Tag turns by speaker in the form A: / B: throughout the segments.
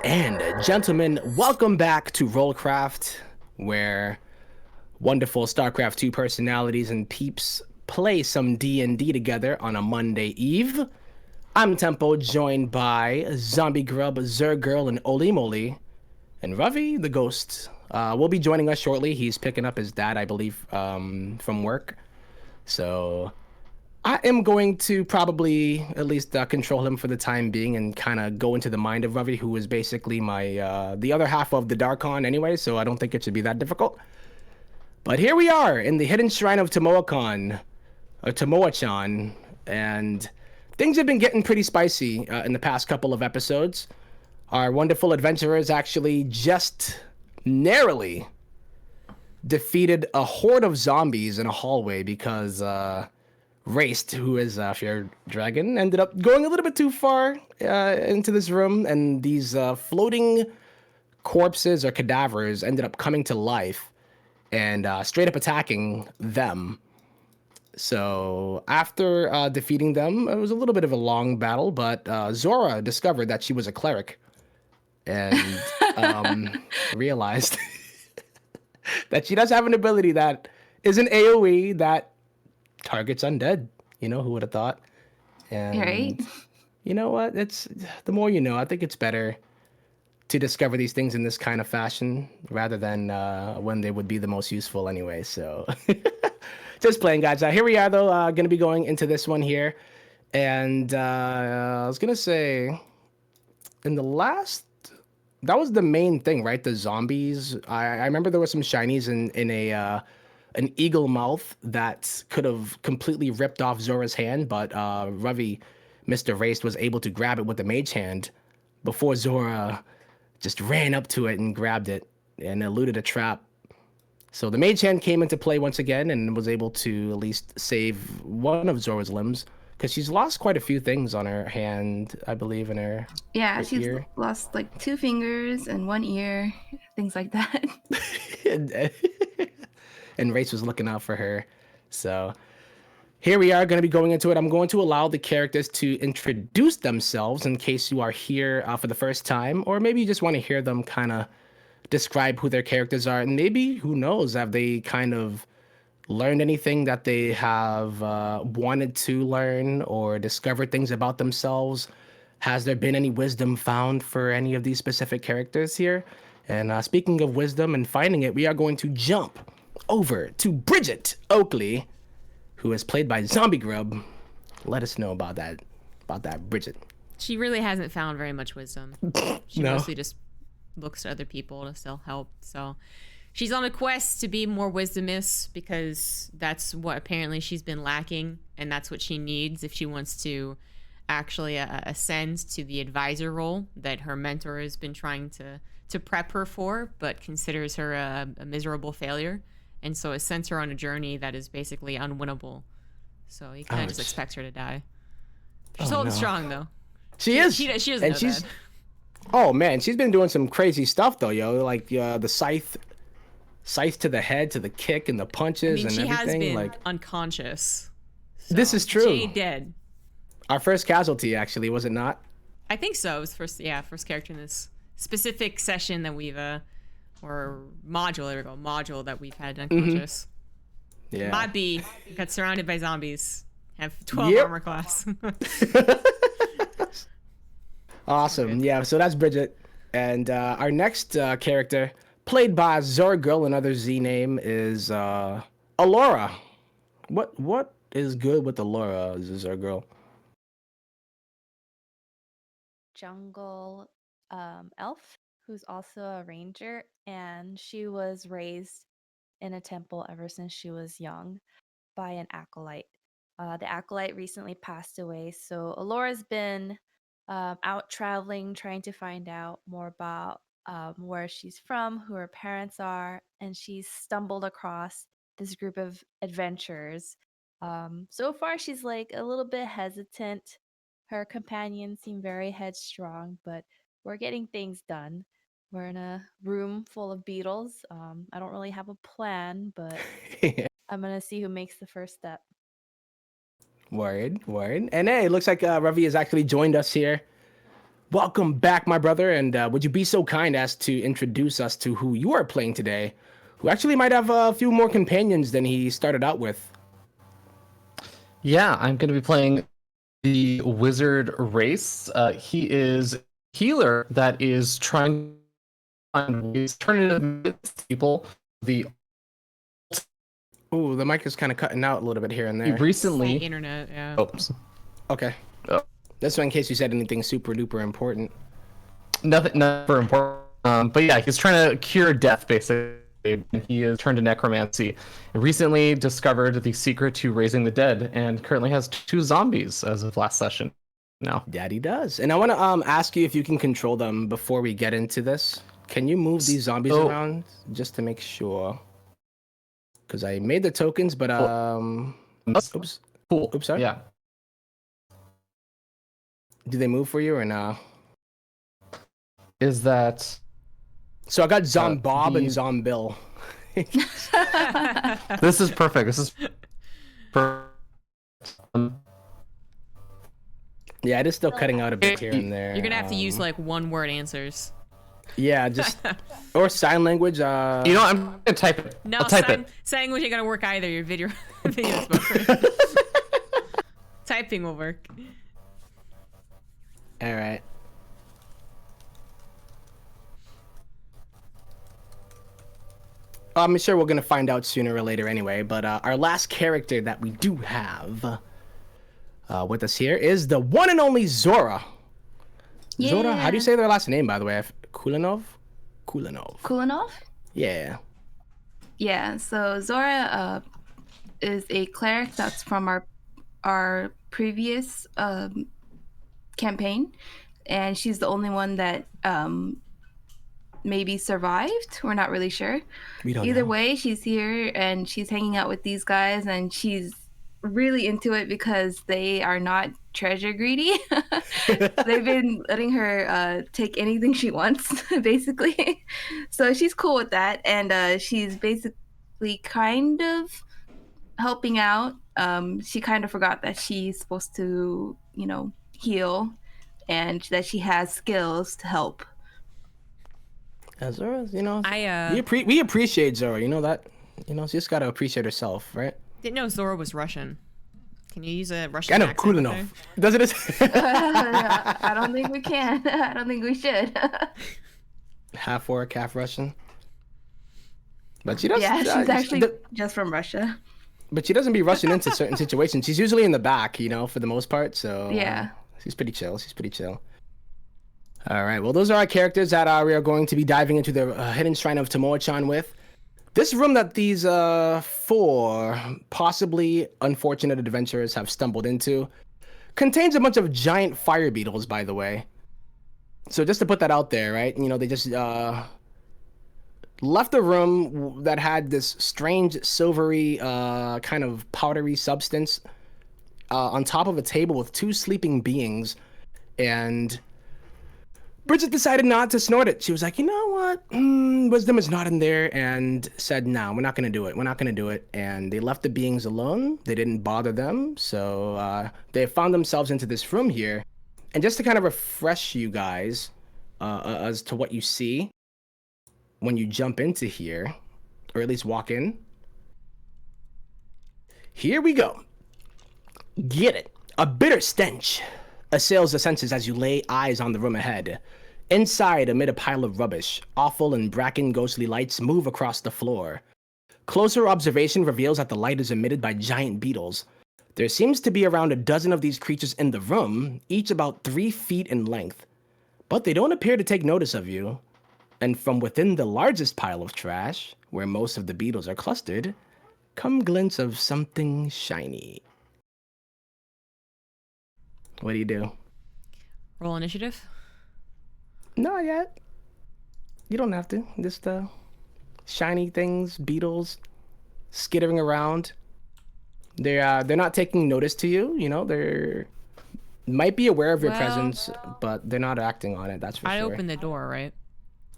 A: Ladies and gentlemen, welcome back to RollCraft, where wonderful StarCraft 2 personalities and peeps play some D&D together on a Monday eve. I'm Tempo, joined by ZombieGrub, ZergGirl, and Olimoley, and Ravi, the ghost, will be joining us shortly. He's picking up his dad, I believe, from work. So I am going to probably at least control him for the time being and kind of go into the mind of Ravi, who is basically my the other half of the Darkon anyway, so I don't think it should be that difficult. But here we are in the Hidden Shrine of Tamoachan, or Tamoachan, and things have been getting pretty spicy in the past couple of episodes. Our wonderful adventurers actually just narrowly defeated a horde of zombies in a hallway because Raist, who is a feardragon, ended up going a little bit too far into this room, and these floating corpses or cadavers ended up coming to life and straight up attacking them. So after defeating them, it was a little bit of a long battle, but Zora discovered that she was a cleric and realized that she does have an ability that is an AoE that targets undead. You know, who would have thought? And
B: right.
A: You know what? It's the more you know. I think it's better to discover these things in this kind of fashion rather than when they would be the most useful anyway. So just playing, guys. Here we are, though. Going to be going into this one here. And I was going to say, in the last, that was the main thing, right? The zombies. I remember there were some shinies in a an eagle mouth that could have completely ripped off Zora's hand, but Ravi, Mr. Raist, was able to grab it with the mage hand before Zora just ran up to it and grabbed it and eluded a trap. So the mage hand came into play once again and was able to at least save one of Zora's limbs, because she's lost quite a few things on her hand, I believe, in her
B: she's
A: ear.
B: lost like 2 fingers and 1 ear, things like that.
A: And Race was looking out for her. So here we are going to be going into it. I'm going to allow the characters to introduce themselves in case you are here for the first time, or maybe you just want to hear them kind of describe who their characters are. And maybe, who knows, have they kind of learned anything that they have wanted to learn or discovered things about themselves? Has there been any wisdom found for any of these specific characters here? And speaking of wisdom and finding it, we are going to jump over to Bridget Oakley, who is played by ZombieGrub. Let us know about that, Bridget.
C: She really hasn't found very much wisdom. She mostly just looks to other people to still help. So she's on a quest to be more wisdomous, because that's what apparently she's been lacking, and that's what she needs if she wants to actually ascend to the advisor role that her mentor has been trying to prep her for, but considers her a miserable failure. And so it sends her on a journey that is basically unwinnable. So you kind of just expect her to die. She's holding strong, though.
A: She is.
C: She doesn't know that.
A: Oh, man. She's been doing some crazy stuff, though, yo. Like the scythe to the head, to the kick, and the punches and everything.
C: She has been unconscious. So
A: this is true.
C: She ain't dead.
A: Our first casualty, actually, was it not?
C: I think so. It was first character in this specific session that we've or module, there we go, module that we've had unconscious.
A: Yeah.
C: Might be got surrounded by zombies, have 12 armor class.
A: Awesome. Yeah, so that's Bridget. And our next character, played by ZergGirl, another Z name, is Alora. What is good with Alora, ZergGirl?
D: Jungle elf who's also a ranger, and she was raised in a temple ever since she was young by an acolyte. The acolyte recently passed away, so Alora's been out traveling, trying to find out more about where she's from, who her parents are, and she's stumbled across this group of adventurers. So far, she's like a little bit hesitant. Her companions seem very headstrong, but we're getting things done. We're in a room full of beetles. I don't really have a plan, but I'm gonna see who makes the first step.
A: Word. And hey, it looks like Ravi has actually joined us here. Welcome back, my brother, and would you be so kind as to introduce us to who you are playing today, who actually might have a few more companions than he started out with?
E: Yeah, I'm going to be playing the wizard Raist. He is a healer that is trying to find ways to turn into people.
A: Ooh, the mic is kind of cutting out a little bit here and there.
E: Recently,
C: Internet, yeah.
E: oops.
A: Okay.
E: Oh.
A: That's in case you said anything super duper important.
E: Nothing for important. But yeah, he's trying to cure death, basically. And he is turned to necromancy. And recently discovered the secret to raising the dead, and currently has 2 zombies as of last session. Now,
A: Daddy does. And I want to ask you if you can control them before we get into this. Can you move these zombies around just to make sure? Because I made the tokens, but oops.
E: Cool.
A: Oops, sorry.
E: Yeah.
A: Do they move for you or no?
E: Is that?
A: So I got Zombob and
E: these-
A: Zombill.
E: This is perfect. This is perfect.
A: Yeah, it is still cutting out a bit here and there.
C: You're gonna have to use like one-word answers.
A: Yeah, just or sign language.
E: You know, I'm gonna type it.
C: No,
E: I'll type it.
C: sign language ain't gonna work either. Your video, video's buffering. Typing will work.
A: All right. I'm sure we're gonna find out sooner or later anyway. But our last character that we do have with us here is the one and only Zora.
B: Yeah.
A: Zora, how do you say their last name, by the way? Kulinov? Kulinov.
B: Kulinov?
A: Yeah.
B: Yeah, so Zora is a cleric that's from our previous campaign, and she's the only one that maybe survived. We're not really sure.
A: We don't
B: Either
A: know.
B: way, she's here and she's hanging out with these guys, and she's really into it because they are not treasure greedy. They've been letting her take anything she wants, basically. So she's cool with that, and she's basically kind of helping out. She kind of forgot that she's supposed to, heal, and that she has skills to help.
A: Zora,
C: I
A: we appreciate Zora. You know that. She just gotta appreciate herself, right?
C: didn't know Zora was Russian. Can you use a Russian
A: I know,
C: accent
A: cool
C: with
A: enough.
C: her?
A: Doesn't it?
B: I don't think we can. I don't think we should.
A: Half orc, half Russian. But she does.
B: Yeah, she's actually just from Russia.
A: But she doesn't be rushing into certain situations. She's usually in the back, for the most part. So
B: Yeah.
A: she's pretty chill. All right. Well, those are our characters that we are going to be diving into the Hidden Shrine of Tamoachan with. This room that these 4 possibly unfortunate adventurers have stumbled into contains a bunch of giant fire beetles, by the way. So just to put that out there, right? They just left a room that had this strange silvery kind of powdery substance on top of a table with 2 sleeping beings, and Bridget decided not to snort it. She was like, you know what? Wisdom is not in there, and said, no, we're not going to do it. We're not going to do it. And they left the beings alone. They didn't bother them. So they found themselves into this room here. And just to kind of refresh you guys as to what you see when you jump into here, or at least walk in. Here we go. Get it. A bitter stench assails the senses as you lay eyes on the room ahead. Inside, amid a pile of rubbish, awful and bracken ghostly lights move across the floor. Closer observation reveals that the light is emitted by giant beetles. There seems to be around a dozen of these creatures in the room, each about 3 feet in length. But they don't appear to take notice of you. And from within the largest pile of trash, where most of the beetles are clustered, come glints of something shiny. What do you do?
C: Roll initiative.
A: Not yet. You don't have to. Just shiny things, beetles, skittering around. They're not taking notice to you. They're might be aware of your presence, but they're not acting on it. That's for
C: I
A: sure.
C: opened the door, right?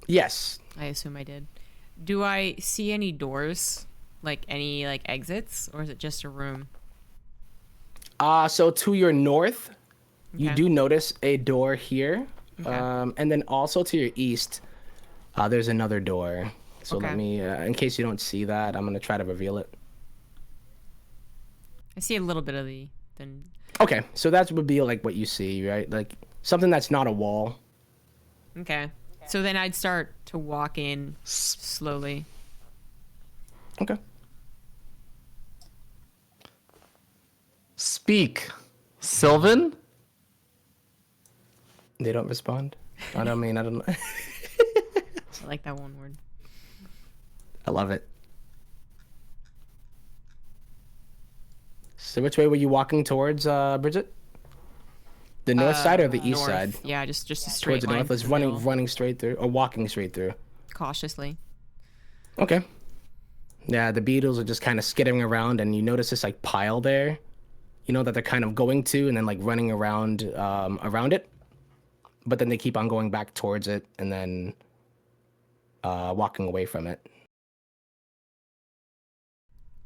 A: Yes.
C: I assume I did. Do I see any doors? Like any exits? Or is it just a room?
A: So to your north, you
C: Okay.
A: do notice a door here.
C: Okay.
A: And then also to your east, there's another door. So
C: Okay.
A: let me, in case you don't see that, I'm gonna try to reveal it.
C: I see a little bit of the.
A: Okay, so that would be like what you see, right? Like something that's not a wall.
C: Okay. So then I'd start to walk in slowly.
A: Okay.
E: Speak, Sylvan.
A: They don't respond. I don't know.
C: I like that one word.
A: I love it. So which way were you walking towards, Bridget? The north side or the east
C: North.
A: side?
C: Yeah, just a straight
A: Towards the
C: line.
A: north. Let's
C: through the middle.
A: running straight through, or walking straight through.
C: Cautiously.
A: Okay. Yeah, the beetles are just kind of skittering around, and you notice this like pile there, you know, that they're kind of going to, and then like running around around it. But then they keep on going back towards it, and then walking away from it.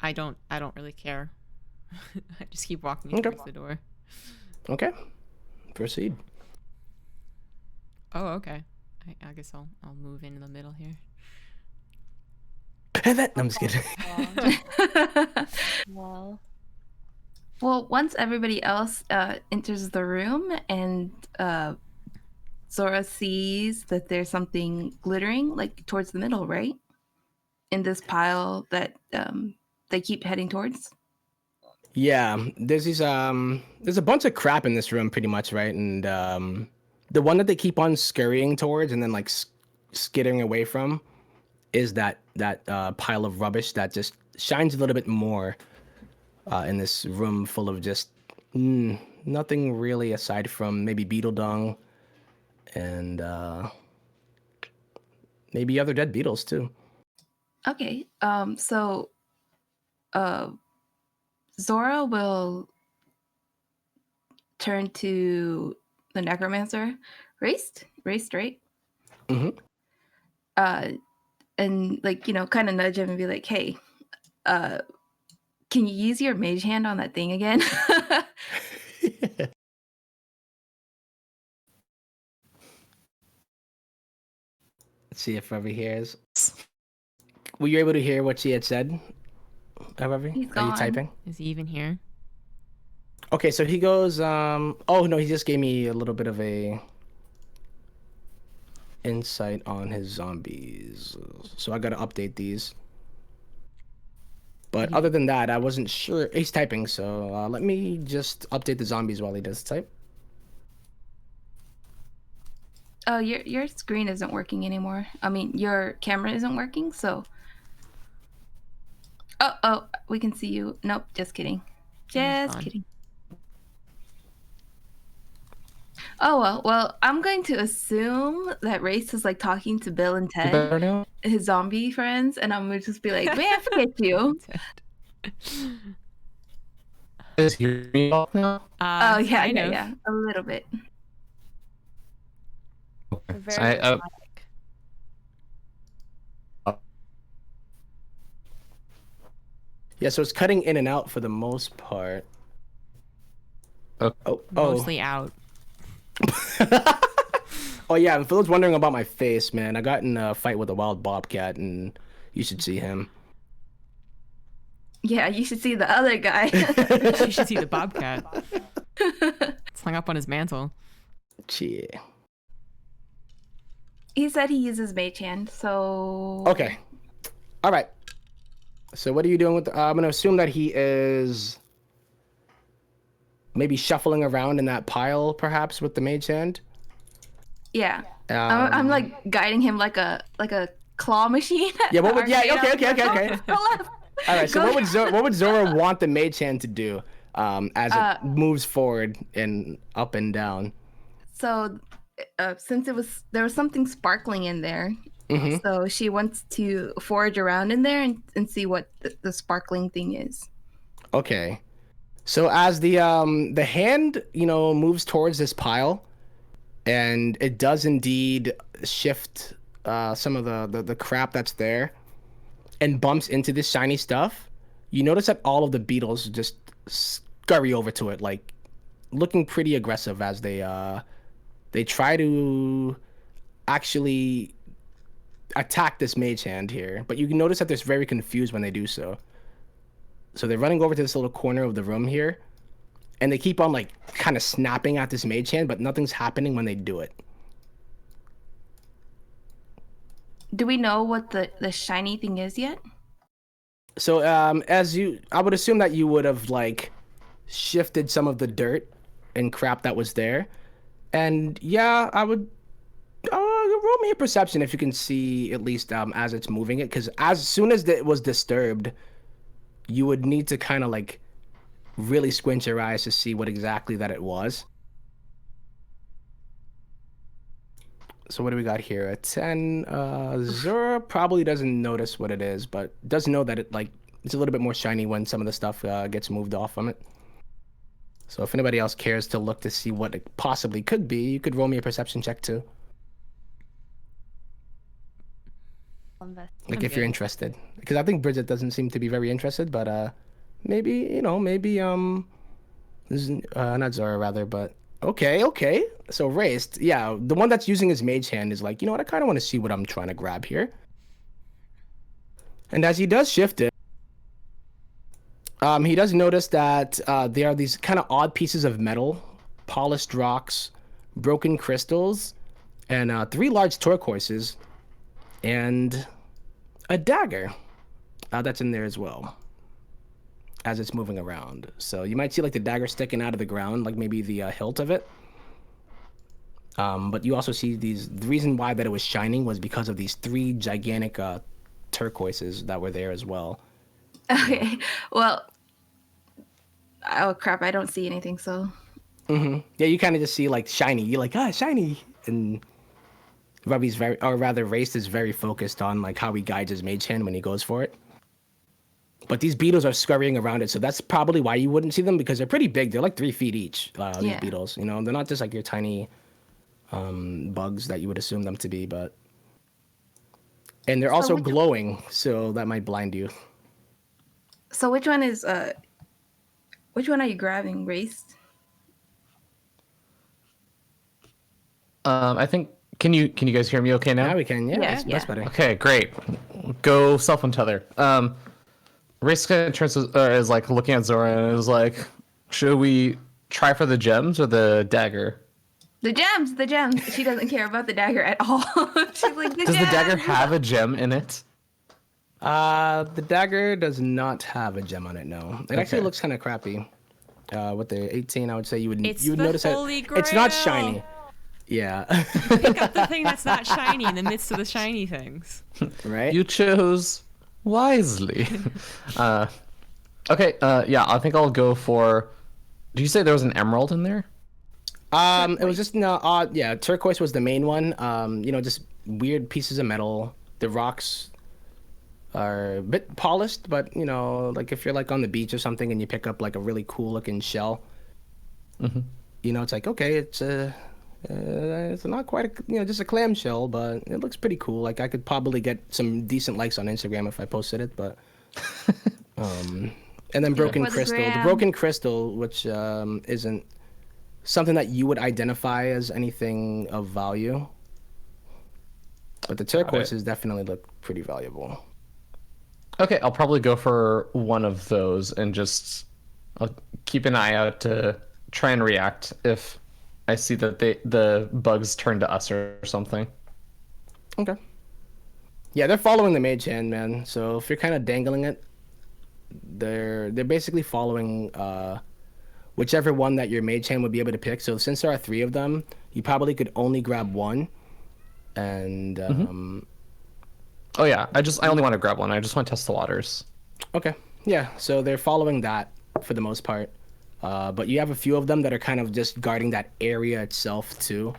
C: I don't really care. I just keep walking
A: Okay.
C: towards the door.
A: Okay. Proceed.
C: Oh, okay. I guess I'll move in the middle here.
A: No, I'm just kidding.
D: Well,
B: Well, once everybody else enters the room and Zora sees that there's something glittering, like towards the middle, right? In this pile that they keep heading towards.
A: Yeah, there's these there's a bunch of crap in this room pretty much, right? And the one that they keep on scurrying towards and then like skittering away from is that pile of rubbish that just shines a little bit more in this room full of just nothing really aside from maybe beetle dung and maybe other dead beetles too.
B: Okay. So Zora will turn to the Necromancer. Raist, right?
A: Mm-hmm.
B: And like, you know, kind of nudge him and be like, hey, can you use your mage hand on that thing again?
A: Let's see if Ravi hears. Were you able to hear what she had said, Ravi?
B: He's
A: Are you
B: gone.
A: typing?
C: Is he even here?
A: Okay, so he goes, oh no, he just gave me a little bit of a insight on his zombies. So I gotta update these. But other than that, I wasn't sure. He's typing, so let me just update the zombies while he does type.
B: Oh, your screen isn't working anymore. I mean, your camera isn't working, so. Oh, we can see you. Nope, just kidding. Just
C: gone.
B: kidding. Oh, well, I'm going to assume that Raist is like talking to Bill and Ted,
E: Better now?
B: his zombie friends, and I'm gonna just be like, may I forget you?
E: Is he hearing me all now?
B: Oh, yeah,
C: kind of.
B: yeah, a little bit.
D: we're very
E: I-
D: robotic.
A: Yeah, so it's cutting in and out for the most part.
E: Okay.
A: Oh.
C: Mostly out.
A: Oh yeah, and for those wondering about my face, man, I got in a fight with a wild bobcat, and you should see him.
B: Yeah, you should see the other guy.
C: You should see the bobcat. It's hung up on his mantle.
A: Yeah.
B: He said he uses mage hand, so.
A: Okay. All right. So what are you doing with? I'm gonna assume that he is maybe shuffling around in that pile, perhaps with the mage hand.
B: Yeah. I'm like guiding him like a claw machine.
A: Yeah. What would? Yeah.
B: Arcade.
A: Okay.
B: Go left.
A: All right. So
B: Go
A: what would Zora want the mage hand to do as it moves forward and up and down?
B: So, since there was something sparkling in there, so she wants to forage around in there and see what the sparkling thing is.
A: Okay. So as the hand, moves towards this pile, and it does indeed shift some of the crap that's there, and bumps into this shiny stuff. You notice that all of the beetles just scurry over to it, like looking pretty aggressive as they they try to actually attack this mage hand here, but you can notice that they're very confused when they do so. So they're running over to this little corner of the room here, and they keep on like kind of snapping at this mage hand, but nothing's happening when they do it.
B: Do we know what the shiny thing is yet?
A: So I would assume that you would have like shifted some of the dirt and crap that was there, and yeah, I would roll me a perception if you can see at least as it's moving it, because as soon as it was disturbed, you would need to kind of like really squint your eyes to see what exactly that it was. So what do we got here? A 10. Zora probably doesn't notice what it is, but does know that it like it's a little bit more shiny when some of the stuff gets moved off from it. So if anybody else cares to look to see what it possibly could be, you could roll me a perception check too. Like if you're interested, because I think Bridget doesn't seem to be very interested, but maybe this is, not Zora rather, but okay. So Raist, yeah, the one that's using his mage hand is like, you know what, I kind of want to see what I'm trying to grab here. And as he does shift it, he does notice that there are these kind of odd pieces of metal, polished rocks, broken crystals, and 3 large turquoises, and a dagger that's in there as well as it's moving around. So you might see like the dagger sticking out of the ground, like maybe the hilt of it. But you also see the reason why that it was shining was because of these 3 gigantic turquoises that were there as well.
B: Okay, well, oh crap, I don't see anything, so.
A: Yeah, you kind of just see like shiny. You're like, shiny. And Raist is very focused on like how he guides his mage hand when he goes for it. But these beetles are scurrying around it, so that's probably why you wouldn't see them, because they're pretty big. They're like 3 feet each. These beetles, they're not just like your tiny bugs that you would assume them to be, and they're also glowing, so that might blind you.
B: So which one are you grabbing, Raist?
E: I think. Can you guys hear me okay now?
A: Now we can. Yeah. That's better.
E: Okay, great. Go self untether. Race kind of turns is like looking at Zora and is like, should we try for the gems or the dagger?
B: The gems. She doesn't care about the dagger at all. She's like,
E: Does the dagger have a gem in it?
A: The dagger does not have a gem on it. No, it actually looks kind of crappy. With the 18, I would say you would notice that it's not shiny. Yeah.
C: Pick up the thing that's not shiny in the midst of the shiny things.
A: Right?
E: You chose wisely. Okay, yeah, I think I'll go for... Did you say there was an emerald in there?
A: Turquoise. It was just turquoise was the main one. Just weird pieces of metal. The rocks are a bit polished, but like if you're like on the beach or something and you pick up like a really cool looking shell, it's like, okay, it's not quite just a clam shell, but it looks pretty cool. Like I could probably get some decent likes on Instagram if I posted it, but and then broken crystal. The broken crystal, which isn't something that you would identify as anything of value, but the turquoises definitely look pretty valuable.
E: Okay, I'll probably go for one of those and I'll keep an eye out to try and react if I see that the bugs turn to us or something.
A: Okay. Yeah, they're following the mage hand, man. So if you're kind of dangling it, they're basically following whichever one that your mage hand would be able to pick. So since there are 3 of them, you probably could only grab one. And
E: oh yeah, I only want to grab one. I just want to test the waters. Okay.
A: Yeah, so they're following that for the most part. But you have a few of them that are kind of just guarding that area itself too.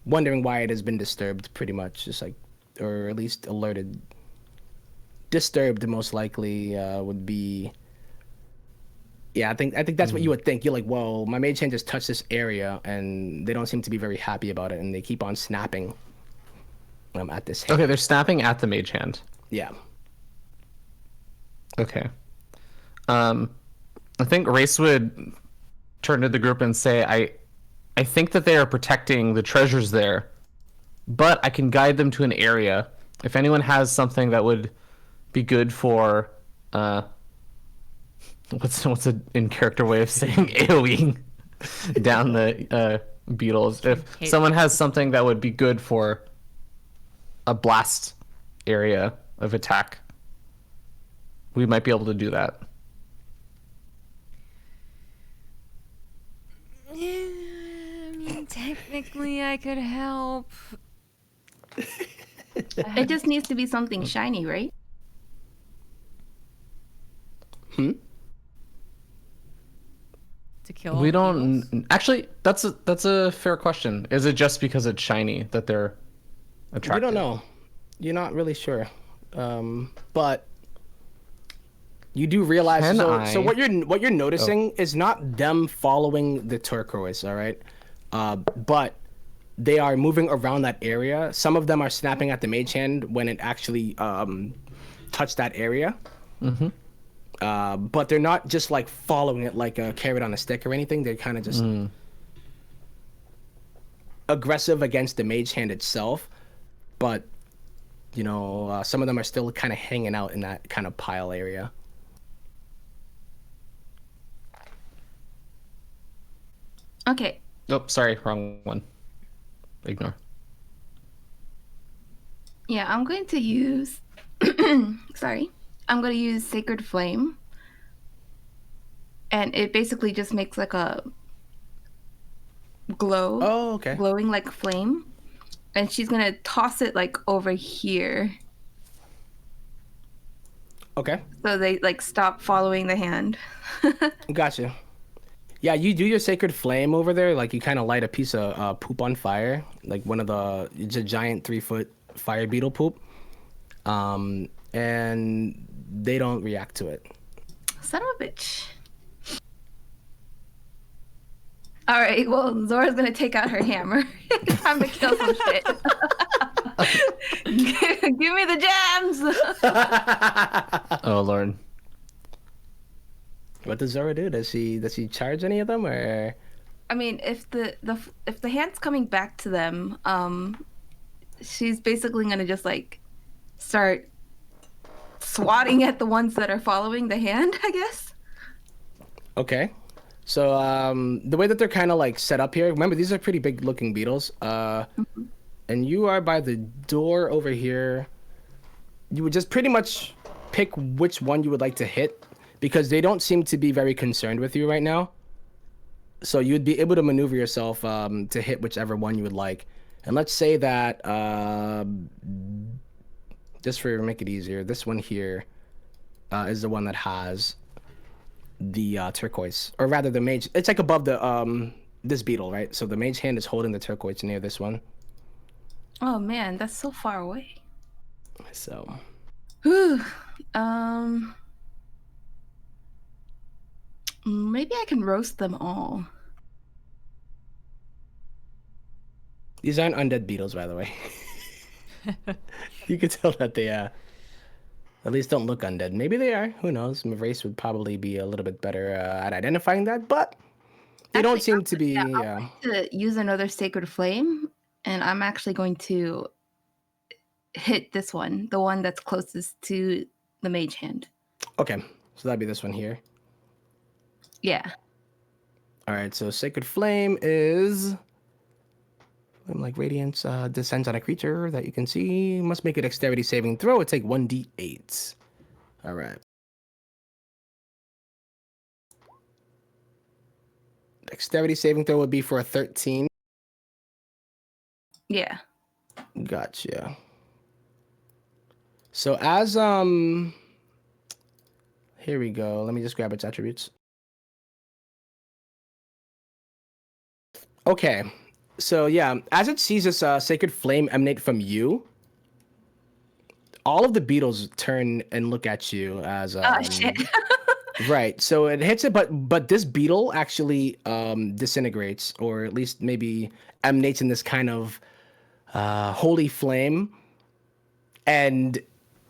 A: Wondering why it has been disturbed pretty much, just like, or at least alerted. Disturbed most likely would be... Yeah, I think that's what you would think. You're like, whoa, my mage hand just touched this area and they don't seem to be very happy about it and they keep on snapping at this hand.
E: Okay, they're snapping at the mage hand.
A: Yeah.
E: Okay. I think Race would turn to the group and say, I think that they are protecting the treasures there, but I can guide them to an area. If anyone has something that would be good for, what's an in character way of saying AOE down the beetles? If someone has something that would be good for a blast area of attack, we might be able to do that.
C: Yeah, I mean, technically I could help.
B: It just needs to be something shiny, right?
C: To kill.
E: We don't actually. That's a fair question. Is it just because it's shiny that they're attracted?
A: We don't know. You're not really sure, but you do realize. So what you're noticing is not them following the turquoise, all right? But they are moving around that area. Some of them are snapping at the mage hand when it actually touched that area.
E: Mm-hmm.
A: But they're not just like following it like a carrot on a stick or anything. They're kind of just aggressive against the mage hand itself. But, you know, some of them are still kind of hanging out in that kind of pile area.
B: Okay.
E: Oh, sorry, wrong one. Ignore.
B: Yeah, I'm going to use... Sorry. I'm going to use Sacred Flame. And it basically just makes like a glow.
A: Oh, okay.
B: Glowing like flame. And she's going to toss it like over here.
A: Okay.
B: So they like stop following the hand.
A: Gotcha. Yeah, you do your Sacred Flame over there. Like you kind of light a piece of poop on fire. Like it's a giant 3-foot fire beetle poop. And they don't react to it.
B: Son of a bitch. All right, well, Zora's gonna take out her hammer. Time to kill some shit. Give me the jams.
E: Oh Lord.
A: What does Zora do? Does she charge any of them, or?
B: I mean, if the hand's coming back to them, she's basically gonna just like start swatting at the ones that are following the hand, I guess.
A: Okay. So the way that they're kind of like set up here, remember these are pretty big looking beetles. And you are by the door over here. You would just pretty much pick which one you would like to hit because they don't seem to be very concerned with you right now. So you'd be able to maneuver yourself to hit whichever one you would like. And let's say that, just for make it easier, this one here is the one that has the turquoise, or rather the mage. It's like above the this beetle, right? So the mage hand is holding the turquoise near this one.
B: Oh man, that's so far away.
A: So,
B: maybe I can roast them all.
A: These aren't undead beetles, by the way. You can tell that they at least don't look undead. Maybe they are. Who knows? Raist would probably be a little bit better at identifying that, but they don't seem to be.
B: Yeah, I'm going to use another Sacred Flame, and I'm actually going to hit this one, the one that's closest to the mage hand.
A: Okay, so that'd be this one here.
B: Yeah.
A: All right, so Sacred Flame is like radiance descends on a creature that you can see. Must make a dexterity saving throw. It take 1d8. All right. Dexterity saving throw would be for a 13.
B: Yeah.
A: Gotcha. So as here we go. Let me just grab its attributes. Okay. So yeah, as it sees this Sacred Flame emanate from you, all of the beetles turn and look at you as
B: Shit.
A: right. So it hits it, but this beetle actually disintegrates, or at least maybe emanates in this kind of holy flame. And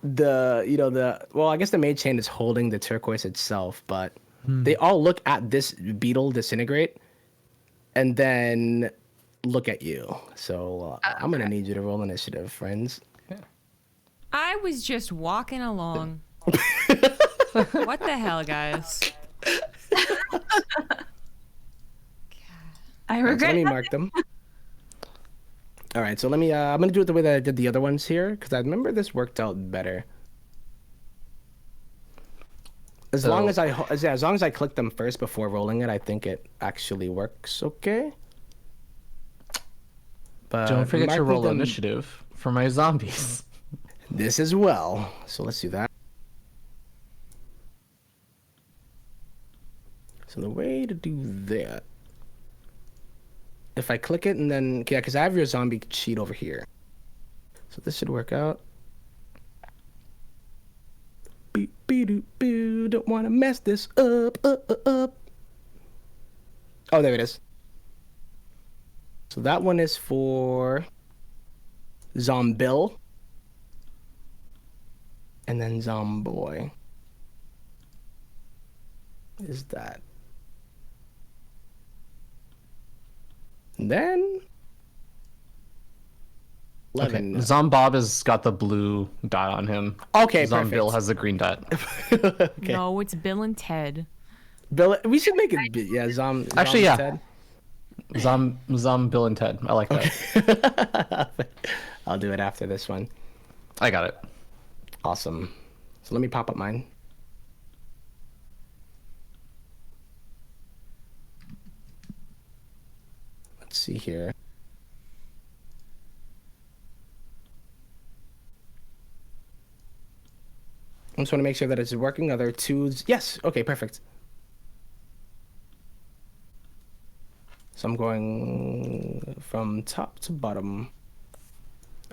A: I guess the mage hand is holding the turquoise itself, but they all look at this beetle disintegrate, and then look at you. So I'm gonna
B: Okay.
A: need you to roll initiative, friends.
C: I was just walking along. What the hell, guys?
B: I
A: So let
B: regret
A: me
B: that.
A: mark them. All right, so let me. I'm gonna do it the way that I did the other ones here because I remember this worked out better. As long as I click them first before rolling it, I think it actually works okay. But
E: Don't forget to
A: marking
E: roll
A: them
E: initiative for my zombies.
A: this as well. So let's do that. So the way to do that, if I click it and then, yeah, because I have your zombie sheet over here. So this should work out. Beep, beep, doop, boo. Don't want to mess this up, up. Oh, there it is. So that one is for Zombill. And then Zomboy. Is that? And then
E: Okay.
A: 11.
E: Zombob has got the blue dot on him.
A: Okay,
E: Zombill
A: perfect.
E: has the green dot.
A: Okay.
C: No, it's Bill and Ted.
A: Bill, we should make it. Yeah,
E: Actually, yeah.
A: Ted.
E: Zombill and Ted. I like that.
A: I'll do it after this one.
E: I got it.
A: Awesome. So let me pop up mine. Let's see here. I just want to make sure that it's working. Are there twos? Yes. Okay, perfect. So I'm going from top to bottom.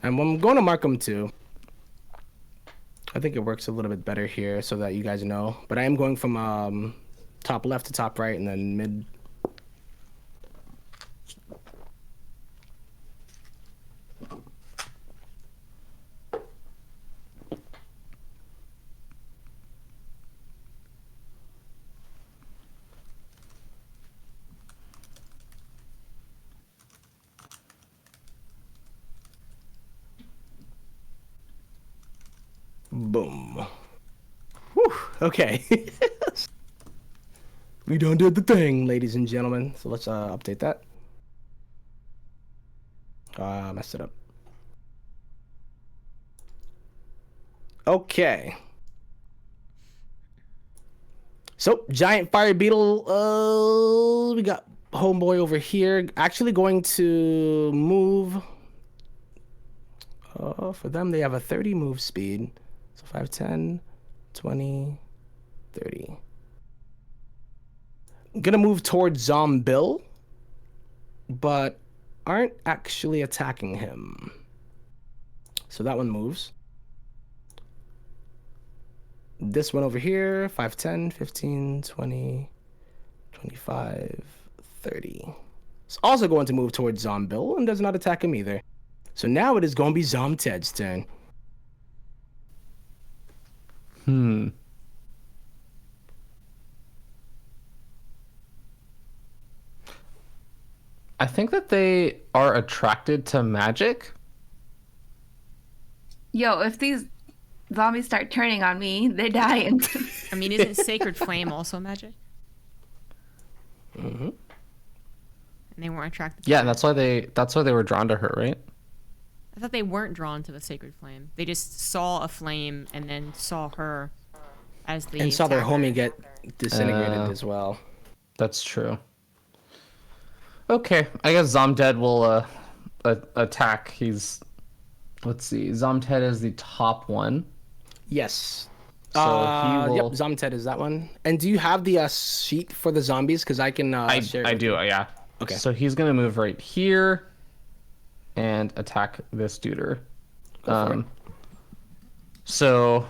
A: And I'm going to mark them too. I think it works a little bit better here so that you guys know. But I am going from top left to top right and then mid. Boom. Whew, okay. We done did the thing, ladies and gentlemen. So let's update that. Messed it up. Okay. So, giant fire beetle. We got homeboy over here. Actually going to move. For them, they have a 30 move speed. So 5, 10, 20, 30. I'm gonna move towards Zombill, but aren't actually attacking him. So that one moves. This one over here, 5, 10, 15, 20, 25, 30. It's also going to move towards Zombill and does not attack him either. So now it is going to be Zomted's turn.
E: I think that they are attracted to magic.
B: Yo, if these zombies start turning on me, they're dying.
C: I mean, isn't Sacred Flame also magic?
A: Mm-hmm.
C: And they weren't attracted to
E: Yeah,
C: her.
E: and that's why they were drawn to her, right?
C: I thought they weren't drawn to the Sacred Flame. They just saw a flame and then saw her as the
A: And saw their
C: attacker.
A: homie get disintegrated as well.
E: That's true. Okay, I guess Zomted will attack. Let's see. Zomted is the top one.
A: Yes.
E: So he will.
A: Yep, Zomted is that one. And do you have the sheet for the zombies? Because I can share it
E: I
A: with
E: do,
A: you.
E: yeah.
A: Okay.
E: So he's gonna move right here and attack this duder.
A: Go for it.
E: So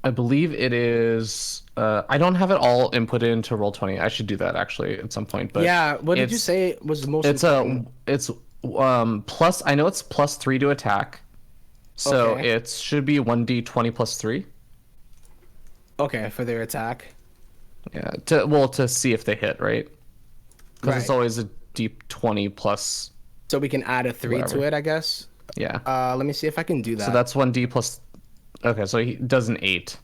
E: I believe it is. I don't have it all inputted into Roll20. I should do that actually at some point. But
A: Yeah, what did you
E: it's-
A: say was the most
E: It's
A: important?
E: it's plus. I know it's +3 to attack. So
A: Okay.
E: it should be 1d20 +3.
A: Okay, for their attack.
E: Yeah. To see if they hit, right? Because it's
A: Right.
E: always a D20 plus.
A: So we can add a 3 to
E: Whatever.
A: it, I guess.
E: Yeah.
A: Let me see if I can do that.
E: So that's 1D plus. Okay, so he does an 8.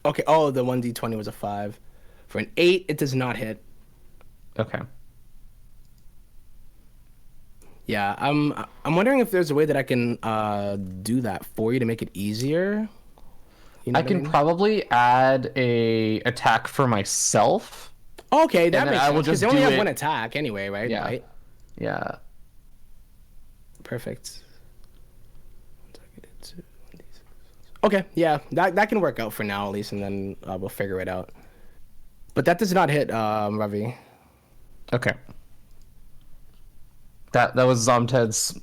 A: Okay. Oh, the 1d20 was a 5. For an 8, it does not hit.
E: Okay.
A: Yeah. I'm wondering if there's a way that I can do that for you to make it easier. You know
E: I
A: what
E: can
A: mean?
E: probably add a attack for myself.
A: Okay, that
E: then
A: makes
E: I
A: sense.
E: will
A: Because
E: just
A: they only
E: do
A: have
E: it-
A: one attack anyway, right?
E: Yeah.
A: Right?
E: Yeah.
A: Perfect. Okay, yeah, that can work out for now at least, and then we'll figure it out. But that does not hit, Ravi.
E: Okay. That was Zomted's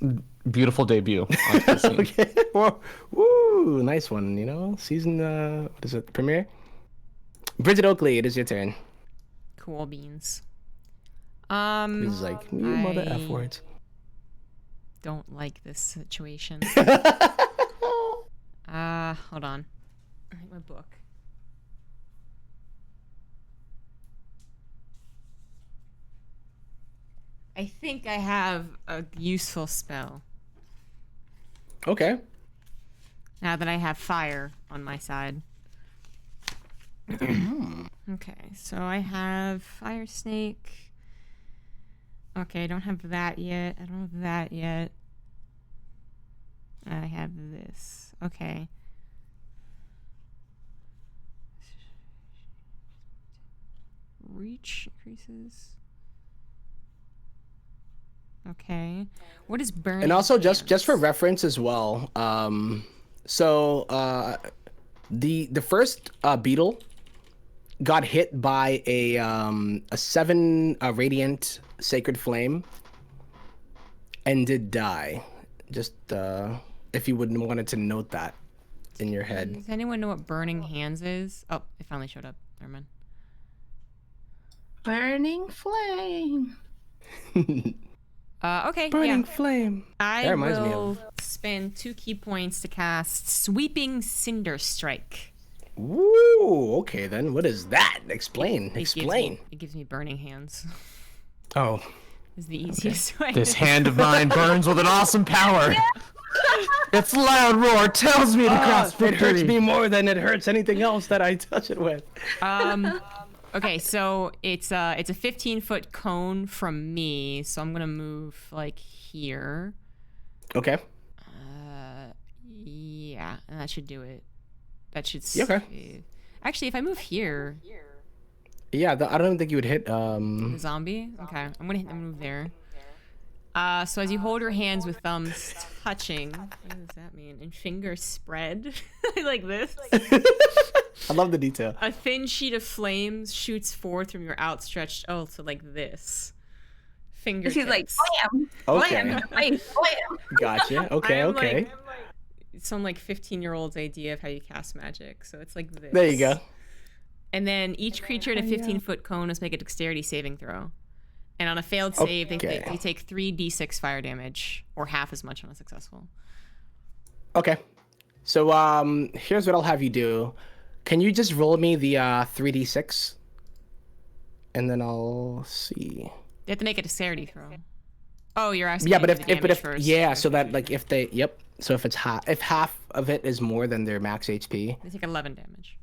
E: beautiful debut. On the scene.
A: Okay. Well, woo, nice one. You know, season what is it? Premiere. Bridget Oakley, it is your turn.
C: Cool beans.
A: This is like you mother
C: I
A: f words.
C: don't like this situation. Hold on. I think my book. I think I have a useful spell.
A: Okay.
C: Now that I have fire on my side. Okay, so I have Fire Snake. Okay, I don't have that yet. I don't have that yet. I have this. Okay. Reach increases. Okay. What is burning?
A: And also just for
C: hands?
A: reference as well, the first Beetle got hit by a 7 radiant sacred flame and did die. Just if you would wanted to note that in your head.
C: Does anyone know what burning hands is? Oh, it finally showed up. Never mind.
B: Burning flame.
C: Okay.
A: Burning
C: Yeah.
A: flame.
C: I
A: That reminds me
C: will
A: of-
C: spend 2 key points to cast Sweeping Cinder Strike.
A: Ooh, okay then. What is that? Explain.
C: It gives me-
A: Explain.
C: It gives me burning hands.
A: Oh.
C: Is the easiest way.
E: This hand of mine burns with an awesome power. Its loud roar tells me to grasp
A: It hurts
E: victory.
A: me more than it hurts anything else that I touch it with.
C: Okay, so it's a 15-foot cone from me, so I'm gonna move like here.
A: Okay.
C: Yeah, and that should do it. That should.
A: Yeah, okay.
C: save. Actually, if I move here,
A: Yeah, I don't think you would hit.
C: the zombie. Okay, I'm gonna move there. So as you hold your hands with thumbs touching, what does that mean? And fingers spread like this.
A: I love the detail.
C: A thin sheet of flames shoots forth from your outstretched. Oh, so like this. Fingertips.
B: She's like, blam,
A: Okay.
B: blam, in the face, blam.
A: Gotcha. Okay.
C: I'm
A: Okay.
C: like- some like 15-year-old's idea of how you cast magic. So it's like this.
A: There you go.
C: And then each creature in a 15-foot cone must make a dexterity saving throw. And on a failed save,
A: Okay.
C: they take 3d6 fire damage, or half as much on a successful.
A: Okay. So here's what I'll have you do. Can you just roll me the 3d6? And then I'll see.
C: They have to make a dexterity throw. Oh, you're asking.
A: Yeah,
C: me
A: but
C: to do the damage first.
A: yeah,
C: Okay.
A: so that like if they so if it's half of it is more than their max HP.
C: They take 11 damage.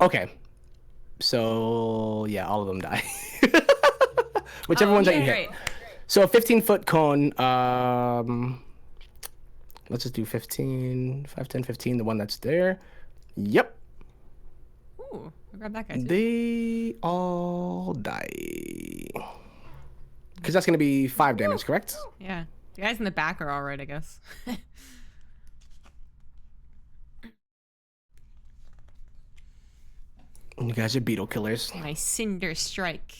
A: Okay. So yeah, all of them die. Whichever ones that you hit.
C: Great.
A: So a 15-foot cone, let's just do 15, 5, 10, 15, the one that's there. Yep.
C: Ooh, I'll grab that guy too.
A: They all die. Because that's going to be 5 damage, correct?
C: Yeah. The guys in the back are alright, I guess.
A: You guys are beetle killers.
C: My cinder strike.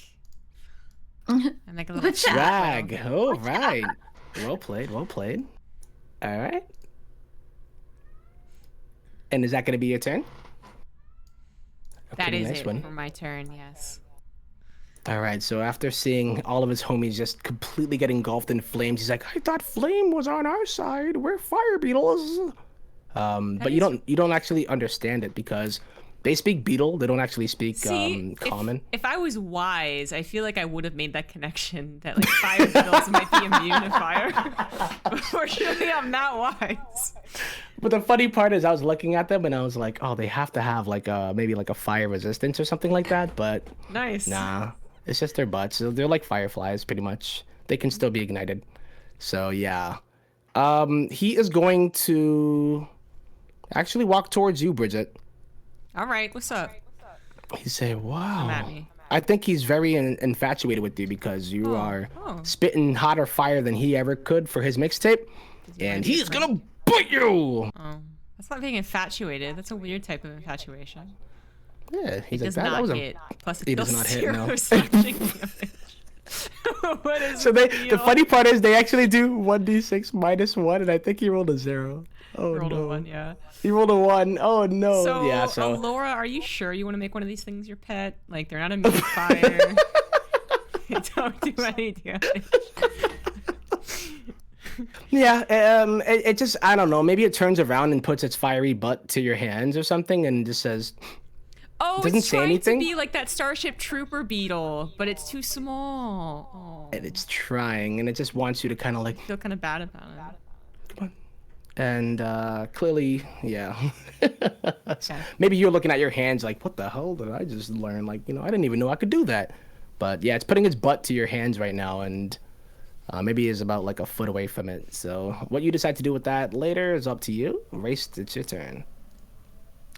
C: I make a little
B: Good job.
A: Swag. All right. Well played. Well played. All right. And is that going to be your turn?
C: That
A: Okay,
C: is
A: nice
C: it
A: one.
C: for my turn, yes.
A: All right, so after seeing all of his homies just completely get engulfed in flames, he's like, "I thought flame was on our side. We're fire beetles." But you don't actually understand it because They speak Beetle. They don't actually speak
C: See,
A: common.
C: If I was wise, I feel like I would have made that connection that like fire beetles might be immune to fire. Unfortunately, I'm not wise.
A: But the funny part is I was looking at them and I was like, oh, they have to have like maybe like a fire resistance or something like that. But
C: Nice.
A: nah, it's just their butts. They're like fireflies pretty much. They can still be ignited. So yeah. He is going to actually walk towards you, Bridget.
C: All right, what's up?
A: He say, wow.
C: Come at me.
A: I think he's very infatuated with you because you are spitting hotter fire than he ever could for his mixtape. And he's gonna bite you!
C: Oh, that's not being infatuated. That's a weird type of infatuation.
A: Yeah, he's like,
C: Does
A: that
C: not
A: was
C: hit. Plus, it
A: He
C: deals
A: does not hit,
C: 0
A: no.
C: slashing damage. What is
A: So
C: the
A: the
C: deal?
A: funny part is they actually do 1d6 -1, and I think he rolled a 0. Oh
C: Rolled
A: no.
C: a 1, yeah.
A: He rolled a 1. Oh no.
C: So,
A: yeah, so
C: Alora, are you sure you want to make one of these things your pet? Like, they're not immune to fire. They don't do any damage.
A: yeah, it just, I don't know, maybe it turns around and puts its fiery butt to your hands or something and just says,
C: Oh,
A: Doesn't
C: it's
A: say
C: trying
A: anything?
C: to be like that Starship Trooper beetle, but it's too small. Oh,
A: and it's trying and it just wants you to kind of like,
C: I feel kind of bad about it.
A: come on. And clearly, yeah.
C: Okay.
A: Maybe you're looking at your hands like, what the hell did I just learn? Like, I didn't even know I could do that. But yeah, it's putting its butt to your hands right now, and maybe it's about like a foot away from it. So what you decide to do with that later is up to you. Raist, it's your turn.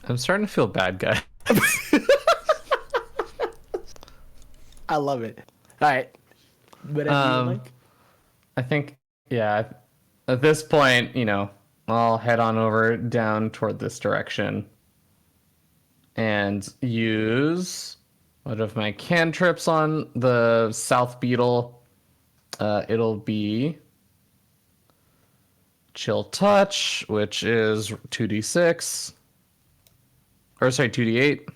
E: I'm starting to feel bad, guy.
A: I love it. All right. Whatever you like.
E: I think, yeah, at this point, I'll head on over down toward this direction and use one of my cantrips on the South Beetle. It'll be Chill Touch, which is 2d6. Or sorry, 2d8.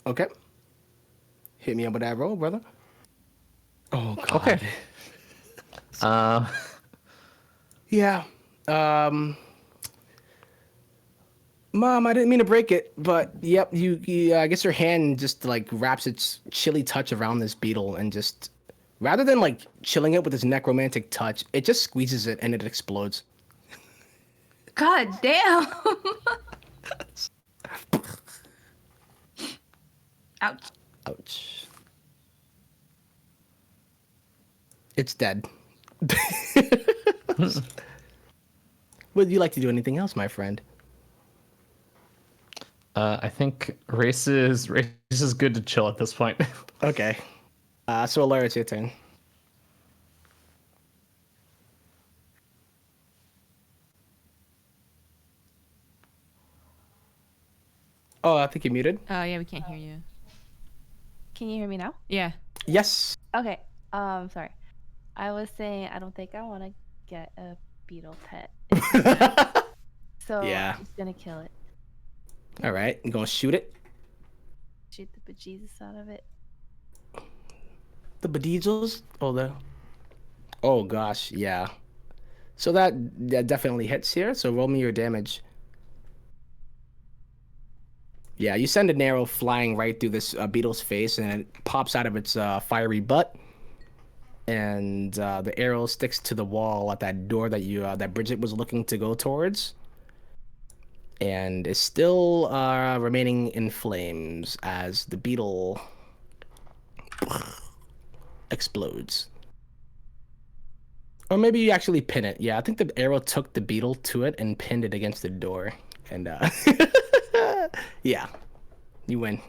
A: Okay. Hit me up with that roll, brother. Oh, God.
E: Okay.
A: Yeah. Mom, I didn't mean to break it, but yep, you I guess your hand just like wraps its chilly touch around this beetle and just rather than like chilling it with its necromantic touch, it just squeezes it and it explodes.
B: God damn. Ouch.
A: Ouch. It's dead. Would you like to do anything else, my friend?
E: I think race is good to chill at this point.
A: Okay. So Alora, it's your turn. Oh, I think you're muted.
C: Oh, yeah, we can't hear you.
D: Can you hear me now?
C: Yeah.
A: Yes.
D: Okay. Sorry. I was saying I don't think I want to get a beetle pet. So
A: Yeah.
D: I'm just gonna kill it.
A: All right. I'm going to shoot it.
D: Shoot the bejesus out of it.
A: The Bedeezels? Oh, gosh. Yeah. So that definitely hits here. So roll me your damage. Yeah, you send an arrow flying right through this beetle's face, and it pops out of its fiery butt. And the arrow sticks to the wall at that door that Bridget was looking to go towards, and is still remaining in flames as the beetle explodes. Or maybe you actually pin it. Yeah, I think the arrow took the beetle to it and pinned it against the door. And yeah, you win.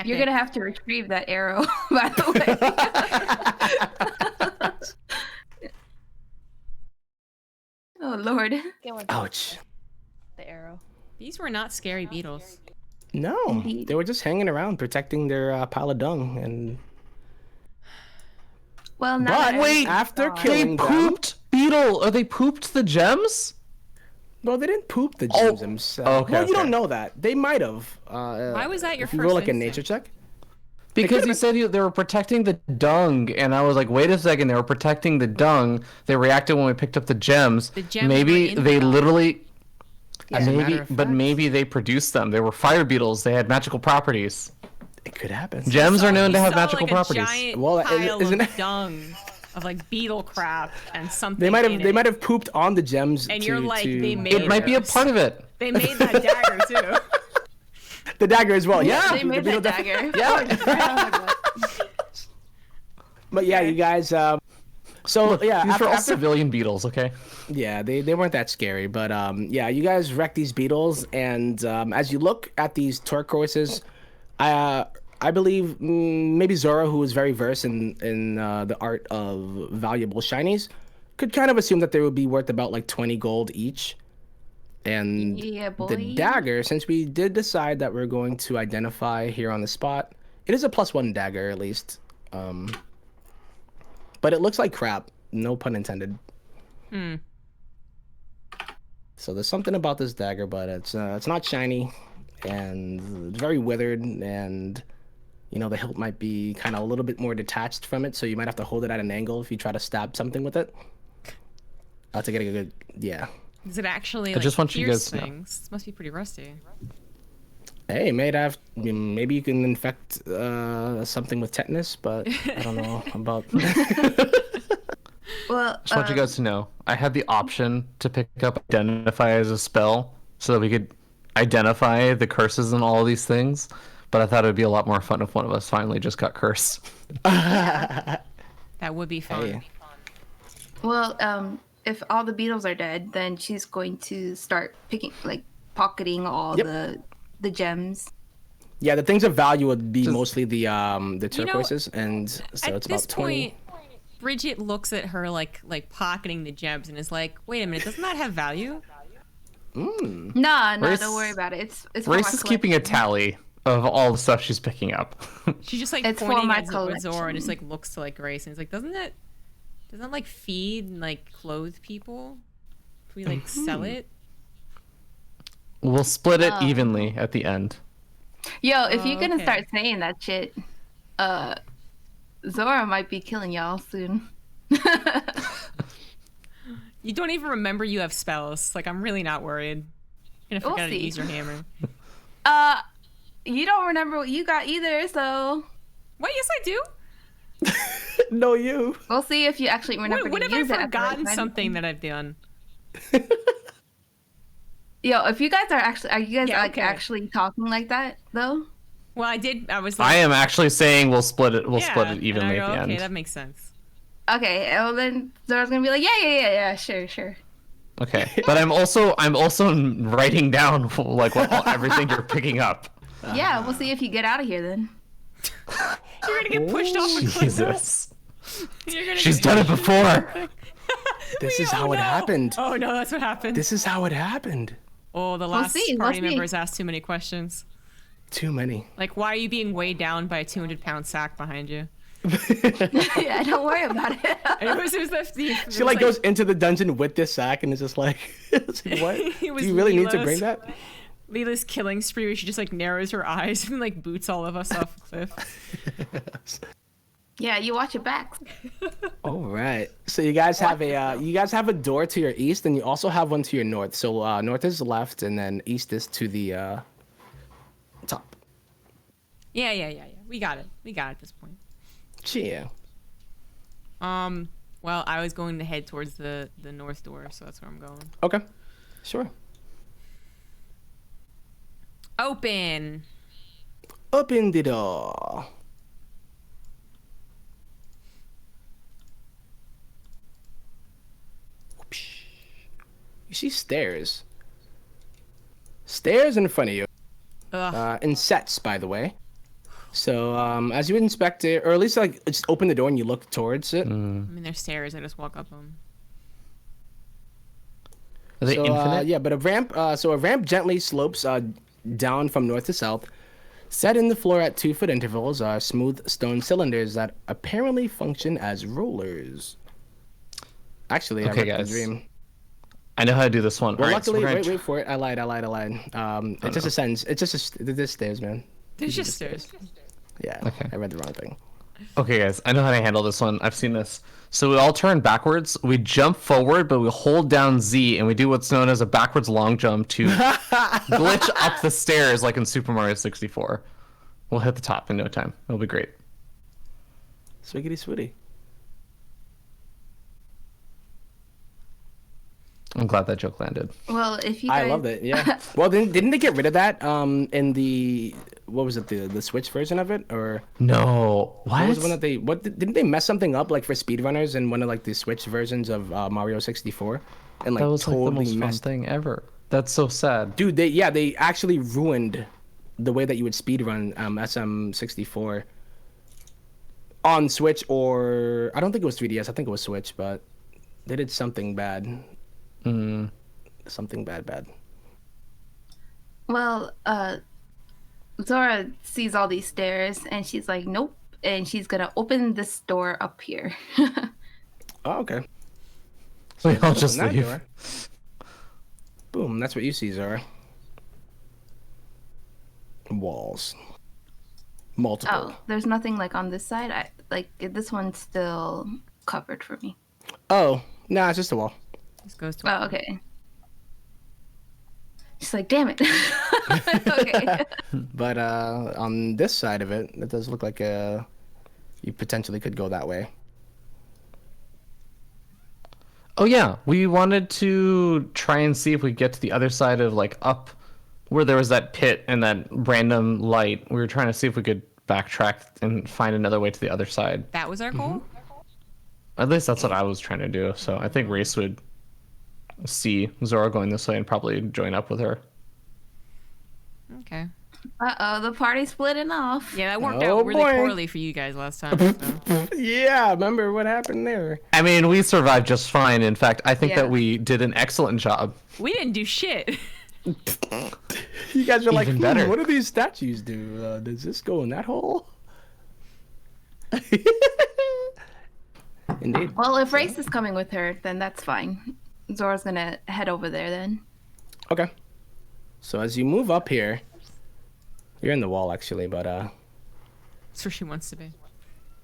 B: You're gonna have to retrieve that arrow, by the way. Oh Lord.
D: Get one.
A: Ouch.
D: The arrow.
C: These were not scary beetles.
A: No,
B: Indeed.
A: they were just hanging around protecting their pile of dung. And
B: Well, now
A: but
B: that
A: wait,
B: everything's
A: after
B: gone.
A: killing them,
E: Pooped Beetle. They pooped the gems?
A: no, they didn't poop the gems themselves.
E: okay,
A: Well, you
E: okay.
A: don't know that. They might have.
C: Why was that your
A: if you
C: first
A: roll like a
C: instinct?
A: nature check?
E: Because you said they were protecting the dung, and I was like, wait a second, they were protecting the dung. They reacted when we picked up the gems.
C: The gems were
E: Maybe
C: in
E: they
C: the dung.
E: literally...
A: As a matter of fact,
E: Maybe they produced them. They were fire beetles. They had magical properties.
A: it could happen.
E: Gems are known to have
C: saw,
E: magical
C: like, a
E: properties.
C: giant
A: Well,
C: pile
A: isn't
C: of
A: it-
C: dung of like beetle crap and something.
A: They might
C: in
A: have
C: it.
A: pooped on the gems.
C: And
A: to,
C: you're like,
A: to...
C: they made
E: It might be a
C: those.
E: part of it.
C: They made that dagger too.
A: the dagger as well. Yeah,
B: They made
A: the
B: that
A: beetle
B: dagger.
A: Yeah. But yeah, you guys. So yeah,
E: These are all
A: after
E: civilian beetles, okay?
A: yeah, they weren't that scary, but yeah, you guys wrecked these beetles, and as you look at these turquoises, I believe maybe Zora, who is very versed in the art of valuable shinies, could kind of assume that they would be worth about like 20 gold each. And
B: Yeah, boy.
A: the dagger, since we did decide that we're going to identify here on the spot, it is a +1 dagger at least. But it looks like crap. No pun intended. So there's something about this dagger, but it's not shiny, and it's very withered, and you know the hilt might be kind of a little bit more detached from it, so you might have to hold it at an angle if you try to stab something with it. To get a good, yeah.
C: Is it actually?
E: I just want you
C: pierce
E: guys to know.
C: things? This must be pretty rusty.
A: Hey, maybe you can infect something with tetanus, but I don't know about.
B: Well,
E: Just want you guys to know, I had the option to pick up Identify as a spell so that we could identify the curses and all of these things, but I thought it would be a lot more fun if one of us finally just got cursed.
C: That would be fun.
A: Hey.
B: well, if all the beetles are dead, then she's going to start pocketing all
A: Yep.
B: the gems.
A: Yeah, the things of value would be
E: Just-
A: mostly the turquoises, and so
C: At
A: it's
C: this
A: about 20.
C: point, Bridget looks at her like pocketing the gems and is like, "Wait a minute, doesn't that have value?"
B: No,
E: Raist-
B: don't worry about it. It's for my
E: Race is keeping a
B: collection.
E: tally of all the stuff she's picking up.
C: She's just like
B: It's for
C: pointing
B: my
C: at Zora and just like looks to like Grace and is like, "Doesn't that like feed and like clothe people? If we like sell it?"
E: We'll split it evenly at the end.
B: Yo, if you're gonna
C: okay.
B: start saying that shit, Zora might be killing y'all soon.
C: You don't even remember you have spells. Like, I'm really not worried. You're gonna
B: We'll
C: forget how to
B: see.
C: use your hammer.
B: You don't remember what you got either, so
C: What? Yes, I do.
A: No, you.
B: we'll see if you actually remember
C: What
B: to
C: have I
B: use it. at the right
C: forgotten
B: time.
C: something that I've done?
B: Yo, if you guys are you guys
C: Yeah,
B: like
C: okay.
B: actually talking like that though?
C: Well, I did. I was like,
E: I am actually saying we'll split it. We'll split
C: yeah,
E: it evenly
C: and I
E: at
C: go,
E: the
C: okay,
E: end.
C: that makes sense.
B: Okay, well then Zora's gonna be like, yeah, sure.
E: Okay, but I'm also writing down like everything you're picking up.
B: Yeah, we'll see if you get out of here then.
C: You're gonna get pushed off a cliff.
E: Jesus,
C: You're gonna
E: she's
C: get
E: done it before.
A: This is how it happened.
C: Oh no, that's what happened.
A: This is how it happened.
C: Oh, the last
B: see, we'll
C: party
B: see.
C: members asked too many questions.
A: Too many.
C: Like, why are you being weighed down by a 200-pound sack behind you?
B: Yeah, don't worry about it.
C: And it was
A: She like goes into the dungeon with this sack and is just like, it's like, what?
C: It
A: Do
C: was
A: you really need to
C: Lilo's-
A: bring that?
C: Leela's killing spree where she just like narrows her eyes and like boots all of us off a cliff.
B: Yeah, you watch it back.
A: All right. So you guys have a door to your east, and you also have one to your north. So north is left, and then east is to the top.
C: Yeah. We got it at this point.
A: Yeah.
C: Well, I was going to head towards the north door, so that's where I'm going.
A: Okay. Sure.
C: Open.
A: Open the door. Whoopsh. You see stairs. Stairs in front of you.
C: Ugh.
A: In sets, by the way. So as you inspect it, or at least like just open the door and you look towards it.
C: I mean, there's stairs. I just walk up them.
E: Are they
A: So,
E: infinite?
A: yeah, but a ramp gently slopes down from north to south. Set in the floor at 2-foot intervals are smooth stone cylinders that apparently function as rollers. Actually,
E: Okay,
A: I read the
E: guys.
A: dream.
E: I know how to do this one.
A: Well,
E: All right, so
A: luckily,
E: we're gonna
A: wait for it. I lied. It just ascends. It's just this stairs, man.
C: There's just stairs.
A: Yeah,
E: Okay.
A: I read the wrong thing.
E: Okay, guys, I know how to handle this one. I've seen this. So we all turn backwards. We jump forward, but we hold down Z, and we do what's known as a backwards long jump to glitch up the stairs like in Super Mario 64. We'll hit the top in no time. It'll be great.
A: Swiggity switty.
E: I'm glad that joke landed.
B: Well, if you guys...
A: I loved it. Yeah. Well, didn't they get rid of that in the what was it, the Switch version of it, or
E: No.
A: what was
E: What?
A: one that they didn't they mess something up like for speedrunners in one of like the Switch versions of Mario 64 and like
E: That was like the
A: totally
E: most fun
A: messed.
E: thing ever. That's so sad.
A: Dude, they actually ruined the way that you would speedrun SM64 on Switch, or I don't think it was 3DS. I think it was Switch, but they did something bad. Something bad.
B: Well, Zora sees all these stairs and she's like, nope. And she's going to open this door up here.
A: Oh, okay.
E: We all just
A: Open that
E: leave.
A: door. Boom, that's what you see, Zora. Walls. Multiple.
B: Oh, there's nothing like on this side. This one's still covered for me.
A: Oh, nah, it's just a wall.
C: This goes to.
B: Oh, okay. She's like, damn it. Okay.
A: But on this side of it, it does look like you potentially could go that way.
E: Oh yeah, we wanted to try and see if we get to the other side of like up where there was that pit and that random light. We were trying to see if we could backtrack and find another way to the other side.
C: That was our goal.
E: At least that's what I was trying to do. So I think Raist would see Zora going this way and probably join up with her.
C: Okay.
B: Uh-oh, the party's splitting off.
C: Yeah, that worked
A: Oh,
C: out really
A: boy.
C: poorly for you guys last time. So.
A: Yeah, remember what happened there?
E: I mean, we survived just fine. In fact, I think
B: Yeah.
E: that we did an excellent job.
C: We didn't do shit.
A: You guys are like,
E: Even better.
A: what do these statues do? Does this go in that hole? Indeed.
B: Well, if Race is coming with her, then that's fine. Zora's gonna head over there then.
A: Okay. So as you move up here, you're in the wall actually, but
C: That's where she wants to be.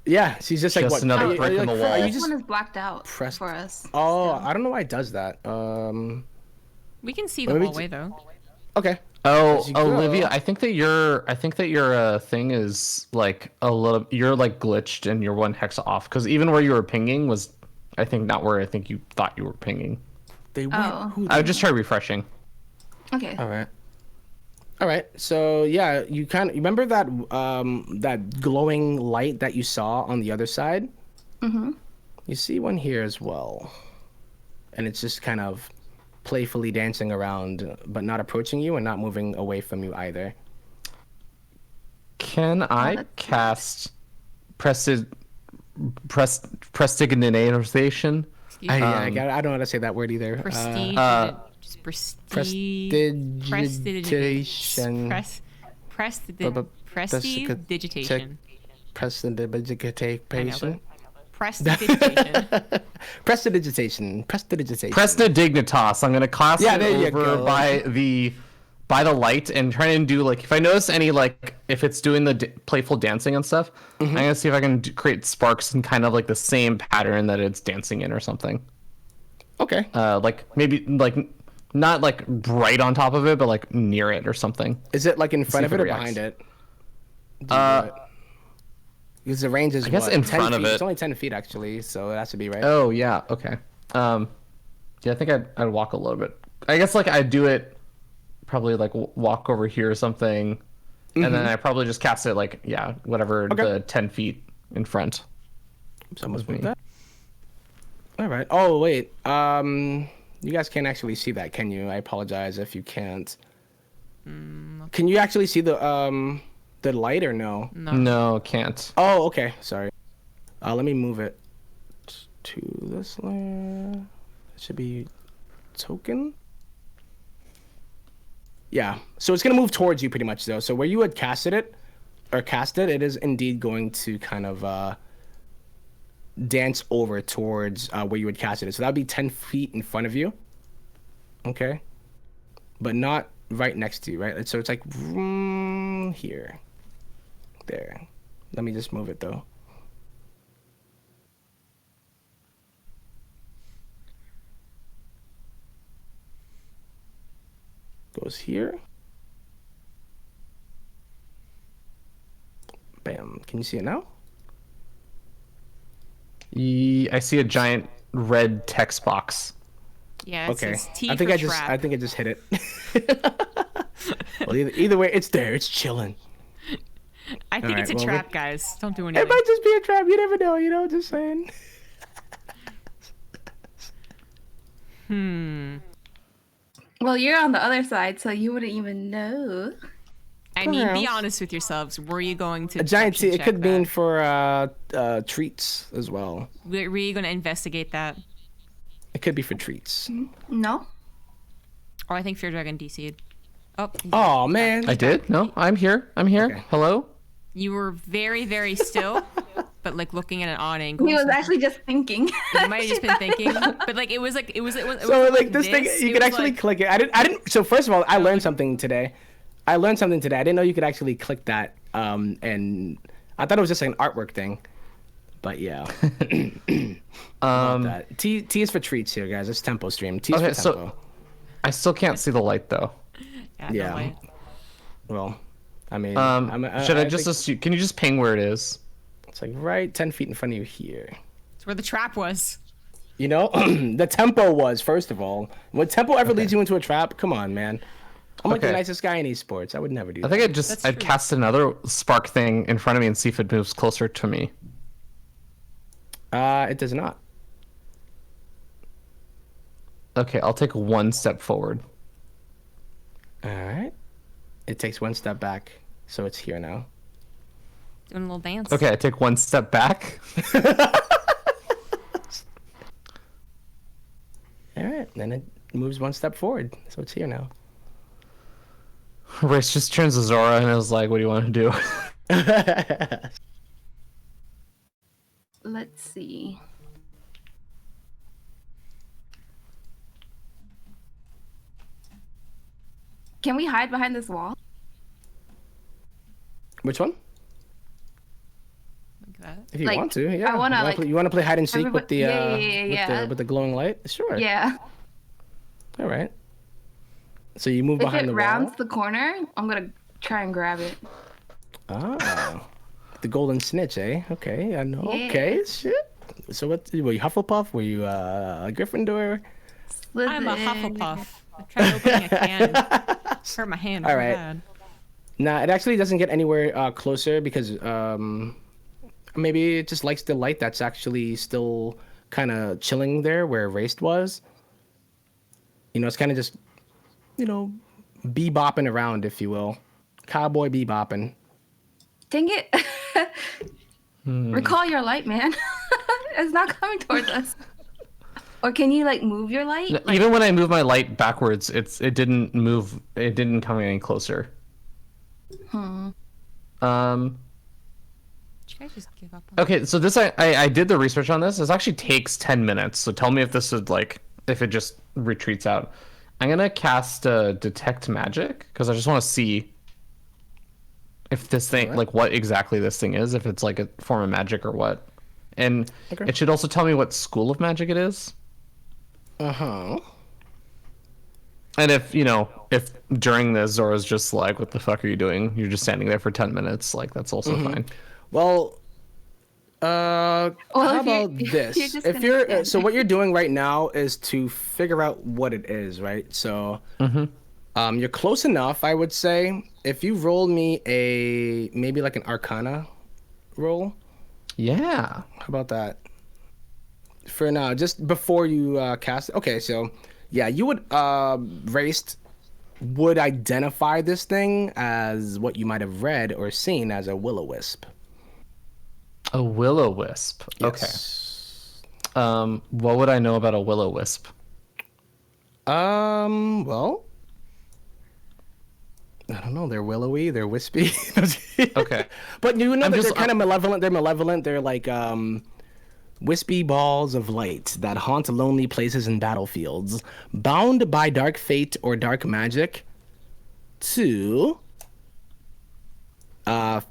A: yeah, she's just like
E: Just
A: what?
E: another
A: are you,
E: brick
A: are you
E: in the
A: like,
E: wall.
A: Are you
B: This
A: just?
B: one is blacked out
A: pressed-
B: for us.
A: Oh,
B: still.
A: I don't know why it does that.
C: We can see the
A: Maybe
C: hallway though.
A: Okay.
E: Oh,
A: As you go-
E: Olivia, I think that your thing is like a little. You're like glitched and you're one hex off because even where you were pinging was, I think, not where I think you thought you were pinging.
A: They went.
B: Oh.
A: Who
E: I would just try refreshing.
B: Okay.
A: All right. All right. So yeah, you remember that that glowing light that you saw on the other side?
B: Mm-hmm.
A: You see one here as well, and it's just kind of playfully dancing around, but not approaching you and not moving away from you either.
E: Can I
B: that's
E: cast prestidigitation?
C: Excuse
A: I
C: me.
A: don't know how to say that word either.
C: Prestige. Just
A: Prestidigitation.
C: Prestidigitation.
A: Prestidigitation.
C: Prestidigitation.
A: Prestidigitation.
E: Prestidignitas. I'm gonna class
A: Yeah,
E: it
A: there you
E: over
A: go.
E: by the light and try and do like if I notice any like if it's doing the playful dancing and stuff, I'm gonna see if I can create sparks in kind of like the same pattern that it's dancing in or something.
A: Okay.
E: Like maybe like not like right on top of it, but like near it or something.
A: Is it like in front
E: if
A: of
E: it
A: it or
E: reacts.
A: behind it? Because the range is
E: I guess
A: what,
E: in
A: 10
E: front of
A: feet?
E: it.
A: It's only 10 feet actually, so it has to be right.
E: Oh yeah, okay. Yeah, I think I'd walk a little bit. I guess like I'd do it probably like walk over here or something, and then I probably just cast it like whatever the 10 feet in front.
A: So I must
E: me.
A: move that. All right. Oh wait. You guys can't actually see that, can you? I apologize if you can't. Can you actually see the light or no?
E: No, can't.
A: Oh, okay. Sorry. Let me move it to this layer. It should be token. Yeah. So it's gonna move towards you pretty much though. So where you had cast it, it is indeed going to kind of dance over towards where you had casted it. So that'd be 10 feet in front of you. Okay. But not right next to you, right? So it's like here. There. Let me just move it though. goes here. Bam. Can you see it now?
E: I see a giant red text box.
C: Yeah, it
A: Okay.
C: says T
A: I think
C: for
A: I just
C: trap.
A: I think I just hit it. Well, either way, it's there. It's chilling.
C: I think
A: Alright,
C: it's a
A: well,
C: trap, guys. Don't do
A: It
C: anything.
A: might just be a trap. You never know. You know, just saying.
B: Well, you're on the other side, so you wouldn't even know.
C: I mean, be
A: Perhaps.
C: honest with yourselves. Were you going to
A: A giant T.
C: deception
A: It
C: check
A: could
C: that?
A: mean for treats as well.
C: Were you going to investigate that?
A: It could be for treats.
B: No.
C: Oh, I think feardragon DC'd. Oh,
A: Oh man.
E: I did? No, I'm here. I'm here.
A: Okay.
E: Hello?
C: you were very, very still, but like looking at an odd angle.
B: He was
C: so
B: actually just thinking.
C: you might have just been thinking, but like it was
A: So
C: wasn't
A: like this thing,
C: this,
A: you
C: it
A: could
C: was
A: actually
C: like-
A: click it. I didn't. So first of all, I learned something today. I didn't know you could actually click that. And I thought it was just like an artwork thing. But yeah. Love that. T is for treats here, guys. It's tempo stream. T is
E: Okay,
A: for
E: so-
A: tempo.
E: I still can't see the light though.
C: Yeah.
A: Yeah.
C: No light.
A: Well, I mean,
E: Should I just
A: think
E: assume? Can you just ping where it is?
A: it's like right 10 feet in front of you here.
C: It's where the trap was.
A: You know, the tempo was first of all. When tempo ever leads you into a trap, come on, man. I'm like the
E: Okay.
A: nicest guy in esports. I would never do
E: I
A: that.
E: think
C: That's
E: I'd
C: true.
E: cast another spark thing in front of me and see if it moves closer to me.
A: It does not.
E: Okay, I'll take one step forward.
A: All right. It takes one step back, so it's here now.
C: Doing a little dance.
E: Okay, I take one step back.
A: All right. Then it moves one step forward, so it's here now.
E: Raist just turns to Zora and is like, "What do you want to do?"
B: Let's see. Can we hide behind this wall?
A: Which one?
C: Like that.
A: If you
B: Like,
A: want to, yeah.
B: I wanna, like,
A: you want to play hide and seek with the
B: yeah.
A: with the glowing light? Sure.
B: Yeah.
A: All right. So you move
B: If
A: behind
B: it
A: the
B: rounds
A: wall.
B: the corner, I'm gonna try and grab it.
A: Ah. The golden snitch, eh? Okay, I know.
B: Yeah.
A: Okay, shit. So what? Were you Hufflepuff? Were you a Gryffindor?
C: I'm a
B: Slytherin.
C: Hufflepuff. I tried opening a can. Hurt my hand.
A: All
C: All
A: right.
C: right.
A: Nah, it actually doesn't get anywhere closer because maybe it just likes the light that's actually still kind of chilling there where Raist was. You know, it's kind of just, you know, bebopping around, if you will. Cowboy bebopping.
B: Dang it. Recall your light, man. It's not coming towards us. Or can you like move your light? Like,
E: Even when I move my light backwards, it didn't move. It didn't come any closer.
C: Did you guys just give up on
E: Okay, so this I did the research on this. This actually takes 10 minutes. So tell me if this would like if it just retreats out. I'm gonna cast detect magic because I just want to see if this thing like what exactly this thing is. If it's like a form of magic or what. And
A: Okay.
E: it should also tell me what school of magic it is.
A: Uh-huh.
E: And if, you know, if during this Zora's just like, what the fuck are you doing? You're just standing there for 10 minutes. Like, that's also fine.
A: Well, how
B: if you're-
A: about
B: if
A: this?
B: you're just
A: If
B: gonna
A: you're
B: stand
A: so what you're doing right now is to figure out what it is, right? So, you're close enough, I would say. If you roll me maybe like an Arcana roll,
E: Yeah.
A: how about that? For now, just before you cast. Okay, so yeah, you would Raist would identify this thing as what you might have read or seen as a Willow Wisp.
E: A Willow Wisp.
A: Yes.
E: Okay. What would I know about a Willow Wisp?
A: Well, I don't know. They're willowy. They're wispy.
E: Okay.
A: But you know
E: I'm
A: that
E: just-
A: they're kind of malevolent. They're malevolent. They're like wispy balls of light that haunt lonely places and battlefields, bound by dark fate or dark magic to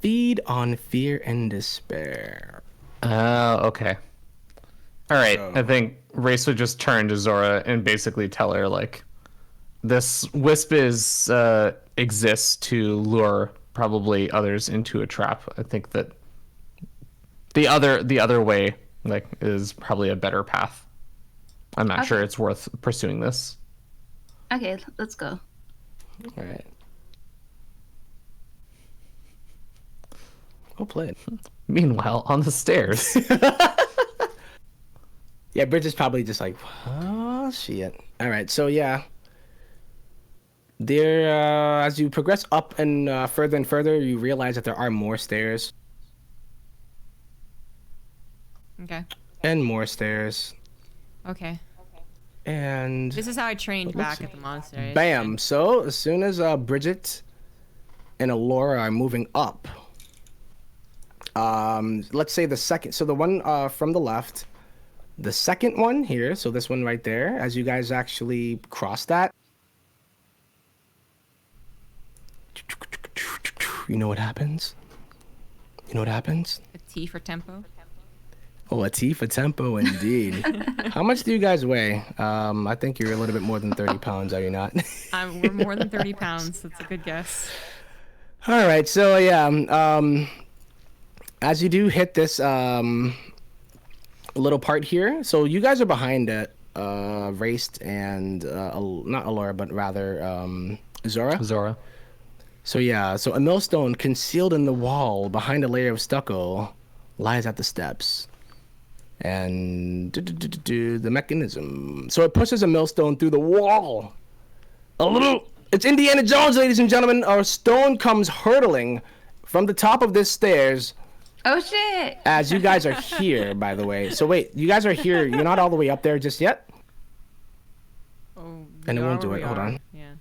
A: feed on fear and despair.
E: Okay. All right.
A: So-
E: I think Race would just turn to Zora and basically tell her, like, this wisp exists to lure probably others into a trap. I think that the other way is probably a better path. I'm not sure it's worth pursuing this.
B: Okay, let's go.
A: All right. Well played.
E: Meanwhile, on the stairs.
A: Yeah, Bridget's probably just like, oh shit. All right, so yeah. There, as you progress up and further, you realize that there are more stairs
C: Okay.
A: and more stairs.
C: Okay.
A: And
C: This is how I trained back at the monastery.
A: bam. So as soon as Bridget and Alora are moving up, let's say the second, so the one from the left, the second one here, so this one right there, as you guys actually cross that, you know what happens? You know what happens?
C: A T for tempo.
A: Oh, a T for tempo, indeed. How much do you guys weigh? I think you're a little bit more than 30 pounds, are you not?
C: We're more than 30 pounds. That's a good guess.
A: All right, so yeah, as you do hit this little part here, so you guys are behind it, Raist and not Alora, but rather Zora.
E: Zora.
A: So yeah, so a millstone concealed in the wall behind a layer of stucco lies at the steps. And the mechanism. So it pushes a millstone through the wall. It's Indiana Jones, ladies and gentlemen. Our stone comes hurtling from the top of this stairs.
B: Oh shit!
A: As you guys are here, by the way. So wait, you guys are here. You're not all the way up there just yet?
C: Oh,
A: And it won't do it. Hold on.
C: Yeah.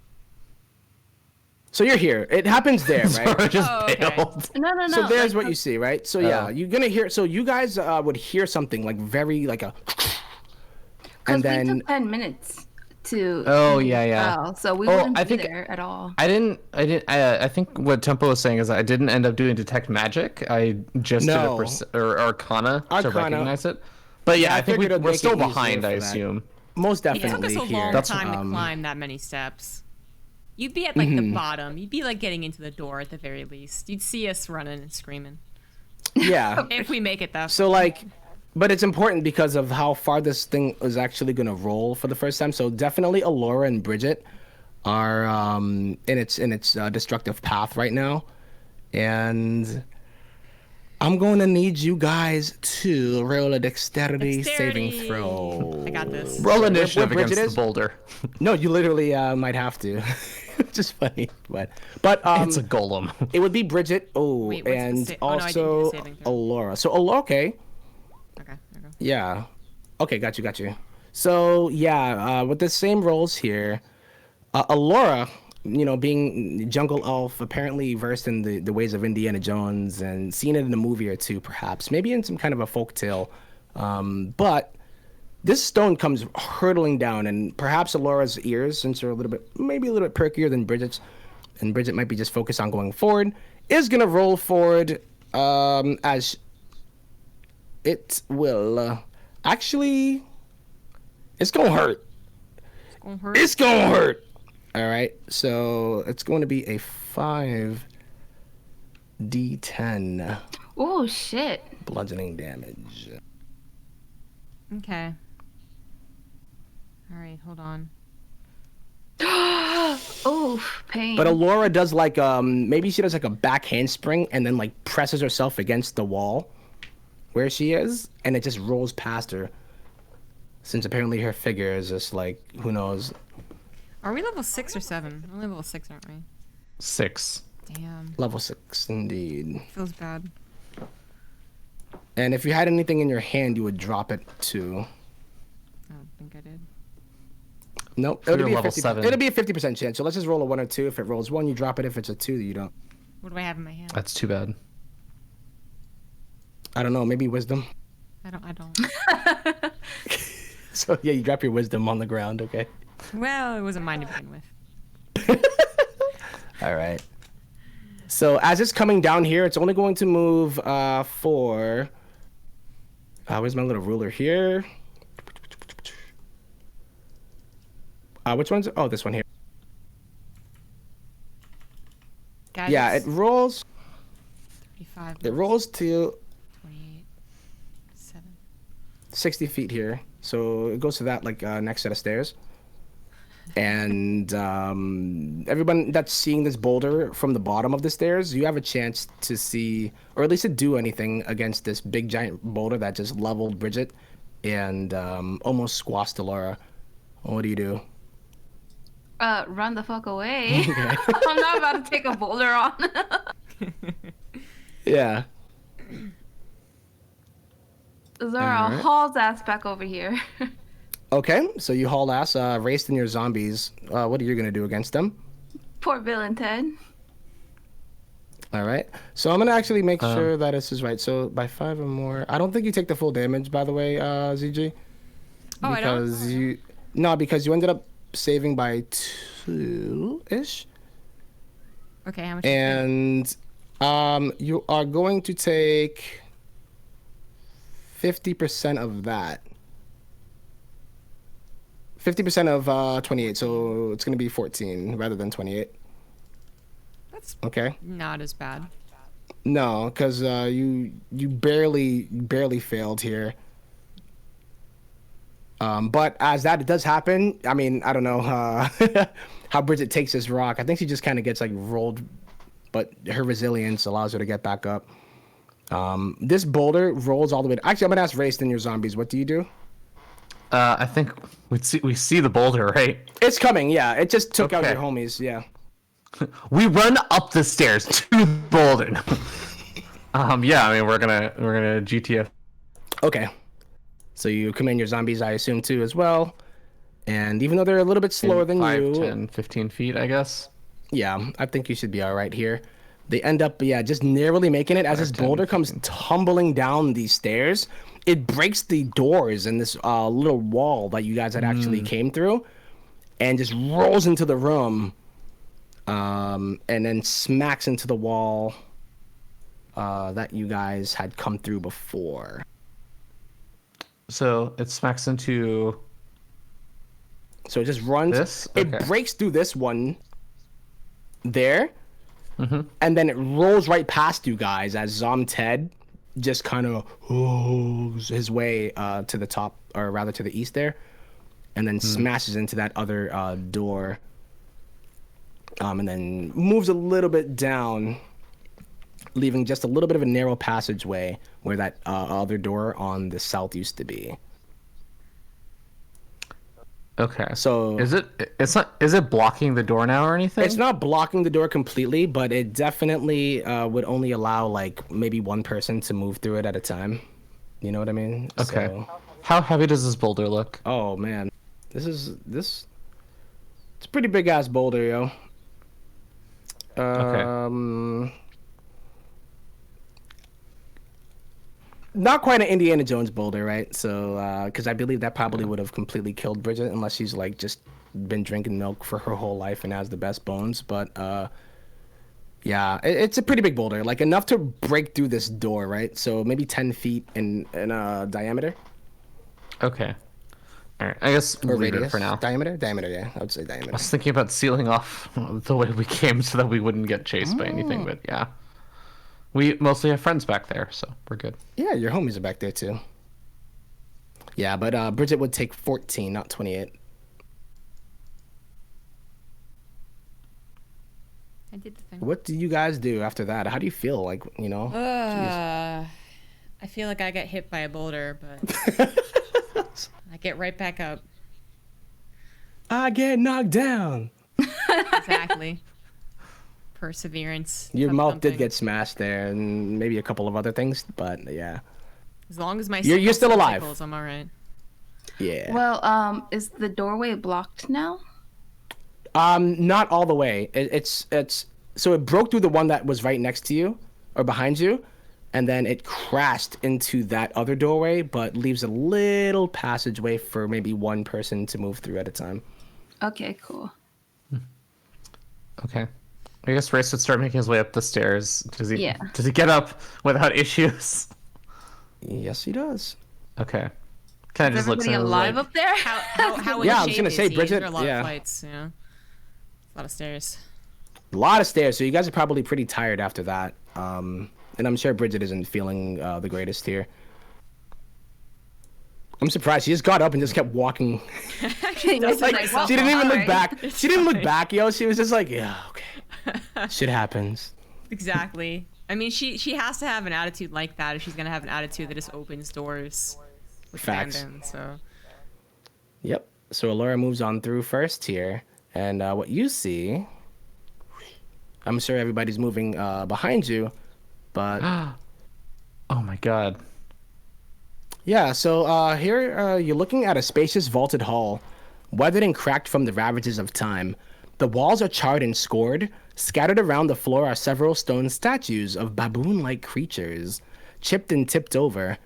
A: So you're here. It happens there, right?
E: Zora just
C: Oh, okay.
E: bailed.
B: No.
A: So there's what you see, right? So yeah, you're gonna hear. So you guys would hear something like very like a, and
B: Because
A: then
B: we took 10 minutes to.
E: Oh, yeah.
B: Oh, so we
E: Oh,
B: wouldn't
E: I
B: be
E: think-
B: there at all.
E: I think what Tempo was saying is I didn't end up doing detect magic. I just
A: No.
E: did or Arcana to
A: Arcana.
E: recognize it. But yeah,
A: Yeah, I
E: I think
A: figured it'd
E: we're
A: make
E: still
A: it easier
E: behind. I
A: for that.
E: assume.
A: most
C: It took
A: definitely
C: us a
A: here.
C: long time to climb that many steps. You'd be at like
A: Mm-hmm.
C: the bottom. You'd be like getting into the door at the very least. You'd see us running and screaming
A: Yeah.
C: if we make it that.
A: So like, but it's important because of how far this thing is actually gonna roll for the first time. So definitely Alora and Bridget are in its destructive path right now, and I'm going to need you guys to roll a dexterity saving throw.
C: I got this.
E: Roll
A: Where
E: initiative
A: Bridget
E: against
A: is?
E: the boulder.
A: No, you literally might have to. Just funny, but
E: It's a golem.
A: it would be Bridget. Oh,
C: Wait, what's the
A: and
C: sa- oh, no, I didn't do the
A: also
C: saving throw.
A: Alora. So Alora, okay.
C: Okay. There you go.
A: Yeah. Okay, got you. So yeah, with the same roles here, Alora, being jungle elf, apparently versed in the ways of Indiana Jones and seen it in a movie or two, perhaps, maybe in some kind of a folk tale. But this stone comes hurtling down, and perhaps Alora's ears, since they're maybe a little bit perkier than Bridget's, and Bridget might be just focused on going forward, is gonna roll forward as it will actually. It's gonna hurt.
C: Gonna hurt.
A: It's gonna hurt. All right, so it's going to be a 5d10
B: Oh shit!
A: bludgeoning damage.
C: Okay. All right. Hold on.
B: Oh, pain.
A: But Alora does maybe she does like a back handspring and then like presses herself against the wall where she is, and it just rolls past her. Since apparently her figure is just like, who knows.
C: Are we level 6 or 7? We're level 6, aren't we?
E: 6.
C: Damn.
A: Level 6, indeed.
C: Feels bad.
A: And if you had anything in your hand, you would drop it too.
C: I don't think I did.
A: Nope.
E: You're
A: It'll be,
E: level 7.
A: it'll be a 50% chance. So let's just roll a 1 or 2. If it rolls 1, you drop it. If it's a 2, you don't.
C: What do I have in my hand?
E: That's too bad.
A: I don't know. Maybe wisdom.
C: I don't.
A: So yeah, you drop your wisdom on the ground. Okay.
C: Well, it wasn't mine to begin with.
A: All right. So as it's coming down here, it's only going to move for. Where's my little ruler here? Which one's? Oh, this one here.
C: Guys,
A: Yeah, it rolls.
C: 35.
A: It rolls to
C: 28. 7.
A: 60 feet here, so it goes to that like next set of stairs. And everyone that's seeing this boulder from the bottom of the stairs, you have a chance to see, or at least to do anything against this big giant boulder that just leveled Bridget and almost squashed Alora. What do you do?
B: Run the fuck away. I'm not about to take a boulder on.
A: Yeah.
B: Zora hauls ass back over here.
A: Okay, so you haul ass, Raist and your zombies. What are you gonna do against them?
B: Poor Bill and Ted.
A: All right. So I'm gonna actually make sure that this is right. So by 5 or more, I don't think you take the full damage, by the way, ZG.
C: Oh, I don't?
A: Because you ended up saving by 2-ish.
C: Okay, how much?
A: And you are going to take 50% of that. 50% of 28, so it's going to be 14 rather than 28.
C: That's
A: okay.
C: Not as bad.
A: No, because you barely failed here. But as that does happen, I mean, I don't know how Bridget takes this rock. I think she just kind of gets like rolled, but her resilience allows her to get back up. This boulder rolls all the way. Actually, I'm gonna ask Raist and your zombies. What do you do?
E: I think we see the boulder, right?
A: It's coming. Yeah, it just took out your homies. Yeah.
E: We run up the stairs to the boulder. Yeah, I mean we're gonna GTF.
A: Okay. So you command your zombies, I assume, too, as well. And even though they're a little bit slower than
E: 5, 10, 15 feet, I guess.
A: Yeah, I think you should be all right here. They end up, just narrowly making it as this boulder comes tumbling down these stairs. It breaks the doors in this little wall that you guys had actually came through and just rolls into the room and then smacks into the wall that you guys had come through before.
E: So it smacks into...
A: So it just runs.
E: This? Okay.
A: It breaks through this one there, and then it rolls right past you guys as Ted just kind of moves his way to the top, or rather to the east there, and then smashes into that other door, and then moves a little bit down, leaving just a little bit of a narrow passageway where that other door on the south used to be.
E: Okay.
A: So
E: is it blocking the door now or anything?
A: It's not blocking the door completely, but it definitely would only allow like maybe one person to move through it at a time. You know what I mean?
E: Okay.
A: So,
E: how heavy does this boulder look?
A: oh man, it's a pretty big ass boulder, yo.
E: Okay.
A: Not quite an Indiana Jones boulder, right? So, because I believe that probably would have completely killed Bridget unless she's like just been drinking milk for her whole life and has the best bones. But yeah, it's a pretty big boulder, like enough to break through this door, right? So maybe 10 feet in diameter.
E: Okay. All right. I guess
A: Or
E: leave it
A: radius
E: for now.
A: Diameter, yeah, I would say diameter.
E: I was thinking about sealing off the way we came so that we wouldn't get chased by anything, but yeah. We mostly have friends back there, so we're good.
A: Yeah, your homies are back there too. Yeah, but Bridget would take 14, not 28.
C: I did the thing.
A: What do you guys do after that? How do you feel? Like, you know?
C: I feel like I got hit by a boulder, but I get right back up.
A: I get knocked down.
C: Exactly. Perseverance.
A: Your mouth did
C: Something.
A: get smashed there, and maybe a couple of other things, but yeah.
C: As long as my
A: You're still alive.
C: tickles, I'm all right.
A: Yeah.
B: Well, is the doorway blocked now?
A: Not all the way. It's so it broke through the one that was right next to you or behind you, and then it crashed into that other doorway, but leaves a little passageway for maybe one person to move through at a time.
B: Okay, cool.
E: Okay. I guess Race would start making his way up the stairs. Does he get up without issues?
A: Yes, he does.
E: Okay. Kind of
B: Is
E: just looks
B: everybody alive up there?
C: How
A: Yeah, I
C: in
A: was gonna
C: shape
A: say,
C: is he?
A: Bridget,
C: There are a lot
A: yeah.
C: of flights, you know? A lot of stairs.
A: A lot of stairs, so you guys are probably pretty tired after that. And I'm sure Bridget isn't feeling the greatest here. I'm surprised. She just got up and just kept walking.
B: She
A: Like, she didn't even look back. She didn't look back, yo. She was just like, yeah, okay. Shit happens.
C: Exactly. I mean, she has to have an attitude like that if she's gonna have an attitude that just opens doors with
A: Facts.
C: abandon. So.
A: Yep. So Alora moves on through first here, and what you see, I'm sure everybody's moving behind you, but
E: Oh my god.
A: yeah. So here you're looking at a spacious vaulted hall, weathered and cracked from the ravages of time. The walls are charred and scored. Scattered around the floor are several stone statues of baboon-like creatures, chipped and tipped over.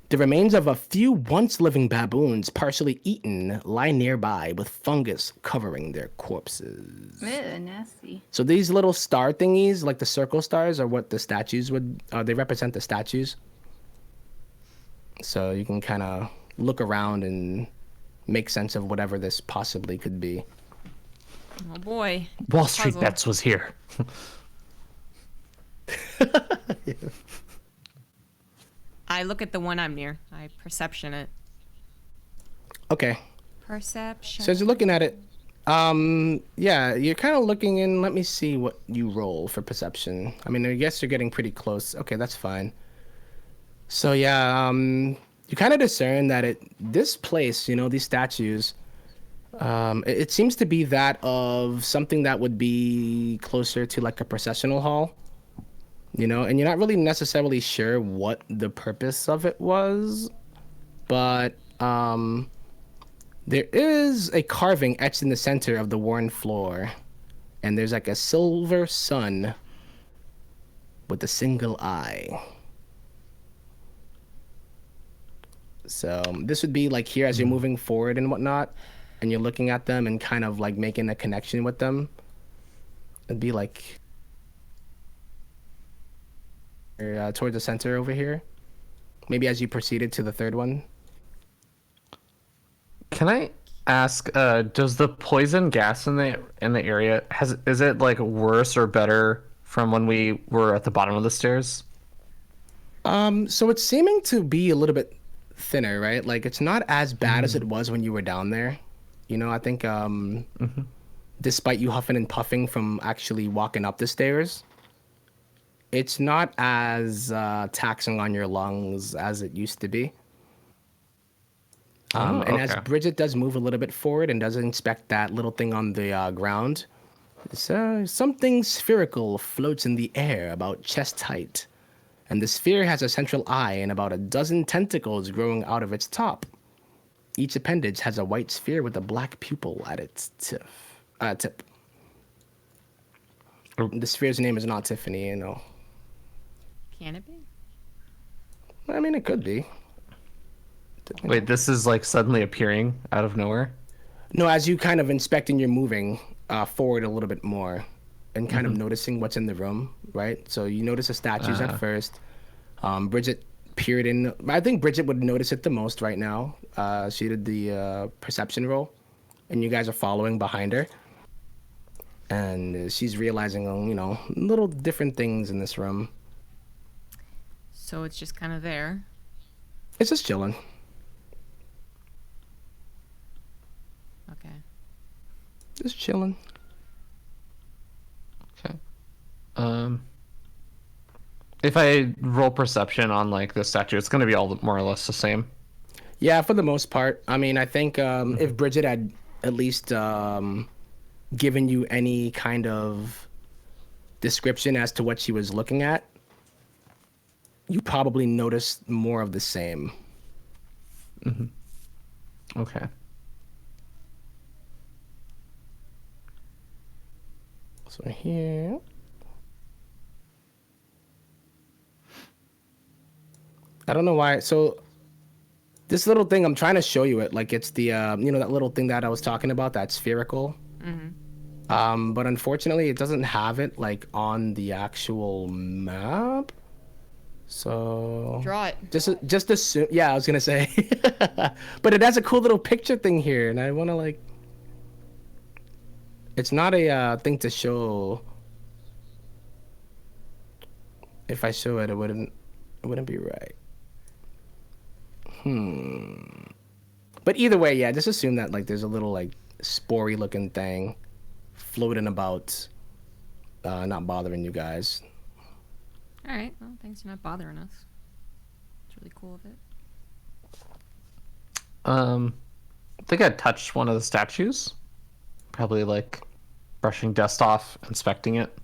A: The remains of a few once living baboons, partially eaten, lie nearby with fungus covering their corpses.
B: Ew, nasty.
A: So these little star thingies, like the circle stars, are what the statues would. They represent the statues. So you can kind of look around and make sense of whatever this possibly could be.
C: Oh boy.
E: Wall Street
C: Puzzle.
E: Bets was here.
C: I look at the one I'm near. I perception it.
A: Okay.
C: Perception.
A: So as you're looking at it, yeah, you're kind of looking in. Let me see what you roll for perception. I mean, I guess you're getting pretty close. Okay, that's fine. So yeah, you kind of discern that this place, these statues, it seems to be that of something that would be closer to like a processional hall, and you're not really necessarily sure what the purpose of it was, but there is a carving etched in the center of the worn floor, and there's like a silver sun with a single eye. So this would be like here as you're moving forward and whatnot, and you're looking at them and kind of like making a connection with them. It'd be like towards the center over here. Maybe as you proceeded to the third one.
E: Can I ask, does the poison gas in the area is it like worse or better from when we were at the bottom of the stairs?
A: So it's seeming to be a little bit thinner, right? Like it's not as bad as it was when you were down there. I think despite you huffing and puffing from actually walking up the stairs, it's not as taxing on your lungs as it used to be. And as Bridget does move a little bit forward and does inspect that little thing on the ground, something spherical floats in the air about chest height. And the sphere has a central eye and about a dozen tentacles growing out of its top. Each appendage has a white sphere with a black pupil at its tip. The sphere's name is not Tiffany,
C: Can it be?
A: I mean, it could be.
E: Wait, this is like suddenly appearing out of nowhere?
A: No, as you kind of inspect and you're moving forward a little bit more and kind of noticing what's in the room, right? So you notice the statues at first. Bridget peered in. I think Bridget would notice it the most right now. She did the perception roll, and you guys are following behind her. And she's realizing, little different things in this room.
C: So it's just kind of there.
A: It's just chilling.
C: Okay.
A: Just chilling.
E: Okay. If I roll perception on like the statue, it's going to be all more or less the same.
A: Yeah, for the most part. I mean, I think if Bridget had at least given you any kind of description as to what she was looking at, you probably noticed more of the same.
E: Okay.
A: So here. I don't know why. So this little thing, I'm trying to show you it. Like it's the, that little thing that I was talking about, that spherical. But unfortunately, it doesn't have it like on the actual map. So
C: Draw it.
A: Just assume. Yeah, I was gonna say. But it has a cool little picture thing here, and I want to like. It's not a thing to show If I show it, it wouldn't be right. But either way, yeah, just assume that like there's a little like spory looking thing floating about, not bothering you guys.
C: All right. Well, thanks for not bothering us. It's really cool of it.
E: I think I touched one of the statues. Probably like brushing dust off, inspecting it.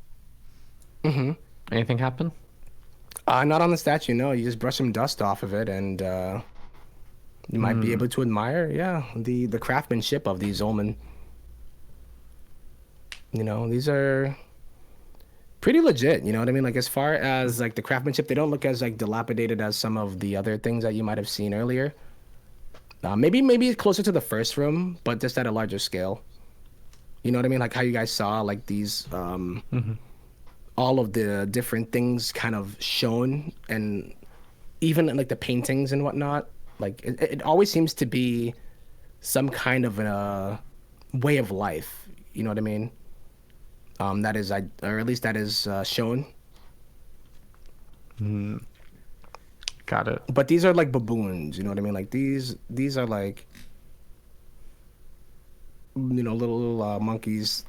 A: Mm-hmm.
E: Anything happen?
A: Not on the statue, no. You just brush some dust off of it, and you might be able to admire, yeah, the craftsmanship of these Omen. You know, these are pretty legit. You know what I mean? Like as far as like the craftsmanship, they don't look as like dilapidated as some of the other things that you might have seen earlier. Maybe closer to the first room, but just at a larger scale. You know what I mean? Like how you guys saw like these, all of the different things kind of shown, and even like the paintings and whatnot. Like it always seems to be some kind of a way of life. You know what I mean? That is, or at least that is shown.
E: Got it.
A: But these are like baboons, you know what I mean? Like these are like, you know, little monkeys.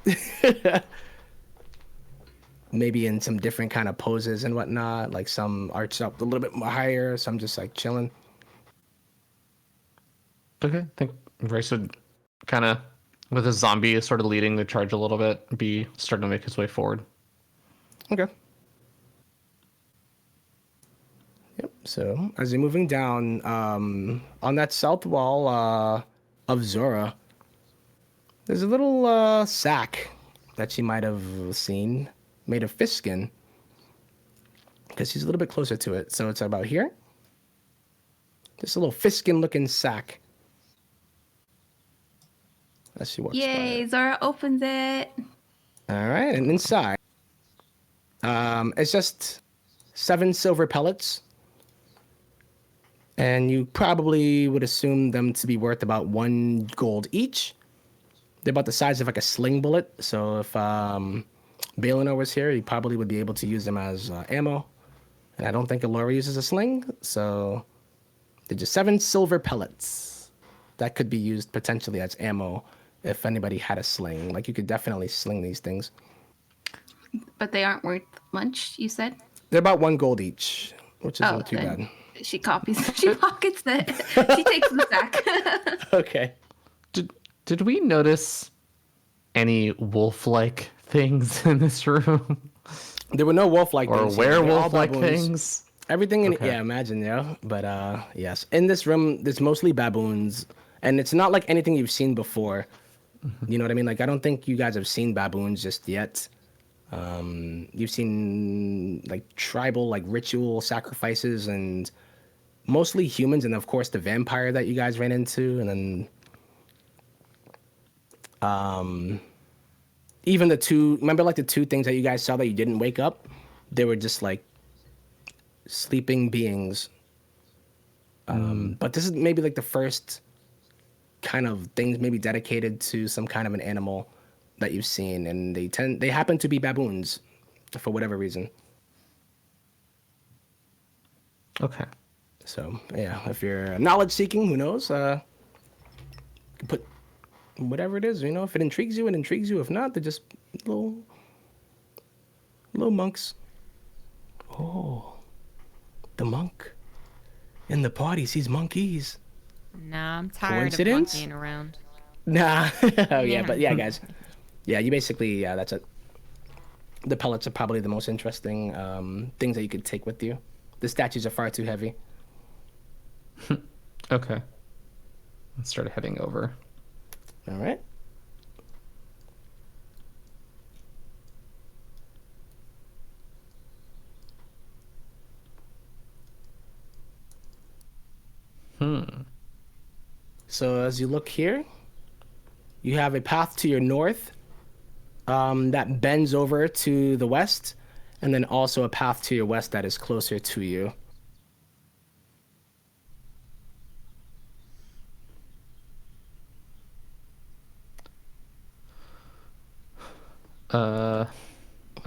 A: Maybe in some different kind of poses and whatnot. Like some arched up a little bit more higher, some just like chilling.
E: Okay, I think Raist would kind of, with his zombie sort of leading the charge a little bit, be starting to make his way forward.
A: Okay. Yep. So as you're moving down, on that south wall of Zora, there's a little sack that she might have seen, made of fish skin, because she's a little bit closer to it. So it's about here. Just a little fish skin looking sack. As she walks
B: Yay,
A: by.
B: Zora opens it.
A: All right, and inside, it's just 7 silver pellets. And you probably would assume them to be worth about 1 gold each. They're about the size of like a sling bullet. So if Balinor was here, he probably would be able to use them as ammo. And I don't think Alora uses a sling. So they're just 7 silver pellets that could be used potentially as ammo if anybody had a sling. Like you could definitely sling these things.
B: But they aren't worth much, you said?
A: They're about 1 gold each, which isn't too
B: then
A: bad.
B: She she pockets it. She takes the sack.
A: Okay.
E: Did we notice any wolf-like things in this room?
A: There were no wolf-like
E: Or
A: things. They were all
E: werewolf-like
A: baboons.
E: things?
A: Everything in
E: Okay.
A: yeah, imagine, yeah. But yes. In this room, there's mostly baboons. And it's not like anything you've seen before. You know what I mean? Like I don't think you guys have seen baboons just yet. You've seen like tribal like ritual sacrifices and mostly humans, and of course the vampire that you guys ran into, and then even the 2, remember like the 2 things that you guys saw that you didn't wake up? They were just like sleeping beings. But this is maybe like the first kind of things maybe dedicated to some kind of an animal that you've seen, and they happen to be baboons for whatever reason.
E: Okay.
A: So yeah, if you're knowledge seeking, who knows? You can put whatever it is, you know, if it intrigues you, it intrigues you. If not, they're just little monks. Oh, the monk in the party sees monkeys.
C: Nah, I'm tired
A: Coincidence?
C: of monkeying around.
A: Nah. Oh, yeah,
C: Yeah.
A: but yeah, guys. Yeah, you basically, yeah, that's it. The pellets are probably the most interesting things that you could take with you. The statues are far too heavy.
E: Okay. Let's start heading over.
A: All right. So as you look here, you have a path to your north that bends over to the west, and then also a path to your west that is closer to you.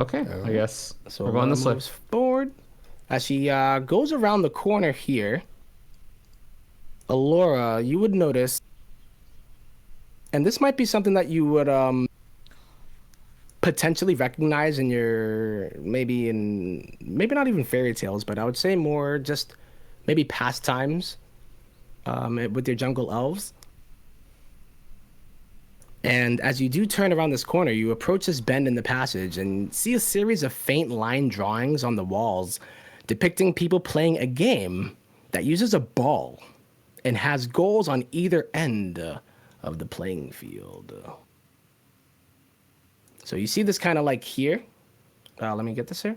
E: Okay, I guess
A: So
E: we're going this way.
A: moves forward. As she goes around the corner here, Alora, you would notice, and this might be something that you would potentially recognize in your maybe not even fairy tales, but I would say more just maybe pastimes with your jungle elves. And as you do turn around this corner, you approach this bend in the passage and see a series of faint line drawings on the walls depicting people playing a game that uses a ball and has goals on either end of the playing field. So you see this kind of like here. Let me get this here.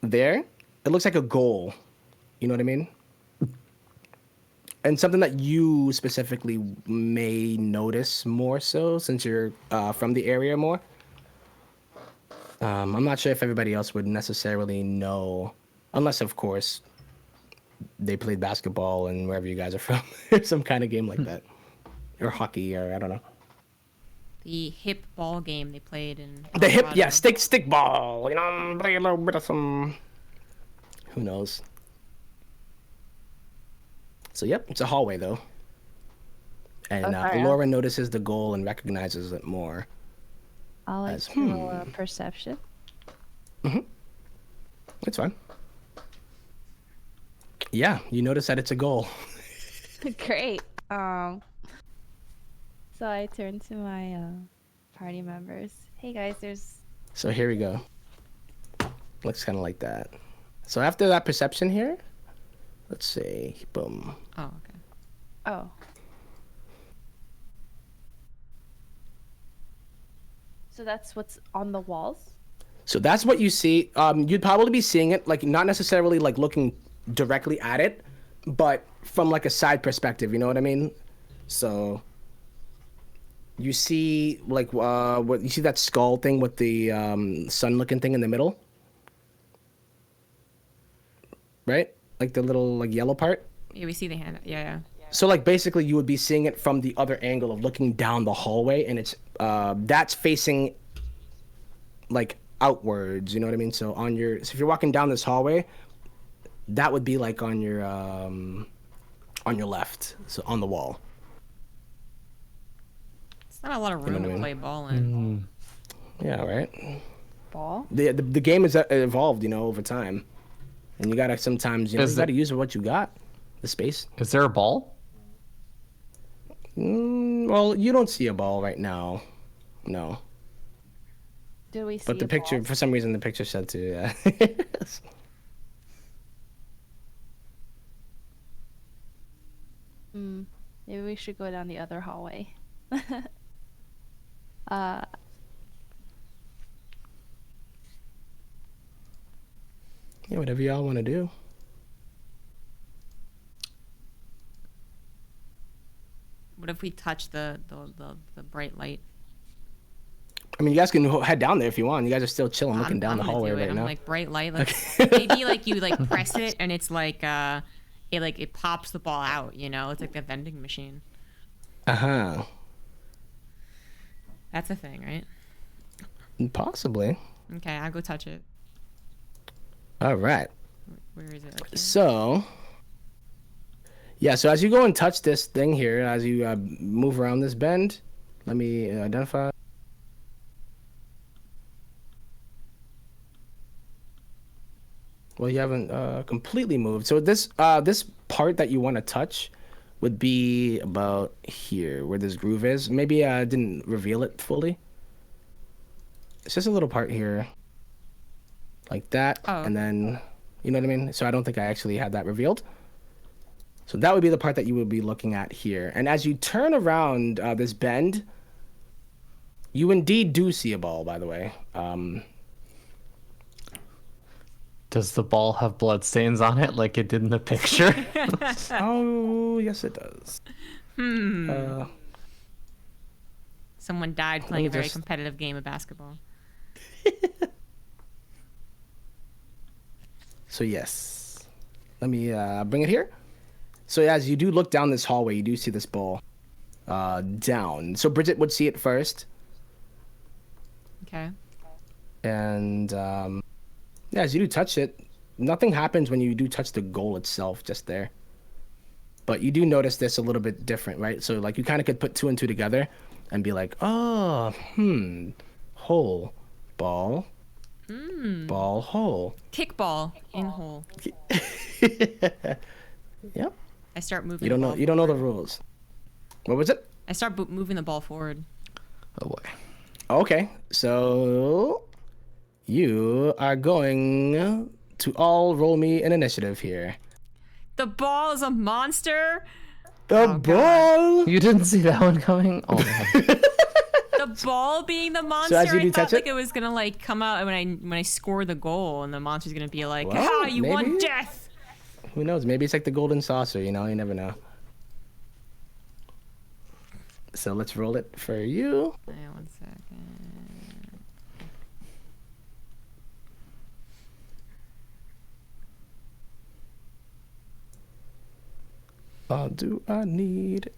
A: There, it looks like a goal. You know what I mean? And something that you specifically may notice more so since you're from the area more. I'm not sure if everybody else would necessarily know, unless, of course, they played basketball and wherever you guys are from, or some kind of game like that. Or hockey, or I don't know.
C: The hip ball game they played in
A: The hip,
C: Colorado.
A: yeah, stick ball. You know, play a little bit of some. Who knows? So yep, it's a hallway though. And
D: Okay.
A: Laura notices the goal and recognizes it more.
D: I'll like
A: As,
D: to roll a perception.
A: It's fine. Yeah, you notice that it's a goal.
D: Great. So I turn to my party members. Hey guys, there's
A: So here we go. Looks kind of like that. So after that perception here, let's see, boom.
C: Oh, okay.
D: oh. So that's what's on the walls?
A: So that's what you see. You'd probably be seeing it, like not necessarily like looking directly at it, but from like a side perspective. You know what I mean? So you see like what you see that skull thing with the sun-looking thing in the middle, right? Like the little like yellow part.
C: Yeah, we see the hand. Yeah.
A: So like basically you would be seeing it from the other angle of looking down the hallway, and it's that's facing like outwards, you know what I mean? So if you're walking down this hallway, that would be like on your left, so on the wall.
C: It's not a lot of
A: You know
C: room
A: what I
C: to
A: mean?
C: play ball in.
A: Yeah, right.
D: Ball?
A: The game is evolved, you know, over time, and you gotta sometimes you gotta use what you got, the space.
E: Is there a ball?
A: Well, you don't see a ball right now, no.
D: Do we see
A: But the
D: a
A: picture,
D: ball?
A: for some reason, the picture said to. Yeah.
D: Maybe we should go down the other hallway.
A: Yeah, whatever y'all want to do.
C: What if we touch the bright light?
A: I mean, you guys can head down there if you want. You guys are still chilling, looking down the
C: gonna
A: hallway
C: do it.
A: right
C: I'm
A: now.
C: like bright light. Like, maybe like you like press it and it's like it pops the ball out. You know, it's like the vending machine.
A: Uh-huh.
C: That's a thing, right?
A: Possibly.
C: Okay, I'll go touch it.
A: All right.
C: Where is it? Like here?
A: So, yeah, so as you go and touch this thing here, as you move around this bend, let me identify. Well, you haven't completely moved. So this part that you want to touch would be about here, where this groove is. Maybe I didn't reveal it fully. It's just a little part here, like that, and then, you know what I mean? So I don't think I actually had that revealed. So that would be the part that you would be looking at here. And as you turn around this bend, you indeed do see a ball, by the way.
E: Does the ball have bloodstains on it like it did in the picture?
A: Oh, yes, it does.
C: Someone died playing a very
A: just-
C: competitive game of basketball.
A: So yes, let me bring it here. So as you do look down this hallway, you do see this ball down. So Bridget would see it first,
C: Okay.
A: and Yeah, as you do touch it, nothing happens when you do touch the goal itself, just there. But you do notice this a little bit different, right? So like you kind of could put two and two together and be like, oh, hole, ball, ball, hole.
C: Kickball in hole.
A: Yep.
C: I start moving.
A: You don't know the rules. What was it?
C: I start moving the ball forward.
E: Oh boy.
A: Okay, so you are going to all roll me an initiative here.
C: The ball is a monster.
A: The ball.
E: You didn't see that one coming? Oh man.
C: The ball being the monster.
A: So as you do
C: I thought
A: touch
C: like
A: it?
C: it was gonna like come out when I score the goal, and the monster's gonna be like,
A: Well,
C: "Ha! You won
A: maybe.
C: death."
A: Who knows? Maybe it's like the golden saucer, you know? You never know. So let's roll it for you.
C: Yeah, 1 second.
A: Do I need...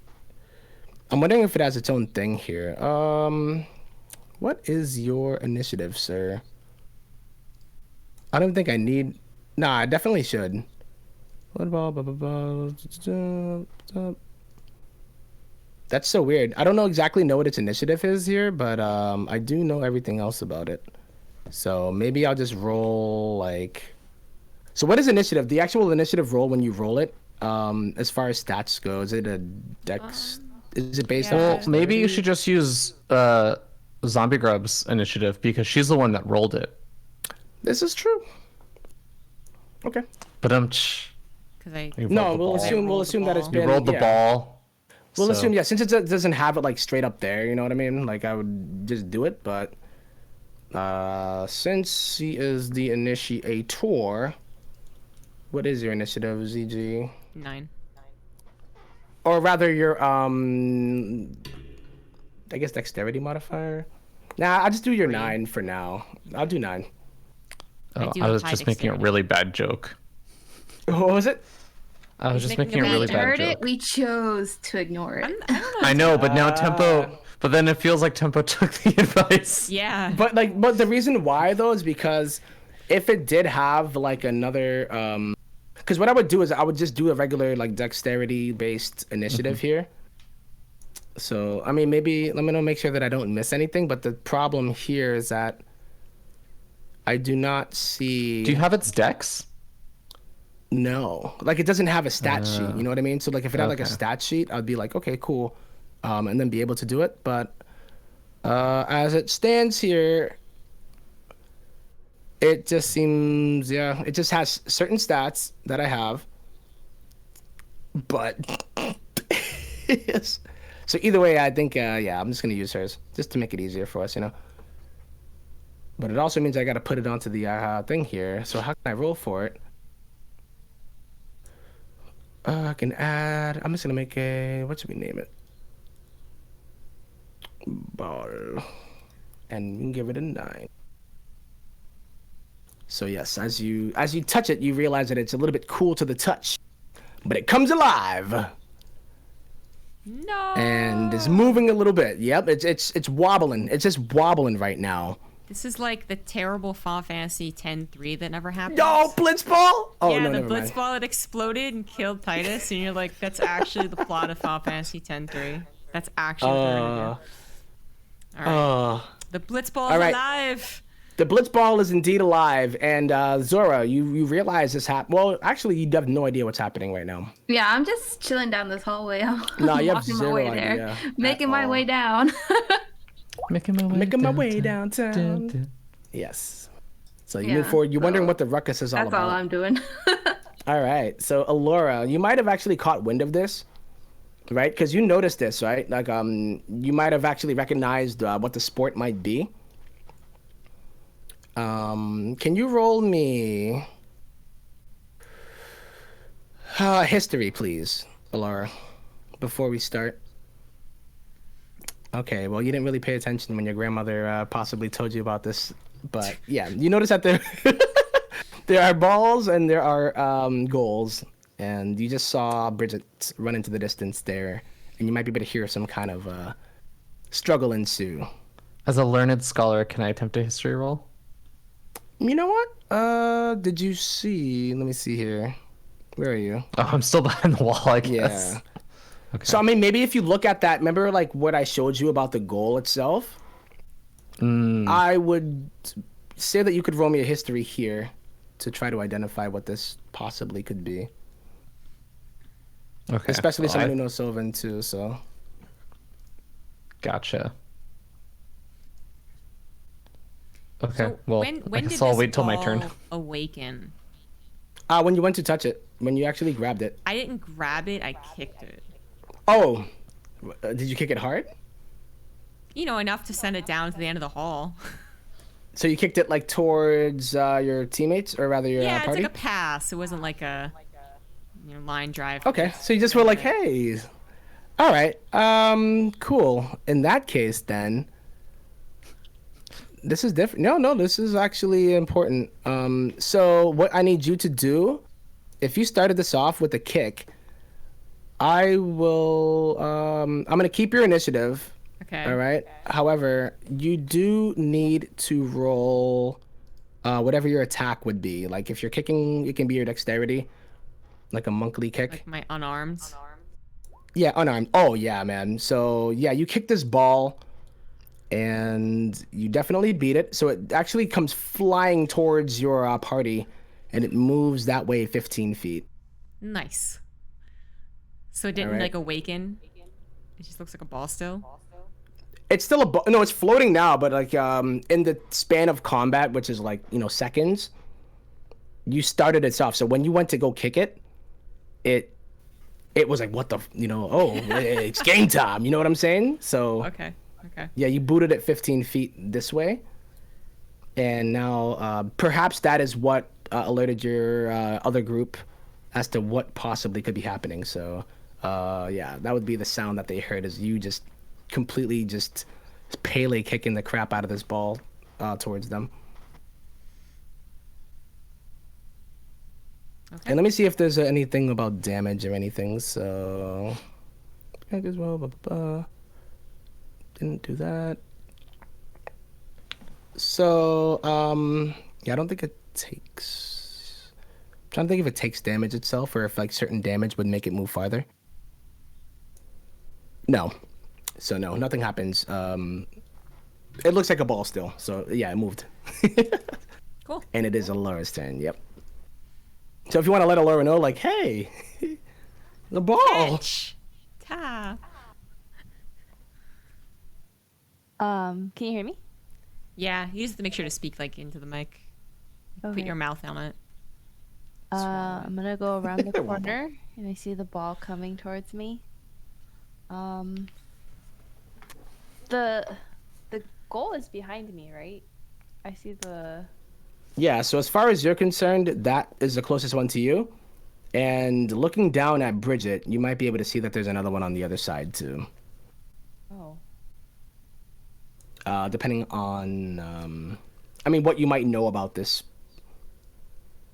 A: I'm wondering if it has its own thing here. What is your initiative, sir? I don't think I need... Nah, I definitely should. That's so weird. I don't exactly know what its initiative is here, but I do know everything else about it. So maybe I'll just roll like... So what is initiative? The actual initiative roll when you roll it, as far as stats go, is it a dex? Is it based
C: yeah.
A: on...
E: Maybe you should just use ZombieGrub's initiative because she's the one that rolled it.
A: This is true. Okay.
E: But
C: Because I
A: No, we'll assume that it's
C: ball.
A: been...
E: You rolled the
A: yeah.
E: ball.
A: We'll
E: so-
A: assume, yeah, since it doesn't have it like straight up there, you know what I mean? Like I would just do it, but since he is the initiator, what is your initiative, ZG?
C: 9.
A: Or rather your I guess dexterity modifier? Nah, I'll just do your 9 for now. I'll do 9.
E: Oh,
C: do
E: I
C: have
E: was
C: high
E: just making a
C: dexterity.
E: really bad joke.
A: What was it?
E: I was
C: He's
E: just
C: making
E: making
C: a
E: a really
B: We
E: bad
B: heard
E: joke.
B: it. We chose to ignore it.
E: I know, but now Tempo. But then it feels like Tempo took the advice.
C: Yeah.
A: But the reason why though is because if it did have like another because what I would do is I would just do a regular like dexterity based initiative here. So I mean maybe let me make sure that I don't miss anything, but the problem here is that I do not see...
E: Do you have its dex?
A: No, like it doesn't have a stat sheet, you know what I mean? So like if it had like a
E: Okay.
A: stat sheet, I'd be like, okay, cool, and then be able to do it. But as it stands here, it just seems, yeah, it just has certain stats that I have. But yes. So either way, I think, yeah, I'm just gonna use hers just to make it easier for us, you know. But it also means I gotta put it onto the thing here. So how can I roll for it? I can add... I'm just gonna make a... What should we name it? Ball. And you can give it a 9. So yes, as you touch it, you realize that it's a little bit cool to the touch. But it comes alive.
C: No.
A: And is moving a little bit. Yep, it's wobbling. It's just wobbling right now.
C: This is like the terrible Final Fantasy X-3 that never happened.
A: No, Blitzball! Oh,
C: yeah,
A: no,
C: the
A: never mind.
C: Blitzball that exploded and killed Titus, and you're like, that's actually the plot of Final Fantasy X-3. That's actually what they're gonna do. All right. The Blitzball is
A: All right.
C: alive.
A: The Blitzball is indeed alive, and Zora, you realize this happened. Well, actually, you have no idea what's happening right now.
B: Yeah, I'm just chilling down this hallway. I'm
A: No, you have
B: walking my
A: zero
B: way
A: idea
B: there,
A: at
B: making my
A: all.
B: way down.
E: Making my way downtown.
A: Yes. So you
B: Yeah,
A: move forward. You're wondering
B: so
A: what the ruckus is all
B: That's
A: about.
B: all I'm doing.
A: All right. So Alora, you might have actually caught wind of this, right? Because you noticed this, right? Like you might have actually recognized what the sport might be. Can you roll me history, please, Alora, before we start? Okay, well, you didn't really pay attention when your grandmother possibly told you about this, but yeah, you notice that there there are balls and there are goals, and you just saw Bridget run into the distance there, and you might be able to hear some kind of struggle ensue.
E: As a learned scholar, can I attempt a history roll?
A: You know what? Did you see? Let me see here. Where are you?
E: Oh, I'm still behind the wall, I guess.
A: Yeah.
E: Okay.
A: So I mean, maybe if you look at that, remember like what I showed you about the goal itself? I would say that you could roll me a history here to try to identify what this possibly could be.
E: Okay.
A: Especially
E: well,
A: someone who knows Sylvan too, so.
E: Gotcha. Okay.
C: So
E: well,
C: when
E: I
C: did
E: guess I'll
C: this
E: wait till my turn.
C: ball awaken?
A: When you went to touch it, when you actually grabbed it.
C: I didn't grab it. I kicked it.
A: Oh, did you kick it hard?
C: You know, enough to send it down to the end of the hall.
A: So you kicked it like towards your teammates, or rather your
C: Yeah, it's
A: party?
C: like a pass. It wasn't like a line drive.
A: Okay, so you just were like, hey. All right, cool. In that case, then, this is different. No, this is actually important. So what I need you to do, if you started this off with a kick, I will, I'm going to keep your initiative.
C: Okay.
A: All right. However, you do need to roll whatever your attack would be. Like if you're kicking, it can be your dexterity, like a monkly kick.
C: Like my unarmed.
A: Yeah, unarmed. Oh, yeah, man. So, yeah, you kick this ball, and you definitely beat it. So it actually comes flying towards your party, and it moves that way 15 feet.
C: Nice. So it didn't
A: Alright.
C: like awaken. It just looks like a ball still.
A: It's still a ball. No, it's floating now, but like in the span of combat, which is like, seconds, you started it off. So when you went to go kick it, it was like, what the, it's game time. You know what I'm saying? So,
C: Okay.
A: yeah, you booted it 15 feet this way. And now perhaps that is what alerted your other group as to what possibly could be happening. So, yeah, that would be the sound that they heard, is you just completely just Pele kicking the crap out of this ball towards them.
C: Okay.
A: And let me see if there's anything about damage or anything. So, as well, blah, blah, blah. Didn't do that. So, yeah, I don't think it takes. I'm trying to think if it takes damage itself, or if like certain damage would make it move farther. No. So no, nothing happens. It looks like a ball still. So yeah, it moved.
C: Cool.
A: And it is Alora's turn. Yep. So if you want to let Alora know, like, hey, the ball.
C: Catch. Ta.
D: Can you hear me?
C: Yeah, you just have to make sure to speak like into the mic. Put
D: Okay.
C: your mouth on it.
D: I'm gonna go around the corner and I see the ball coming towards me. The goal is behind me, right? I see the.
A: Yeah. So as far as you're concerned, that is the closest one to you. And looking down at Bridget, you might be able to see that there's another one on the other side too.
D: Oh.
A: Depending on, I mean, what you might know about this.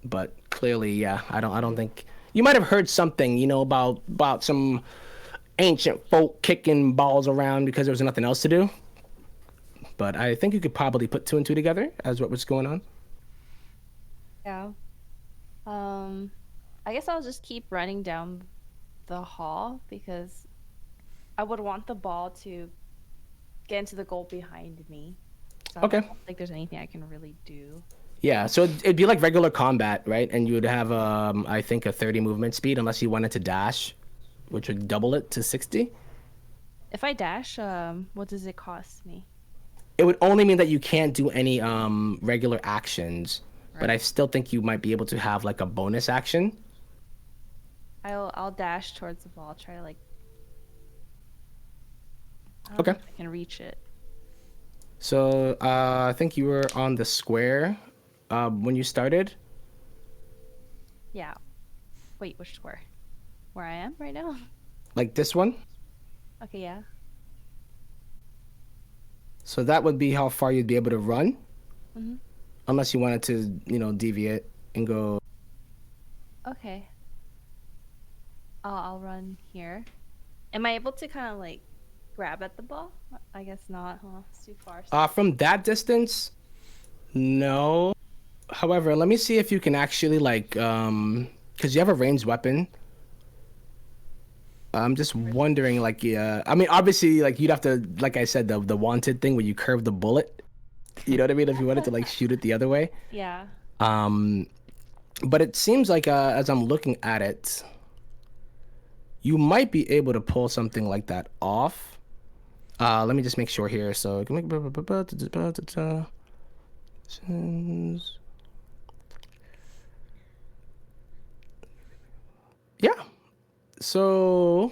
A: But clearly, yeah, I don't think you might have heard something, about some ancient folk kicking balls around because there was nothing else to do. But I think you could probably put two and two together as what was going on.
D: Yeah. I guess I'll just keep running down the hall because I would want the ball to get into the goal behind me. So
A: Okay.
D: I don't think there's anything I can really do.
A: Yeah, so it'd be like regular combat, right? And you would have, I think, a 30 movement speed unless you wanted to dash, which would double it to 60.
D: If I dash, what does it cost me?
A: It would only mean that you can't do any regular actions, but I still think you might be able to have like a bonus action.
D: I'll dash towards the ball, try to like. I don't
A: Okay.
D: know if I can reach it.
A: So I think you were on the square when you started.
D: Yeah. Wait, which square? Where I am right now?
A: Like this one.
D: Okay, yeah.
A: So that would be how far you'd be able to run.
D: Mhm.
A: Unless you wanted to, deviate and go.
D: Okay. I'll run here. Am I able to kind of like grab at the ball? I guess not, huh? It's too far.
A: From that distance, no. However, let me see if you can actually like because you have a ranged weapon. I'm just wondering, like, yeah. I mean, obviously, like you'd have to, like I said, the wanted thing where you curve the bullet. You know what I mean? If you wanted to like shoot it the other way.
D: Yeah.
A: But it seems like as I'm looking at it, you might be able to pull something like that off. Let me just make sure here. So yeah. So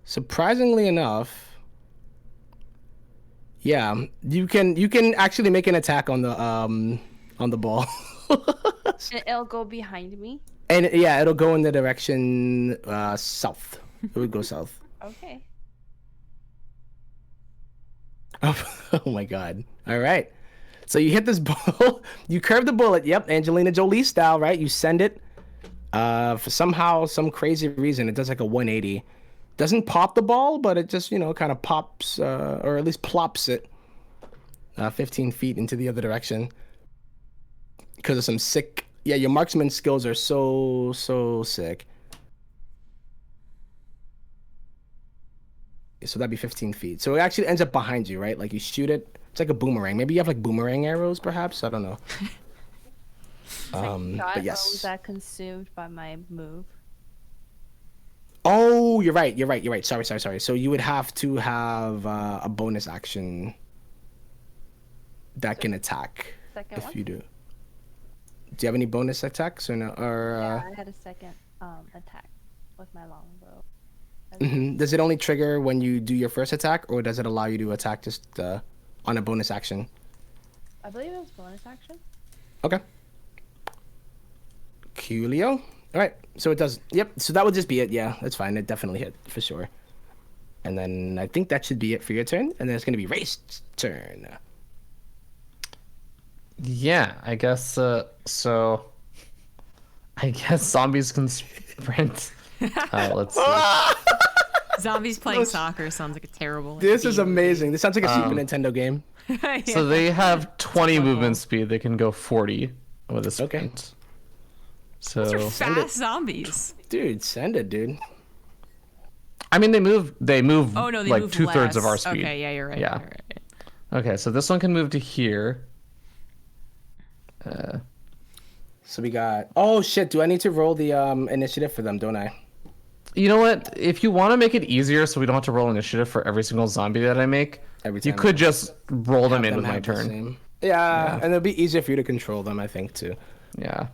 A: surprisingly enough, yeah, you can actually make an attack on the ball.
D: And it'll go behind me.
A: And yeah, it'll go in the direction south. It would go south.
D: Okay.
A: Oh my god. All right. So you hit this ball, you curve the bullet. Yep, Angelina Jolie style, right? You send it. For somehow, some crazy reason, it does like a 180. Doesn't pop the ball, but it just, kind of pops, or at least plops it 15 feet into the other direction. Because of some sick... Yeah, your marksman skills are so sick. So that'd be 15 feet. So it actually ends up behind you, right? Like you shoot it. It's like a boomerang. Maybe you have like boomerang arrows, perhaps? I don't know. But yes.
D: Was that consumed by my move?
A: Oh, you're right. Sorry. So you would have to have a bonus action that can attack.
D: Second one?
A: You do. Do you have any bonus attacks or no?
D: Yeah, I had a second attack with my longbow.
A: Does it only trigger when you do your first attack, or does it allow you to attack just on a bonus action?
D: I believe it was bonus action.
A: Okay. Coolio. All right. So it does. Yep. So that would just be it. Yeah, that's fine. It definitely hit for sure. And then I think that should be it for your turn. And then it's going to be Raist's turn.
E: Yeah, I guess. So, I guess zombies can sprint. Let's see.
C: Zombies playing soccer sounds like a terrible.
A: This is amazing. This sounds like a Super Nintendo game.
C: Yeah.
E: So they have 20 movement speed. They can go 40 with a sprint.
A: Okay.
E: So
C: Those are fast zombies.
A: Dude, send it, dude.
E: I mean, they move.
C: Oh no, they
E: like
C: move
E: 2/3 of our
C: less.
E: speed.
C: Okay, yeah, you're right.
E: Yeah.
C: You're right.
E: Okay, so this one can move to here.
A: So we got... Oh, shit. Do I need to roll the initiative for them, don't I?
E: You know what? If you want to make it easier so we don't have to roll initiative for every single zombie that I make, you could just roll them in with my turn.
A: Yeah, and it'll be easier for you to control them, I think, too.
E: Yeah.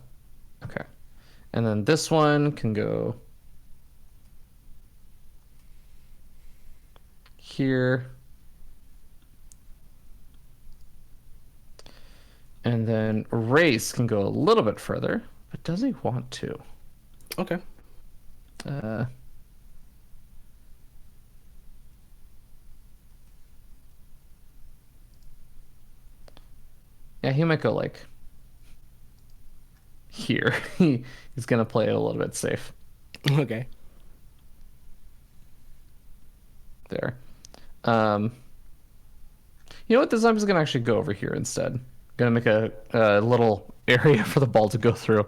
E: Okay. And then this one can go here. And then Race can go a little bit further, but does he want to?
A: Okay.
E: Yeah, he might go like here. He's gonna play it a little bit safe.
A: Okay.
E: There. You know what? The zombie's gonna actually go over here instead. Gonna make a little area for the ball to go through.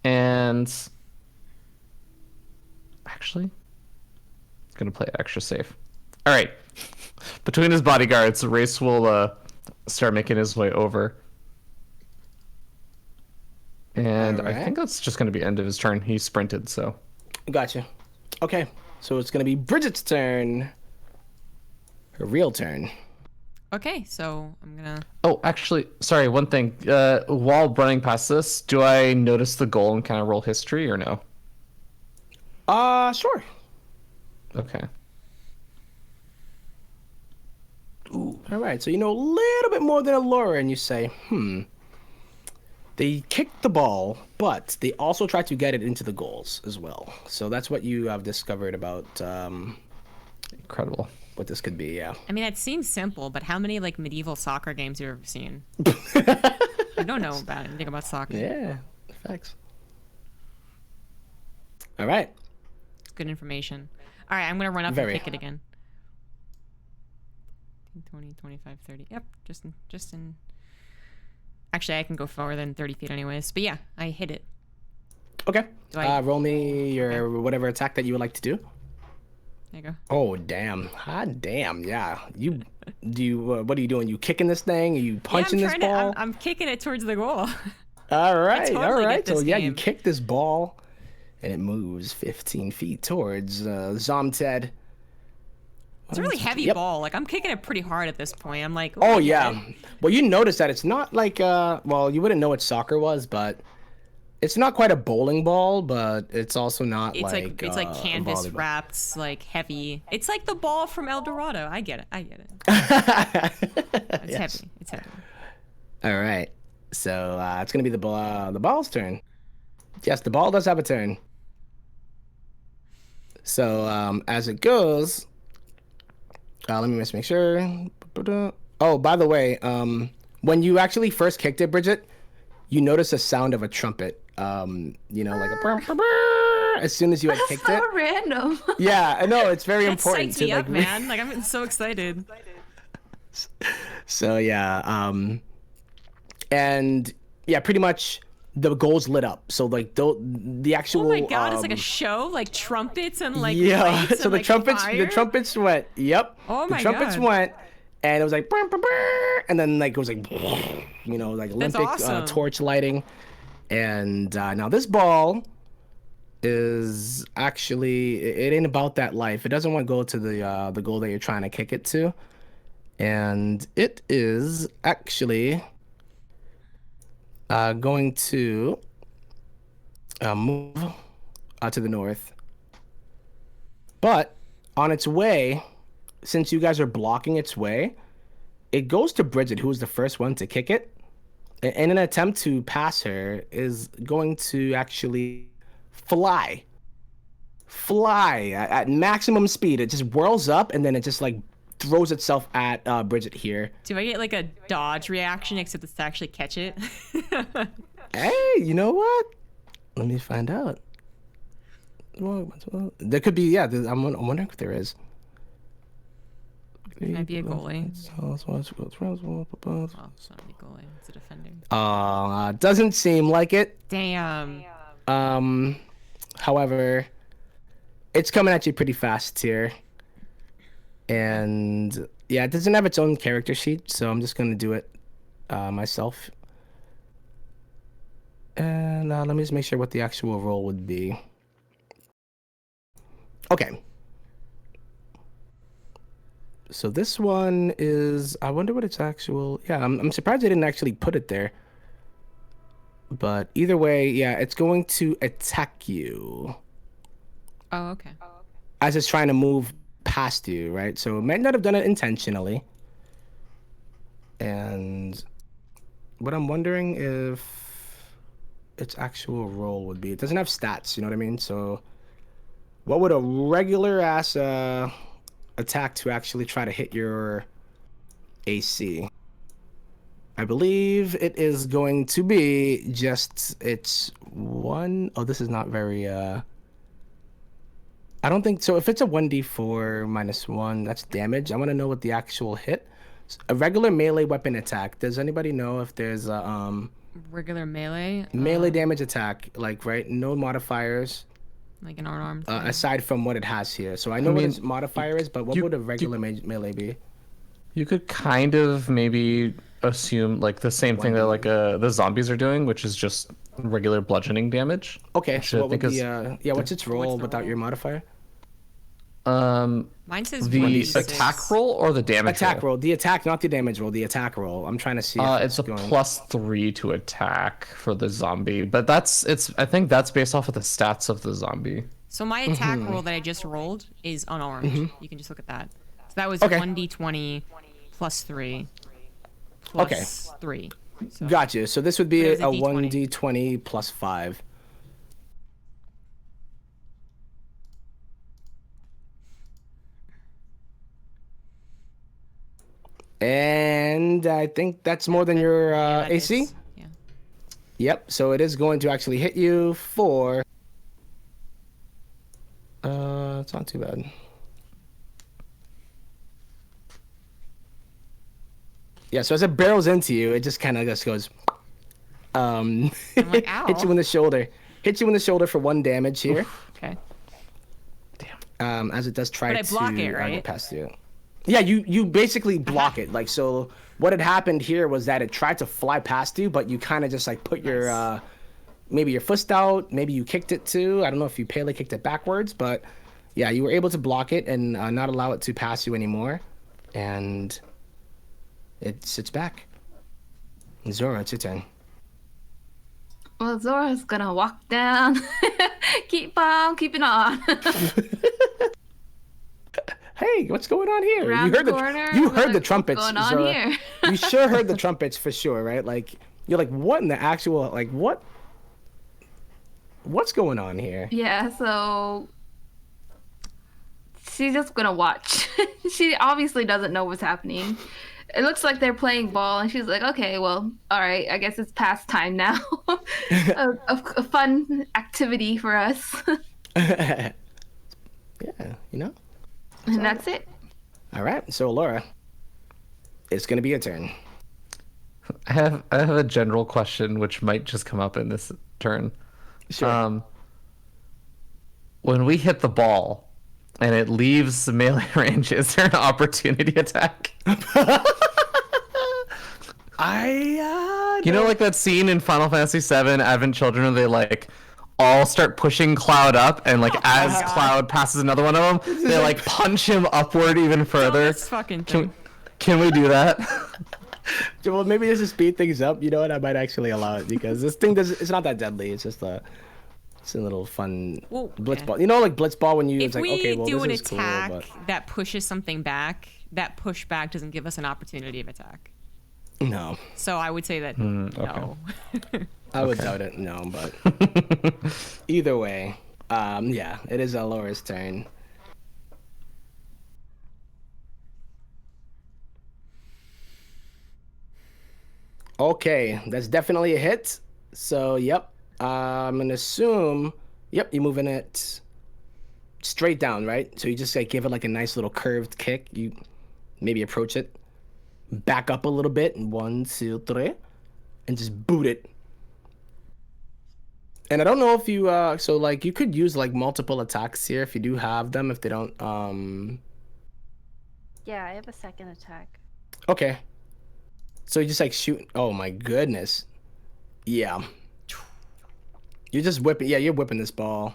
E: And actually, it's gonna play extra safe. All right. Between his bodyguards, Race will start making his way over. And
A: All right.
E: I think that's just gonna be end of his turn. He sprinted, so.
A: Gotcha. Okay. So it's going to be Bridget's turn. Her real turn.
C: Okay, so I'm gonna.
E: Oh, actually, sorry, one thing. While running past this, do I notice the goal and kind of roll history or no?
A: Sure.
E: Okay.
A: Ooh. All right. So you know a little bit more than Alora, and you say, They kicked the ball, but they also tried to get it into the goals as well. So that's what you have discovered about
E: Incredible.
A: what this could be, yeah.
C: I mean, it seems simple, but how many like medieval soccer games have you ever seen? I don't know about anything about soccer.
A: Yeah, facts. All right.
C: Good information. All right, I'm gonna run up
A: Very.
C: and kick it again. 20, 25, 30. Yep, just in. Actually, I can go forward than 30 feet anyways. But yeah, I hit it.
A: Okay. Roll me your
C: Okay.
A: whatever attack that you would like to do.
C: There you go.
A: Oh damn! Hot damn! Yeah. You do you? What are you doing? You kicking this thing? Are you punching
C: yeah,
A: this ball?
C: I'm kicking it towards the goal.
A: All right.
C: totally
A: all
C: get
A: right.
C: this
A: So yeah, you
C: game.
A: kick this ball, and it moves 15 feet towards Zomted.
C: It's a really heavy
A: Yep.
C: ball. Like I'm kicking it pretty hard at this point. I'm like,
A: Oh
C: I
A: yeah.
C: get it.
A: Well, you notice that it's not like well, you wouldn't know what soccer was, but it's not quite a bowling ball, but it's also not
C: It's
A: like
C: it's like
A: a
C: canvas
A: volleyball.
C: wrapped, like heavy. It's like the ball from El Dorado. I get it. It's
A: Yes.
C: heavy. It's heavy.
A: All right. So it's gonna be the ball's turn. Yes, the ball does have a turn. So as it goes, let me just make sure. Oh, by the way, when you actually first kicked it, Bridget, you notice a sound of a trumpet. You know, like a brr, brr, brr, as soon as you had
B: That's
A: kicked
B: so
A: it.
B: random.
A: Yeah, I know it's very
C: That
A: important
C: psychs
A: to
C: me
A: like.
C: up, man. Like I'm so excited.
A: So yeah, and yeah, pretty much the goal's lit up. So like the actual.
C: Oh my god, it's like a show, like trumpets and like
A: yeah.
C: lights
A: So
C: and,
A: the
C: like,
A: trumpets
C: fire?
A: went. Yep.
C: Oh my
A: the trumpets
C: God.
A: went, and it was like, brr, brr, brr, and then like it was like, you know, like
C: That's
A: Olympic
C: awesome.
A: torch lighting, and now this ball is actually it ain't about that life. It doesn't want to go to the goal that you're trying to kick it to, and it is actually going to move to the north. But on its way, since you guys are blocking its way, it goes to Bridget, who was the first one to kick it. In an attempt to pass her, is going to actually fly at maximum speed. It just whirls up and then it just like throws itself at Bridget here.
C: Do I get like a dodge reaction except it's to actually catch it?
A: Hey, you know what? Let me find out. Well, there could be, yeah. I'm wondering if there is.
C: Might be a goalie. Well, it's not a goalie. It's a defender.
A: Doesn't seem like it.
C: Damn.
A: However, it's coming at you pretty fast here. And yeah, it doesn't have its own character sheet, so I'm just gonna do it myself. And let me just make sure what the actual roll would be. Okay. So this one is, I wonder what its actual, yeah, I'm surprised they didn't actually put it there. But either way, yeah, it's going to attack you
C: Oh, okay.
A: as it's trying to move past you, right? So it might not have done it intentionally. And what I'm wondering if its actual roll would be, it doesn't have stats, you know what I mean? So what would a regular ass attack to actually try to hit your AC? I believe it is going to be just its one. Oh, this is not very I don't think so. If it's a 1d4 minus 1, that's damage. I want to know what the actual hit. A regular melee weapon attack. Does anybody know if there's a
C: Regular melee.
A: melee damage attack, like, right? No modifiers
C: Like an unarmed.
A: aside from what it has here. So I know what
E: mean,
A: its modifier is, but what would a regular melee be?
E: You could kind of maybe assume like the same thing that like the zombies are doing, which is just regular bludgeoning damage.
A: Okay,
E: Which
A: so
E: I
A: what would
E: think
A: the
E: is-
A: yeah? What's its roll
C: the
A: without
C: roll?
A: your modifier?
C: Mine says
E: The
C: 1d6.
E: attack roll or the damage
A: Attack roll. The attack, not the damage roll. The attack roll. I'm trying to see. If
E: It's a
A: going...
E: +3 to attack for the zombie, but I think that's based off of the stats of the zombie.
C: So my attack roll that I just rolled is unarmed. You can just look at that. So that was
A: Okay.
C: 1d20 plus 3
A: Okay.
C: plus 3. So
A: Gotcha. So this would be
C: It was
A: a
C: a D20.
A: 1d20 plus 5. And I think that's more than your
C: that
A: AC.
C: is- yeah.
A: Yep. So it is going to actually hit you for. It's not too bad. Yeah, so as it barrels into you, it just kind of just goes,
C: I'm like, ow.
A: hit you in the shoulder. Hit you in the shoulder for 1 damage here.
C: Okay.
A: As it does try
C: But I
A: to
C: block it,
A: go
C: right?
A: past you. Yeah, you basically block it. Like, so what had happened here was that it tried to fly past you, but you kind of just like put your maybe your fist out, maybe you kicked it too. I don't know if you pele kicked it backwards, but yeah, you were able to block it and not allow it to pass you anymore. And it sits back. Zora, it's your turn.
B: Well, Zora's gonna walk down. Keep on keeping on.
A: Hey, what's going on here?
B: Around
A: you heard
B: the corner,
A: you heard the
B: like,
A: trumpets.
B: what's going on
A: Zora.
B: here?
A: You sure heard the trumpets for sure, right? Like, you're like, what in the actual, like, what's going on here?
B: Yeah, so she's just gonna watch. She obviously doesn't know what's happening. It looks like they're playing ball, and she's like, okay, well, all right, I guess it's past time now. a fun activity for us.
A: Yeah, you know?
B: And that's it.
A: All right, so Alora, it's going to be your turn.
E: I have a general question which might just come up in this turn.
A: Sure.
E: When we hit the ball and it leaves the melee range, is there an opportunity attack?
A: You
E: know, like that scene in Final Fantasy VII Advent Children where they like all start pushing Cloud up, and like as Cloud passes another one of them, they like punch him upward even further.
C: This fucking thing.
E: Can we do that?
A: Well, maybe just to speed things up. You know what? I might actually allow it because this thing it's not that deadly. It's just it's a little fun blitz ball. You know, like blitz ball when you
C: If
A: it's like,
C: we
A: okay, well,
C: do an
A: this is
C: attack
A: cool,
C: that pushes something back, that pushback doesn't give us an opportunity of attack.
A: but no.
C: So I would say that no.
A: I would doubt it, no, but either way, yeah, it is Alora's turn. Okay, that's definitely a hit. So, yep, I'm gonna assume, yep, you're moving it straight down, right? So you just like give it like a nice little curved kick. You maybe approach it, back up a little bit, and 1, 2, 3, and just boot it. And I don't know if you so like you could use like multiple attacks here if you do have them. If they don't
D: Yeah, I have a second attack.
A: okay. So you just like shoot. Oh my goodness. Yeah. You're just whipping. Yeah, you're whipping this ball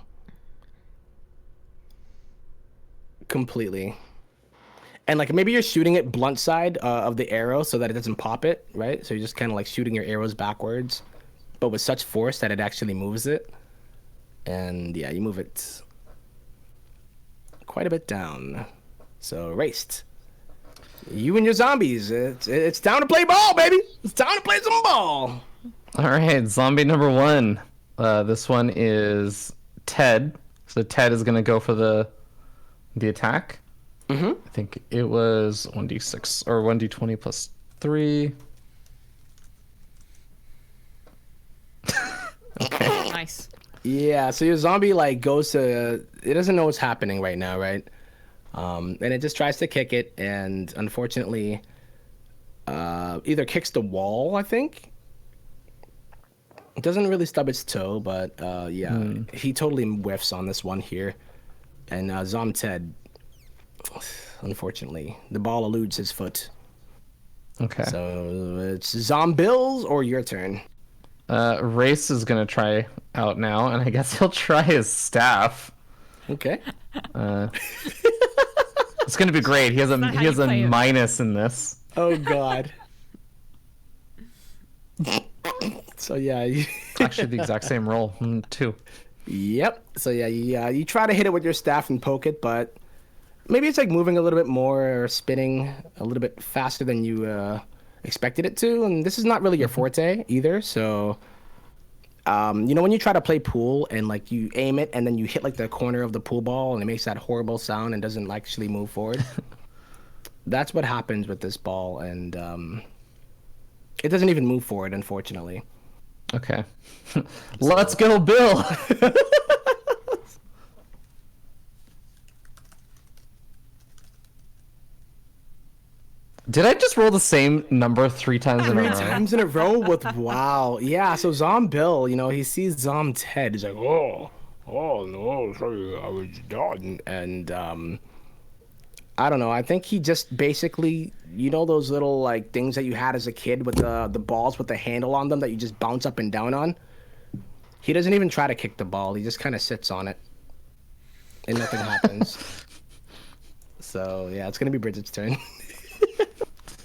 A: completely. And like maybe you're shooting it blunt side of the arrow so that it doesn't pop it, right? So you're just kind of like shooting your arrows backwards, but with such force that it actually moves it. And yeah, you move it quite a bit down. So Raist, you and your zombies, it's time to play ball, baby. It's time to play some ball.
E: All right, zombie number 1. This one is Ted. So Ted is gonna go for the attack.
A: Mm-hmm.
E: I think it was 1d6 or 1d20 plus 3.
C: Okay. Nice.
A: Yeah, so your zombie like goes to it doesn't know what's happening right now, right? And it just tries to kick it, and unfortunately, either kicks the wall, I think. It doesn't really stub its toe, but yeah, he totally whiffs on this one here. And Zom Ted, unfortunately, the ball eludes his foot.
E: Okay.
A: So it's Zombills or your turn.
E: Race is gonna try out now, and I guess he'll try his staff.
A: Okay.
E: It's gonna be great. He has a
C: play it.
E: minus in this.
A: Oh God. So yeah.
E: Actually, the exact same roll. 2.
A: Yep. So yeah, you try to hit it with your staff and poke it, but maybe it's like moving a little bit more or spinning a little bit faster than you expected it to, and this is not really your forte either. So, you know when you try to play pool and like you aim it and then you hit like the corner of the pool ball and it makes that horrible sound and doesn't actually move forward. That's what happens with this ball, and it doesn't even move forward, unfortunately.
E: Okay. Let's go, Bill. Did I just roll the same number 3 times in a
A: Three
E: row?
A: times in a row with wow. Yeah, so Bill, he sees Zom's head. He's like, oh no, sorry, I was done. And I don't know. I think he just basically, those little like things that you had as a kid with the balls with the handle on them that you just bounce up and down on. He doesn't even try to kick the ball. He just kind of sits on it, and nothing happens. So yeah, it's gonna be Bridget's turn.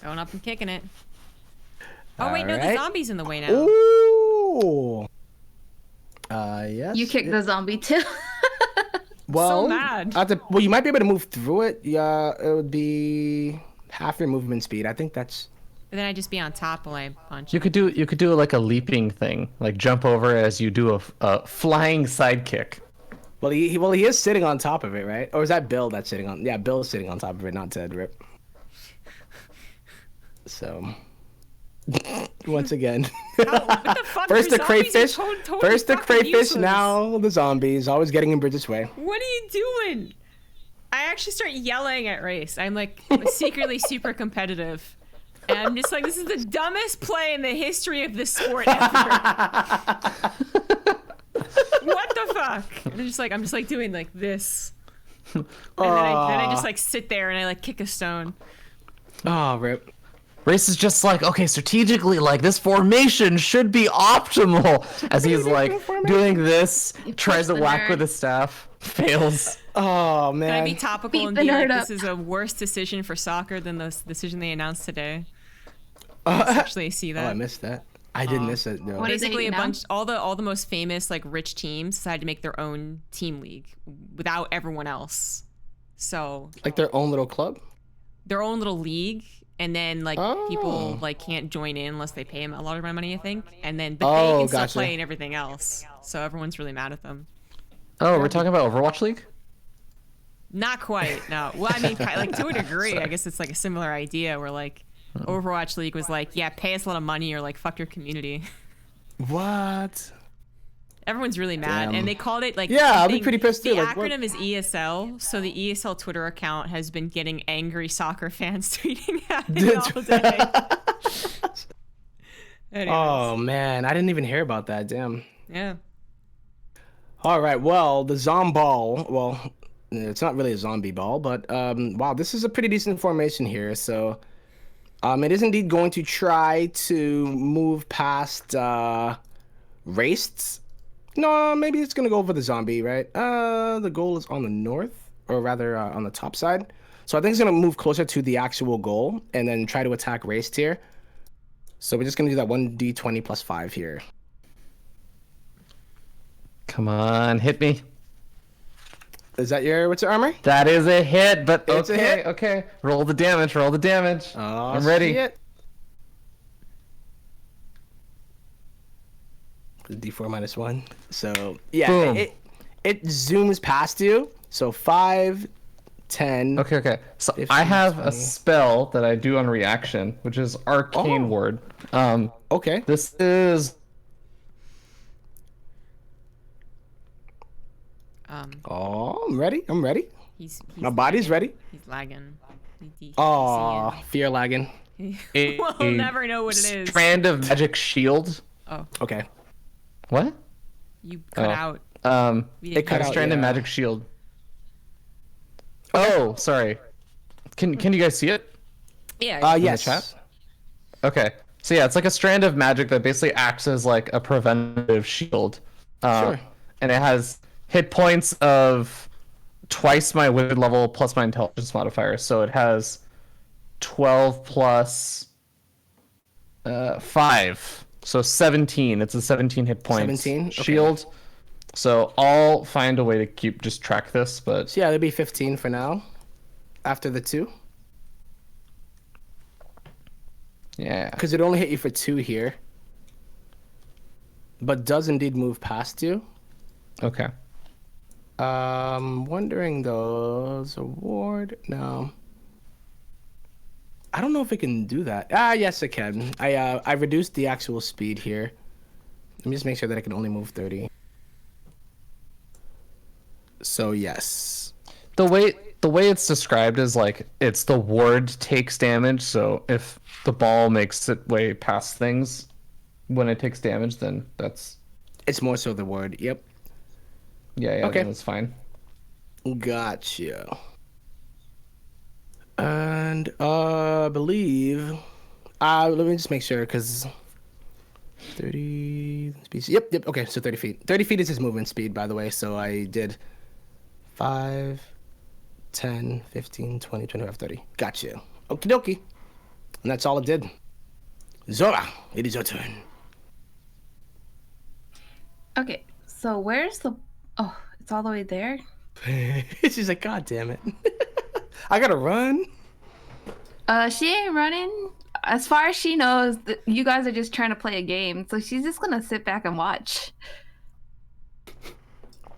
C: Going up and kicking it. Oh, wait,
A: All
C: no, the
A: right.
C: zombie's in the way now.
A: Ooh. Yes.
B: You kicked the zombie too.
A: Well,
C: So mad.
A: Well, you might be able to move through it. Yeah, it would be half your movement speed. I think that's.
C: But then I'd just be on top while I punch.
E: You could do like a leaping thing, like jump over as you do a flying sidekick.
A: Well, he is sitting on top of it, right? Or is that Bill that's sitting on? Yeah, Bill's sitting on top of it, not Ted. Rip. So. Once again.
C: What the fuck?
A: First the
C: Your zombies are
A: crayfish.
C: totally
A: First the
C: fucking
A: crayfish.
C: useless.
A: Now the zombies. Always getting in Bridget's way.
C: What are you doing? I actually start yelling at Raist. I'm like secretly super competitive. And I'm just like, this is the dumbest play in the history of this sport ever. What the fuck? And I'm just like doing like this. And then I just like sit there and I like kick a stone.
A: Oh, Rip.
E: Race is just like, okay, strategically, like this formation should be optimal. As he's like doing this, tries to
B: the
E: whack
B: nerd.
E: with his staff, fails.
A: Oh
C: Can
A: man.
C: I be topical
B: Beat
C: and
B: the
C: be like,
B: nerd
C: this is a worse decision for soccer than the decision they announced today?
A: Uh,
C: Actually, see
A: Oh, I
C: that.
A: missed that. I did miss it. No.
B: What is it
C: Basically, a
B: now?
C: bunch all the most famous like rich teams decided to make their own team league without everyone else. So
A: Like their own little club.
C: their own little league, and then like
A: Oh.
C: people like can't join in unless they pay them a lot of money, I think. And then but
A: Oh,
C: they can still
A: gotcha.
C: play and everything else. So everyone's really mad at them.
E: Oh, we're talking about Overwatch League?
C: Not quite. No. Well, I mean, like to a degree, I guess it's like a similar idea where like Overwatch League was like, yeah, pay us a lot of money or like fuck your community.
A: What?
C: Everyone's really mad,
A: Damn.
C: and they called it like
A: Yeah, I'll be
C: something-
A: pretty pissed too,
C: The
A: like, what-
C: acronym is ESL, so the ESL Twitter account has been getting angry soccer fans tweeting at it all day. Anyways,
A: Oh man, I didn't even hear about that. Damn.
C: yeah.
A: All right. Well, the zomball. Well, it's not really a zombie ball, but wow, this is a pretty decent formation here. So, it is indeed going to try to move past Raist. No, maybe it's gonna go over the zombie, right? The goal is on the north, or rather on the top side. So I think it's gonna move closer to the actual goal and then try to attack Raist here. So we're just gonna do that 1d20 plus 5 here.
E: Come on, hit me.
A: Is that what's your armor?
E: That is a hit, but
A: It's a
E: okay,
A: hit.
E: okay. Roll the damage, roll the damage.
A: Oh,
E: I'm ready.
A: shit. D4 minus 1. So yeah,
E: Boom.
A: it zooms past you. So 5, 10.
E: Okay. So
A: 15,
E: I have
A: 20.
E: a spell that I do on reaction, which is Arcane
A: Oh.
E: Ward.
A: Okay.
E: This is
A: Oh, I'm ready. I'm ready.
C: He's
A: My body's ready.
C: He's lagging. He's
A: Oh, fear lagging.
E: a,
C: We'll never know what it is.
E: strand of magic shield.
C: Oh,
A: Okay.
E: What?
C: you cut
E: Oh.
C: out. We
A: It
C: didn't
A: cut
C: hear
A: out,
E: Strand of
A: yeah.
E: magic shield. Oh, sorry. Can you guys see it?
C: Yeah.
A: Yes.
E: chat? Okay. So yeah, it's like a strand of magic that basically acts as like a preventative shield.
A: Sure.
E: And it has hit points of twice my wizard level plus my intelligence modifier. So it has 12 plus 5. So 17. It's a 17 hit points
A: 17? Okay.
E: shield. So I'll find a way to keep just track this, but
A: So yeah, it'll be 15 for now. After the 2.
E: yeah.
A: Because it only hit you for 2 here. But does indeed move past you.
E: Okay.
A: Wondering though, is a ward? No. I don't know if it can do that. Yes, it can. I reduced the actual speed here. Let me just make sure that I can only move 30. So yes.
E: The way the way it's described is like it's the ward takes damage. So if the ball makes it way past things when it takes damage, then that's
A: It's more so the word. Yep.
E: yeah,
A: Okay.
E: that's fine.
A: Gotcha. And I believe let me just make sure because 30 speed. Yep. Okay, so 30 feet. 30 feet is his movement speed, by the way. So I did 5, 10, 15, 20, 25, 30. Gotcha. Okie dokie. And that's all it did. Zora, it is your turn.
B: Okay, so where's the? Oh, it's all the way there.
A: She's like, God damn it. I gotta run.
B: She ain't running. As far as she knows, you guys are just trying to play a game, so she's just gonna sit back and watch.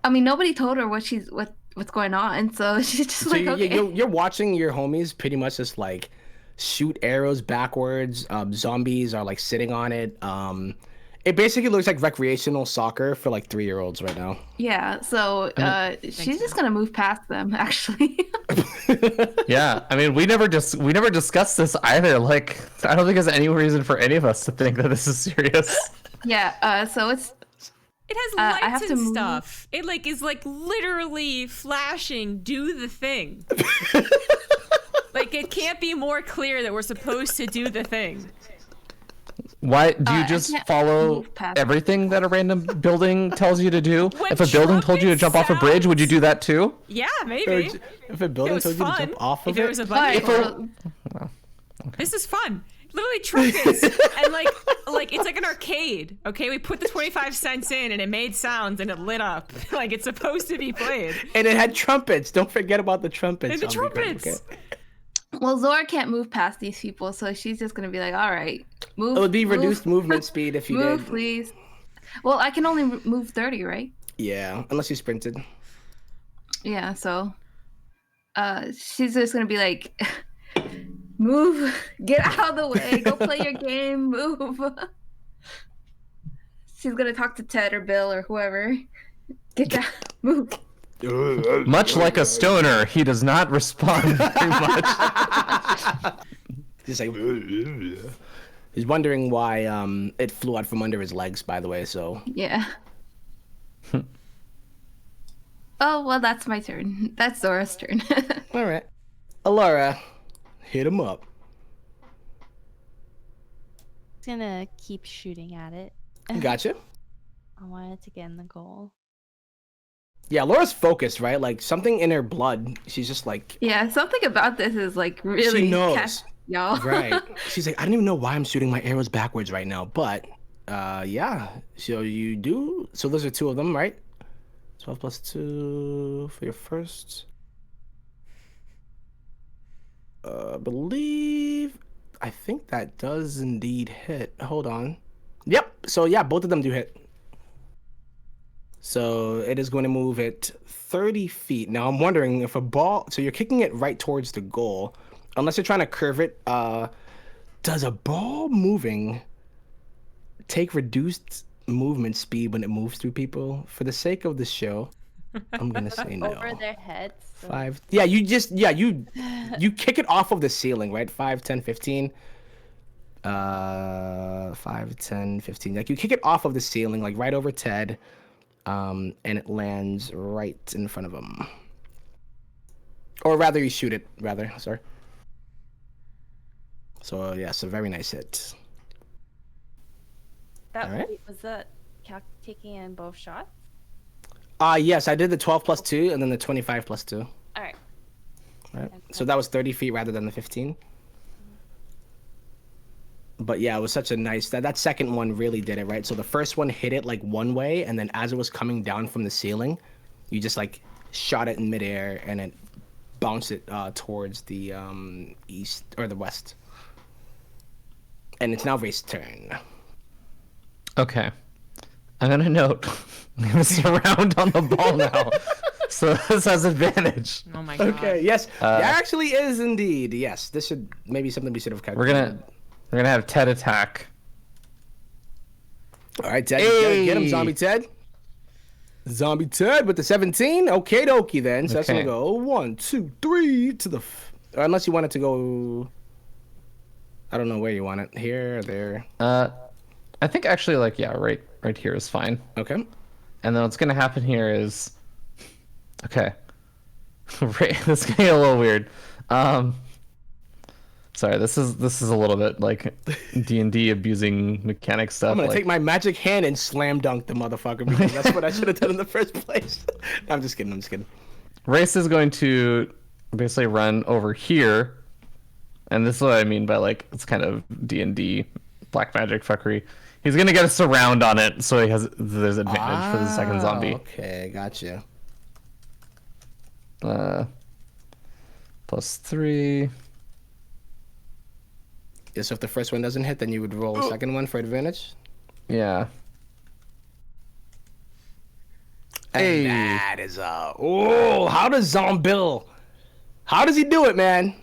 B: I mean, nobody told her what's going on, so she's just
A: So
B: like, okay.
A: you're watching your homies pretty much just like shoot arrows backwards. Zombies are like sitting on it. It basically looks like recreational soccer for like 3-year-olds right now.
B: Yeah, so she's just gonna move past them, actually.
E: Yeah, I mean, we never discussed this either. Like, I don't think there's any reason for any of us to think that this is serious.
B: Yeah, so it's
C: It has
B: I
C: lights
B: have to
C: and
B: move.
C: stuff. It like is like literally flashing. Do the thing. Like it can't be more clear that we're supposed to do the thing.
E: Why do you
B: I
E: just
B: can't
E: follow
B: move past
E: everything that a random building tells you to do?
C: When
E: If a building told you to jump off a bridge, would you do that too?
C: Yeah, maybe.
A: If a
C: It
A: building
C: was
A: told you to
C: fun.
A: jump off of
C: If it was a
A: it,
C: bunny.
B: Alright,
C: This is fun. Literally trumpets and like it's like an arcade. Okay, we put the 25 cents in and it made sounds and it lit up like it's supposed to be played.
A: and it had trumpets. Don't forget about the trumpets.
C: And the
A: ZombieGrub,
C: trumpets.
A: okay?
B: well, Zora can't move past these people, so she's just gonna be like, all right, move.
A: It would be
B: move,
A: reduced movement speed if you
B: Move,
A: did.
B: please. Well, I can only move 30, right?
A: Yeah, unless you sprinted.
B: Yeah, so she's just gonna be like, move, get out of the way, go play your game, move. She's gonna talk to Ted or Bill or whoever. Get down, move.
E: Much like a stoner, he does not respond very much.
A: He's like, he's wondering why it flew out from under his legs. By the way, so
B: Yeah. Oh, well, that's my turn. That's Zora's turn.
A: all right, Alora, hit him up.
D: It's gonna keep shooting at it.
A: Gotcha.
D: I wanted to get in the goal.
A: Yeah, Laura's focused, right? Like something in her blood. She's just like,
B: Yeah, something about this is like really
A: she knows,
B: y'all.
A: right? She's like, I don't even know why I'm shooting my arrows backwards right now, but yeah. So you do. So those are 2 of them, right? 12 plus 2 for your first. I think that does indeed hit. Hold on. Yep. So yeah, both of them do hit. So it is going to move it 30 feet. Now I'm wondering if a ball. So you're kicking it right towards the goal, unless you're trying to curve it. Does a ball moving take reduced movement speed when it moves through people? For the sake of the show, I'm gonna say no.
D: Over their heads. So
A: 5. Yeah, you kick it off of the ceiling, right? 5, 10, 15. 5, 10, 15. Like you kick it off of the ceiling, like right over Ted, and it lands right in front of him. Or rather, you shoot it. Rather, sorry. So yeah, so very nice hit.
D: that
A: Alright.
D: was that taking in both shots?
A: Yes, I did the 12 plus 2 and then the 25 plus 2.
D: All right.
A: Right. So that was 30 feet rather than the 15. But yeah, it was such a nice that second one really did it, right? So the first one hit it like one way, and then as it was coming down from the ceiling, you just like shot it in midair and it bounced it towards the east or the west. And it's now Raist's turn.
E: Okay. I'm gonna note I'm gonna surround on the ball now. So this has advantage.
C: Oh my god.
A: Okay, yes. That actually is indeed. Yes. This should maybe something we should have calculated.
E: We're gonna have Ted attack.
A: All right, Ted,
E: Hey!
A: get him, zombie Ted. Zombie Ted with the 17. Okay, dokie then. So that's
E: Okay.
A: gonna go 1, 2, 3 to the. Or unless you want it to go. I don't know where you want it. Here or there.
E: I think actually, like, yeah, right here is fine.
A: Okay.
E: And then what's gonna happen here is, okay, this is gonna get a little weird. Sorry, this is a little bit like D&D abusing mechanic stuff.
A: I'm gonna
E: like,
A: take my magic hand and slam dunk the motherfucker because that's what I should have done in the first place. I'm just kidding.
E: Raist is going to basically run over here, and this is what I mean by like it's kind of D&D black magic fuckery. He's gonna get a surround on it, so there's advantage for the second zombie.
A: Okay, gotcha.
E: +3.
A: Yeah, so if the first one doesn't hit, then you would roll a second one for advantage.
E: Yeah.
A: And
E: Hey.
A: that is how does Zombill? How does he do it, man?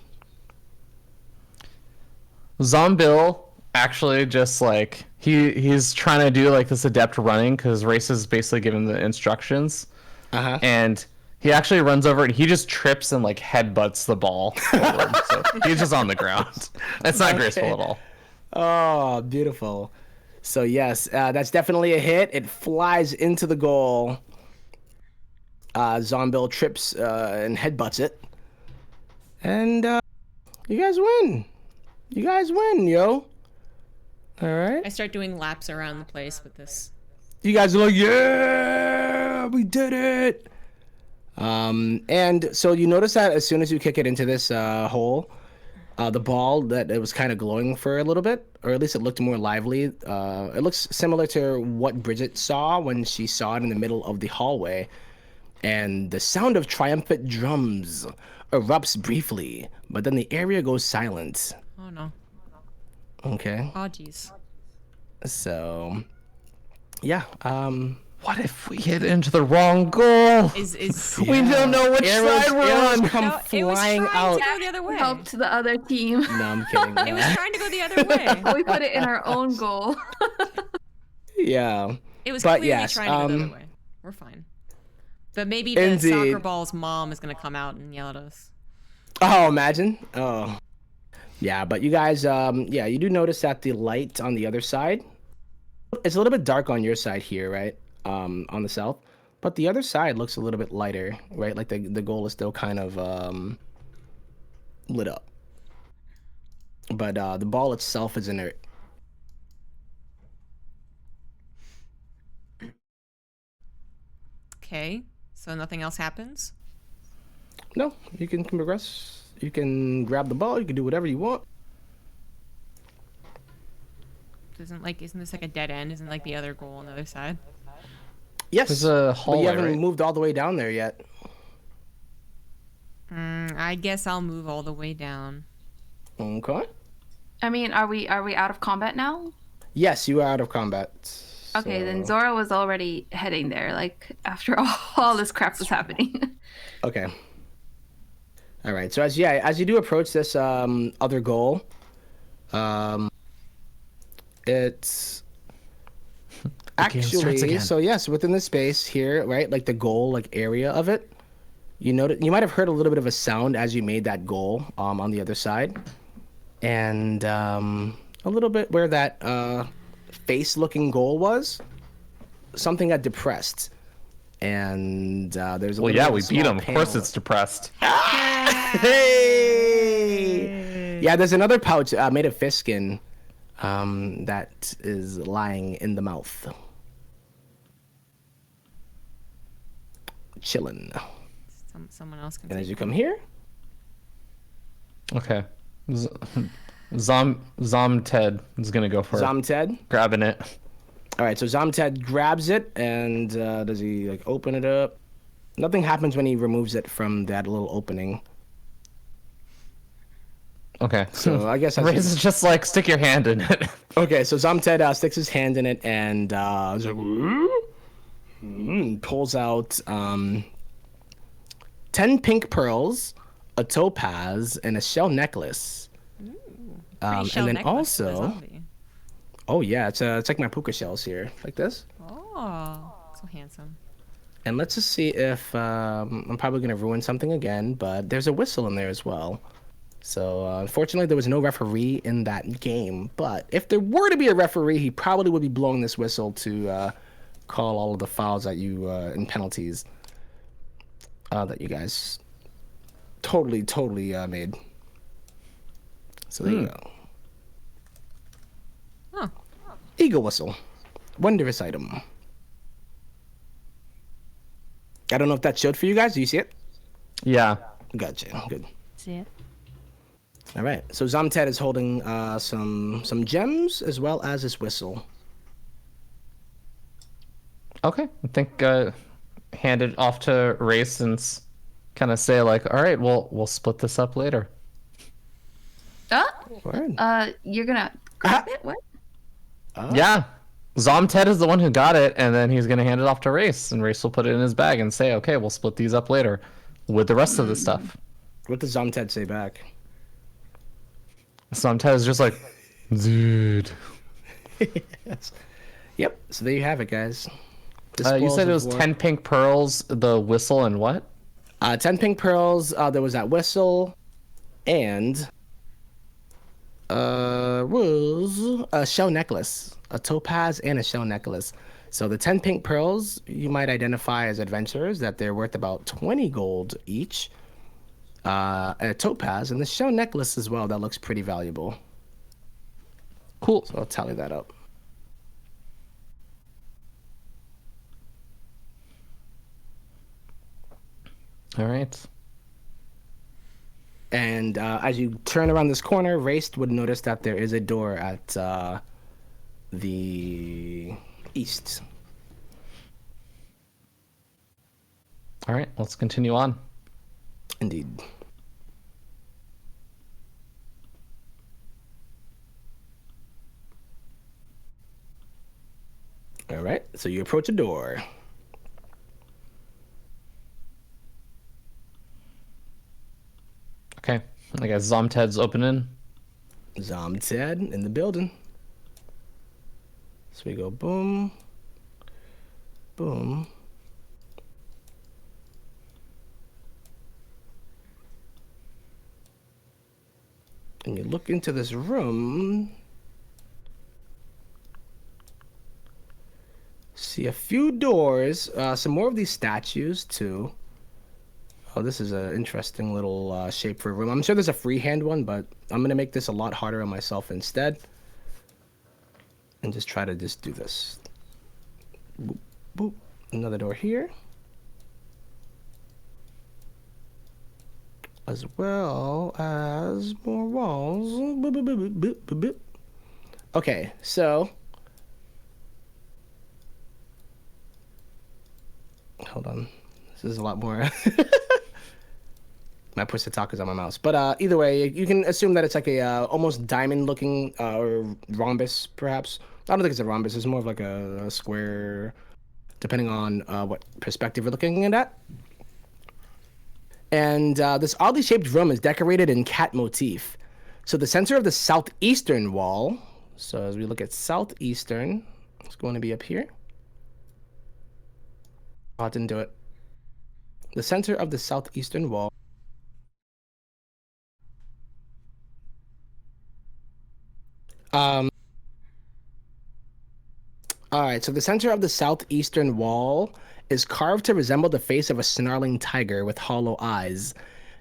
E: Zombill actually just like he's trying to do like this adept running because Race is basically giving the instructions, and he actually runs over and he just trips and like headbutts the ball forward. So he's just on the ground. It's not graceful at all.
A: Oh, beautiful. So yes, that's definitely a hit. It flies into the goal. Zombill trips and headbutts it, and you guys win. You guys win, yo. All right.
C: I start doing laps around the place with this.
A: You guys are like, yeah, we did it. And so you notice that as soon as you kick it into this hole, the ball that it was kind of glowing for a little bit, or at least it looked more lively. It looks similar to what Bridget saw when she saw it in the middle of the hallway. And the sound of triumphant drums erupts briefly, but then the area goes silent.
C: Oh no.
A: Okay.
C: Oh jeez.
A: So, yeah.
E: What if we hit into the wrong goal? We don't know which side we're on.
A: Come
C: No, it was
A: flying
C: trying
A: out.
C: to go the other way.
B: Help to the other team.
A: No, I'm kidding.
C: It was trying to go the other way.
B: We put it in our own goal.
A: Yeah.
C: It was
A: But
C: clearly
A: yes,
C: trying to go the other way. We're fine. But maybe the
A: Indeed.
C: soccer ball's mom is gonna come out and yell at us.
A: Oh, imagine. Oh. Yeah, but you guys, yeah, you do notice that the light on the other side, it's a little bit dark on your side here, right? On the south. But the other side looks a little bit lighter, right? Like the goal is still kind of lit up. But the ball itself is inert.
C: Okay. So nothing else happens?
A: No, you can progress. You can grab the ball. You can do whatever you want.
C: Isn't this like a dead end? Isn't like the other goal on the other side?
A: Yes,
E: There's a
A: but
E: hallway,
A: you haven't
E: right?
A: moved all the way down there yet.
C: I guess I'll move all the way down.
A: Okay.
B: I mean, are we out of combat now?
A: Yes, you are out of combat.
B: Okay,
A: so-
B: then Zora was already heading there, like after all this crap was happening.
A: Okay. All right. So as you do approach this other goal, it's
E: game starts
A: actually
E: again.
A: so yes, within the space here, right? Like the goal like area of it. You might have heard a little bit of a sound as you made that goal on the other side. And a little bit where that face-looking goal was, something got depressed. And there's a
E: Well,
A: little
E: yeah,
A: bit
E: we
A: of a
E: beat
A: small
E: him. Of course
A: panel.
E: it's depressed.
A: Hey! Yeah, there's another pouch made of fish skin that is lying in the mouth. Chillin'.
C: Someone else can
A: And
C: take
A: as you
C: it.
A: come here,
E: Okay. Zom Ted is gonna go for it.
A: Zomted.
E: Grabbing it.
A: All right, so Zomted grabs it, and does he like open it up? Nothing happens when he removes it from that little opening.
E: Okay.
A: So I guess that's
E: Raze is just like stick your hand in it.
A: okay. So Zomted sticks his hand in it and is like, pulls out 10 pink pearls, a topaz, and a shell necklace.
C: Pretty shell
A: and then
C: necklace for the
A: also,
C: zombie.
A: oh yeah, it's like my puka shells here, like this.
C: Oh, so handsome.
A: And let's just see if I'm probably going to ruin something again, but there's a whistle in there as well. So unfortunately, there was no referee in that game. But if there were to be a referee, he probably would be blowing this whistle to call all of the fouls at you and penalties that you guys totally made. So there you go.
C: Huh.
A: Eagle whistle, wondrous item. I don't know if that showed for you guys. Do you see it?
E: Yeah.
A: Gotcha. Good.
D: See it?
A: All right. So Zomted is holding some gems as well as his whistle.
E: Okay. I think hand it off to Raist and kind of say like, all right, we'll split this up later.
A: Word.
B: You're gonna grab it? What?
E: Yeah. Zomted is the one who got it, and then he's going to hand it off to Raist, and Raist will put it in his bag and say, okay, we'll split these up later with the rest of the stuff.
A: What does Zomted say back?
E: Zomted is just like, dude.
A: Yes. Yep. So there you have it, guys.
E: You said it was 10 pink pearls, the whistle, and what?
A: 10 pink pearls, there was that whistle, and was a shell necklace. A topaz and a shell necklace. So the 10 pink pearls you might identify as adventurers, that they're worth about 20 gold each. A topaz and the shell necklace as well, that looks pretty valuable.
E: Cool.
A: So I'll tally that up.
E: All right.
A: And as you turn around this corner, Raist would notice that there is a door at the east.
E: All right, let's continue on.
A: Indeed. All right, so you approach a door.
E: Okay, I guess Zomted's opening.
A: Zomted in the building. So we go boom, boom. And you look into this room. See a few doors, some more of these statues too. Oh, this is an interesting little shape for a room. I'm sure there's a freehand one, but I'm gonna make this a lot harder on myself instead. And just try to just do this. Boop, boop. Another door here. As well as more walls. Boop, boop, boop, boop, boop, boop. Okay, so. Hold on. This is a lot more. My push to talk is on my mouse. But either way, you can assume that it's like a almost diamond looking or rhombus, perhaps. I don't think it's a rhombus. It's more of like a square, depending on what perspective you're looking at. And this oddly shaped room is decorated in cat motif. So the center of the southeastern wall, so as we look at southeastern, it's going to be up here. Oh, it didn't do it. The center of the southeastern wall. Alright, so the center of the southeastern wall is carved to resemble the face of a snarling tiger with hollow eyes.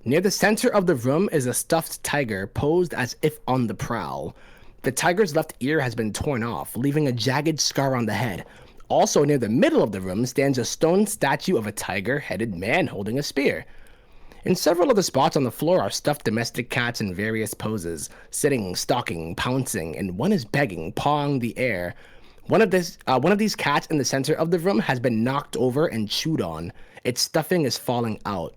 A: Near the center of the room is a stuffed tiger posed as if on the prowl. The tiger's left ear has been torn off, leaving a jagged scar on the head. Also near the middle of the room stands a stone statue of a tiger-headed man holding a spear. In several other spots on the floor are stuffed domestic cats in various poses, sitting, stalking, pouncing, and one is begging, pawing the air. One of these cats in the center of the room has been knocked over and chewed on. Its stuffing is falling out.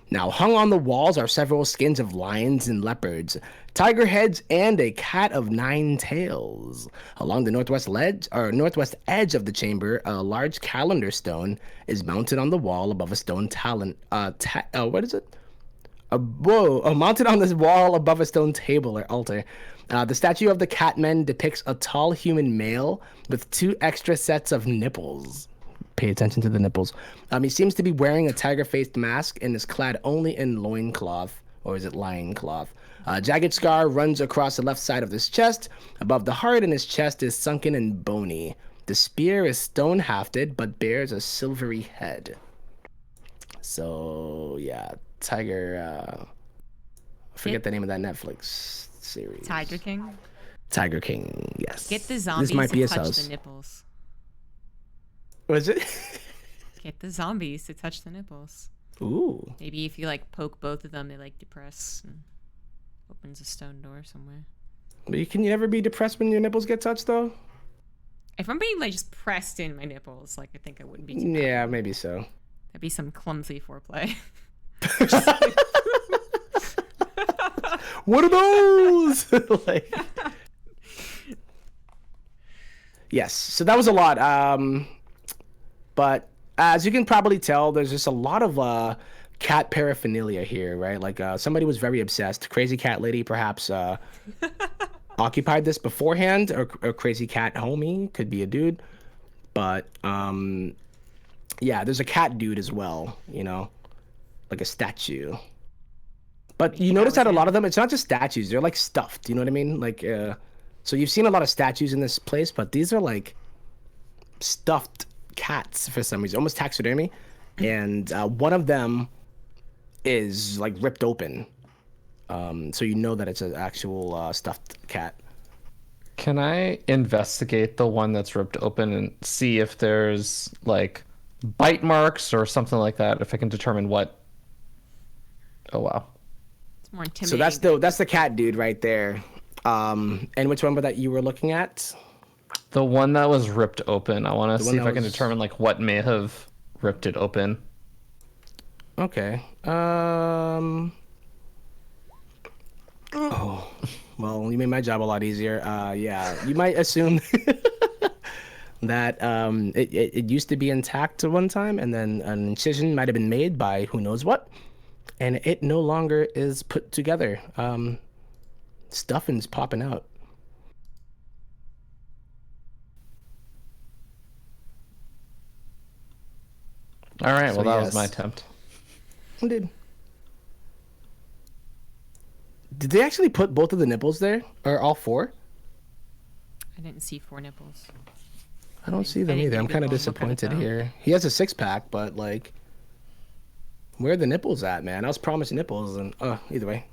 A: Now, hung on the walls are several skins of lions and leopards, tiger heads, and a cat of 9 tails. Along the northwest edge of the chamber, a large calendar stone is mounted on the wall above a stone mounted on this wall above a stone table or altar. The statue of the Catman depicts a tall human male with 2 extra sets of nipples. pay attention to the nipples. He seems to be wearing a tiger-faced mask and is clad only in loincloth, or is it lion cloth? Jagged scar runs across the left side of his chest. Above the heart in his chest is sunken and bony. The spear is stone-hafted, but bears a silvery head. So, yeah, tiger... I forget the name of that Netflix series.
C: Tiger King?
A: Tiger King, yes.
C: Get the zombies
A: this might be
C: to
A: his
C: touch
A: house.
C: the nipples.
A: Was it?
C: Get the zombies to touch the nipples.
A: Ooh.
C: Maybe if you like poke both of them, they like depress and opens a stone door somewhere.
A: But can you never be depressed when your nipples get touched, though?
C: If I'm being like just pressed in my nipples, like I think I wouldn't be too
A: Yeah,
C: happy.
A: maybe so.
C: That'd be some clumsy foreplay.
A: What are those? Like, yes, so that was a lot. But as you can probably tell, there's just a lot of cat paraphernalia here, right? Like somebody was very obsessed. Crazy cat lady perhaps occupied this beforehand, or crazy cat homie, could be a dude. But yeah, there's a cat dude as well, you know, like a statue. But you notice that a lot of them, it's not just statues, they're like stuffed, you know what I mean? Like, so you've seen a lot of statues in this place, but these are like stuffed cats for some reason, almost taxidermy. And one of them is like ripped open. So you know that it's an actual stuffed cat.
E: Can I investigate the one that's ripped open and see if there's like bite marks or something like that, if I can determine what? Oh, wow.
C: More intimidating.
A: So that's the cat dude right there. And which one that you were looking at?
E: The one that was ripped open. I want to see if I can determine like what may have ripped it open.
A: Okay. Oh, well, you made my job a lot easier. Yeah, you might assume that it used to be intact at one time, and then an incision might have been made by who knows what. And it no longer is put together. Stuffing's popping out.
E: All right,
A: So,
E: well, that
A: yes.
E: was my attempt.
A: Did they actually put both of the nipples there? Or all four?
C: I didn't see 4 nipples.
A: I don't see them
C: didn't
A: either. I'm
C: even
A: kind of
C: go look at it,
A: disappointed
C: though.
A: here. He has a 6-pack, but like... Where are the nipples at, man? I was promised nipples, and either way.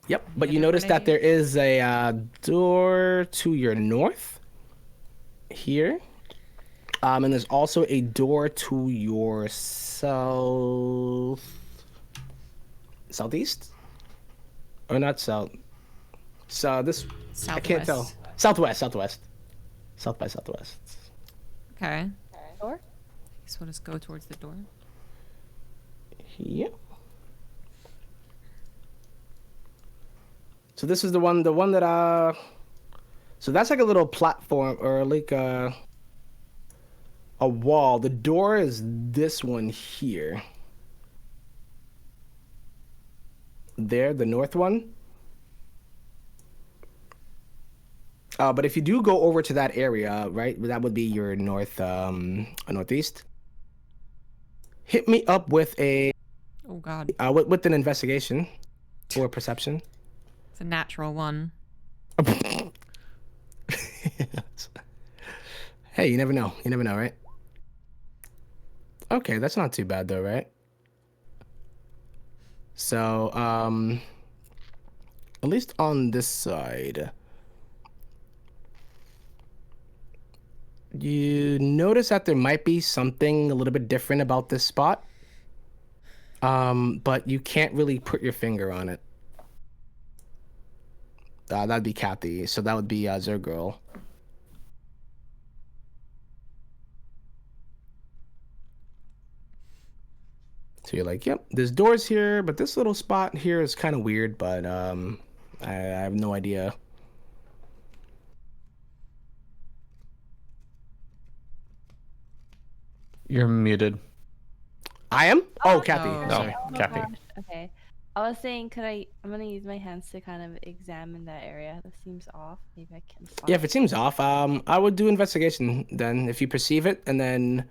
A: Yep, but you notice that there is a door to your north here. And there's also a door to your southeast? Or not south. So this, I can't tell. Southwest. South by southwest.
C: Okay.
D: Door?
C: So we'll just go towards the door.
A: Yep. So this is the one that so that's like a little platform or like a wall. The door is this one here. There, the north one. But if you do go over to that area, right, that would be your northeast. Hit me up with a
C: Oh God.
A: with an investigation or perception.
C: It's a natural one.
A: Hey, you never know. You never know, right? Okay, that's not too bad though, right? So, at least on this side, you notice that there might be something a little bit different about this spot. But you can't really put your finger on it. That'd be Kathy, so that would be ZergGirl. So you're like, yep, there's doors here, but this little spot here is kind of weird, but I have no idea.
E: You're muted.
A: I am? Oh, Kathy.
C: no.
E: No,
A: Sorry.
D: Oh my
E: Kathy.
D: gosh. Okay. I was saying, I'm gonna use my hands to kind of examine that area. That seems off. Maybe I can spot
A: Yeah, if it seems off, I would do investigation then if you perceive it and then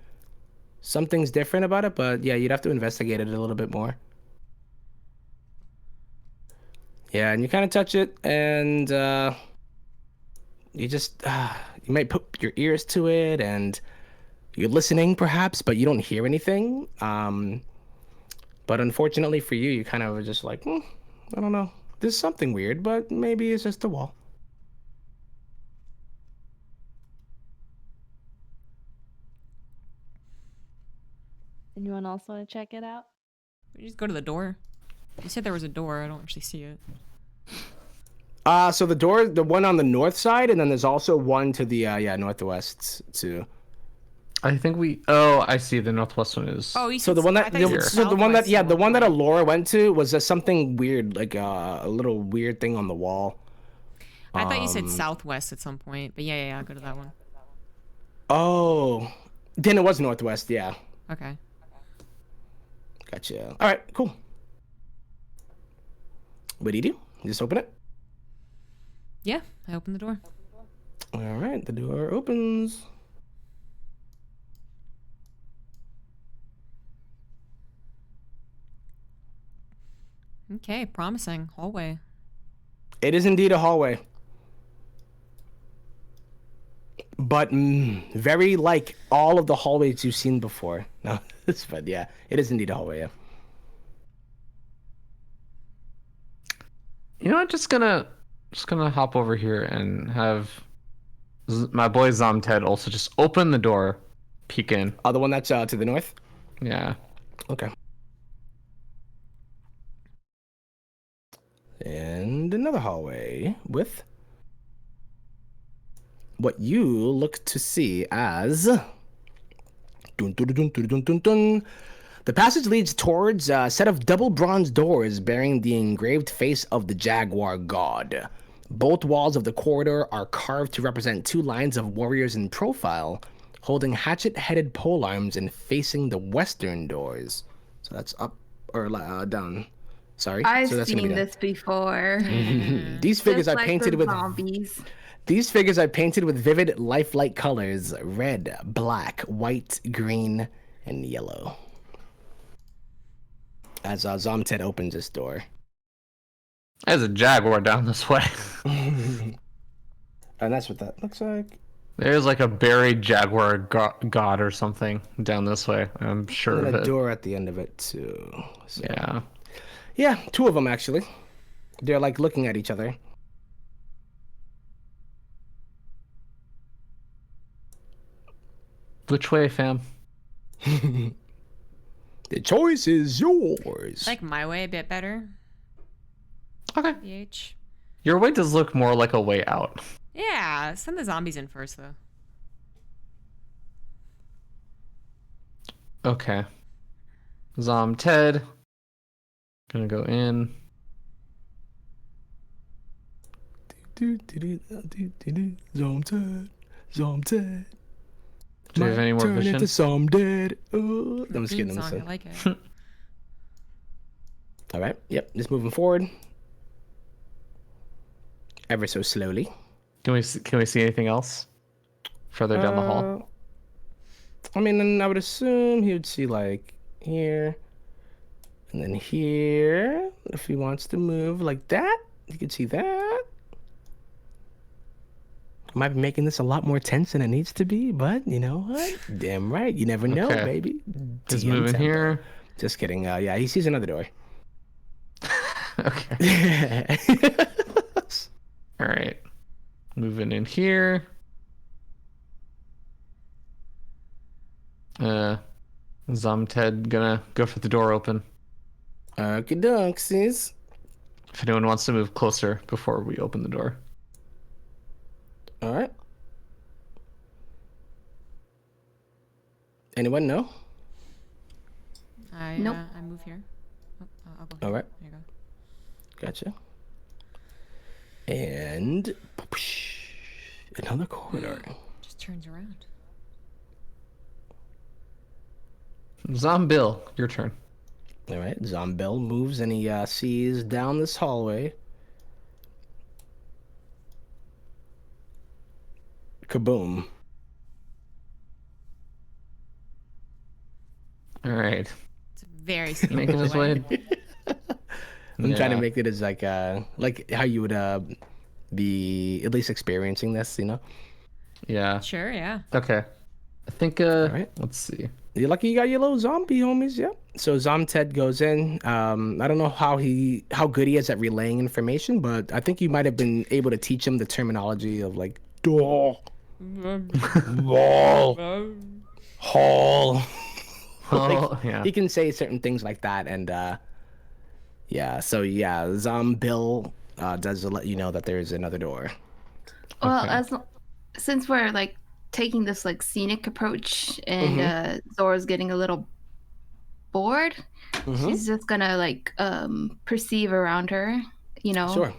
A: something's different about it. But yeah, you'd have to investigate it a little bit more. Yeah, and you kind of touch it, and you just you might put your ears to it, and you're listening perhaps, but you don't hear anything. But unfortunately for you, you kind of are just like, I don't know. There's something weird, but maybe it's just a wall.
D: Anyone else want to check it out?
C: We just go to the door. You said there was a door. I don't actually see it.
A: So the door, the one on the north side, and then there's also one to the northwest too.
E: I think Oh, I see. The northwest one is.
C: Oh,
A: So the one that the one that Alora went to was something weird, like a little weird thing on the wall.
C: I thought you said southwest at some point, but yeah, I'll go to that one.
A: Oh, then it was northwest. Yeah.
C: Okay.
A: Gotcha. All right. Cool. What do? You just open it.
C: Yeah, I opened the door.
A: All right. The door opens.
C: Okay, promising. Hallway.
A: It is indeed a hallway. But very like all of the hallways you've seen before. No, but yeah, it is indeed a hallway, yeah.
E: You know what? Just gonna hop over here and have my boy Zomted also just open the door, peek in.
A: Oh, the one that's to the north?
E: Yeah.
A: Okay. And another hallway with what you look to see as dun, dun, dun, dun, dun, dun, dun. The passage leads towards a set of double bronze doors bearing the engraved face of the jaguar god. Both walls of the corridor are carved to represent two lines of warriors in profile, holding hatchet-headed polearms and facing the western doors. So that's up or down. Sorry.
B: I've
A: so that's
B: seen
A: down.
B: this before.
A: These figures
B: Just
A: are
B: like
A: painted
B: the
A: with
B: zombies.
A: These figures are painted with vivid lifelike colors: red, black, white, green, and yellow. As Zomted opens this door.
E: There's a jaguar down this way.
A: And that's what that looks like.
E: There's like a buried jaguar god or something down this way. I'm sure
A: And
E: of
A: a
E: it.
A: door at the end of it too. So.
E: Yeah.
A: Yeah, two of them actually. They're like looking at each other.
E: Which way, fam?
A: The choice is yours.
C: I like my way a bit better.
E: Okay.
C: BH.
E: Your way does look more like a way out.
C: Yeah, send the zombies in first though.
E: Okay. Ted. Gonna go in.
A: Zomted.
E: Do you have any more
A: Turn
E: vision?
A: into some dead. I'm just
C: Theme
A: kidding.
C: song, I like it.
A: All right. Yep. Just moving forward. Ever so slowly.
E: Can we see anything else further down the hall?
A: I mean, then I would assume he would see like here, and then here. If he wants to move like that, you can see that. I might be making this a lot more tense than it needs to be, but you know what? Damn right. You never know,
E: Okay.
A: baby.
E: Just
A: DM
E: moving
A: tempo.
E: here.
A: Just kidding. Yeah, he sees another door.
E: Okay. All right. Moving in here. Ted gonna go for the door open.
A: Okie doksies.
E: If anyone wants to move closer before we open the door.
A: All right. Anyone know?
B: Nope.
C: I move here. Oh, I'll go.
A: All right.
C: There you go.
A: Gotcha. And another corridor.
C: Just turns around.
E: Zombill, your turn.
A: All right, Zombill moves and he sees down this hallway. Kaboom.
E: All right.
C: It's very
E: Making his way.
A: I'm trying to
E: Yeah.
A: make it as like how you would be at least experiencing this, you know?
E: Yeah.
C: Sure, yeah.
E: Okay. I think.
A: right.
E: Let's see.
A: You're lucky you got your little zombie homies, yeah. So Ted goes in. I don't know how good he is at relaying information, but I think you might have been able to teach him the terminology of like door, wall, hall.
E: Oh, yeah.
A: He can say certain things like that, and yeah. So yeah, Zombill does let you know that there is another door.
B: Well,
E: Okay.
B: since we're like taking this like scenic approach, and Zora's getting a little bored, she's just gonna like perceive around her, you know.
A: Sure.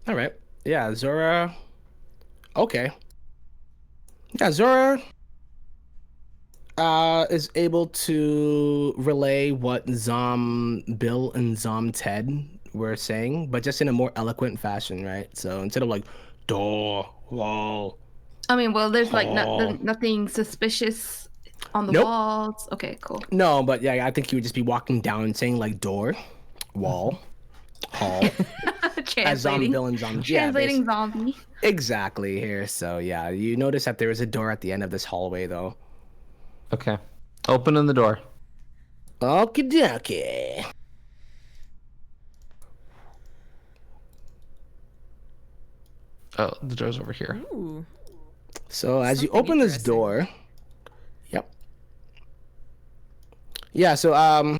A: All right. Yeah, Zora. Okay. Yeah, Zora is able to relay what Bill and Ted were saying, but just in a more eloquent fashion, right? So instead of like door, wall.
B: I mean, well, there's like
A: Oh.
B: nothing suspicious on the
A: Nope.
B: walls. Okay, cool.
A: No, but yeah, I think you would just be walking down and saying like door, wall, hall, as
B: Translating.
A: Bill and yeah,
B: Translating zombie.
A: exactly here. So yeah, you notice that there is a door at the end of this hallway, though.
E: Okay. Opening the door.
A: Okie dokie.
E: Oh, the door's over here.
C: Ooh.
A: So as you
C: Something
A: open this
C: interesting.
A: door, yep. Yeah, so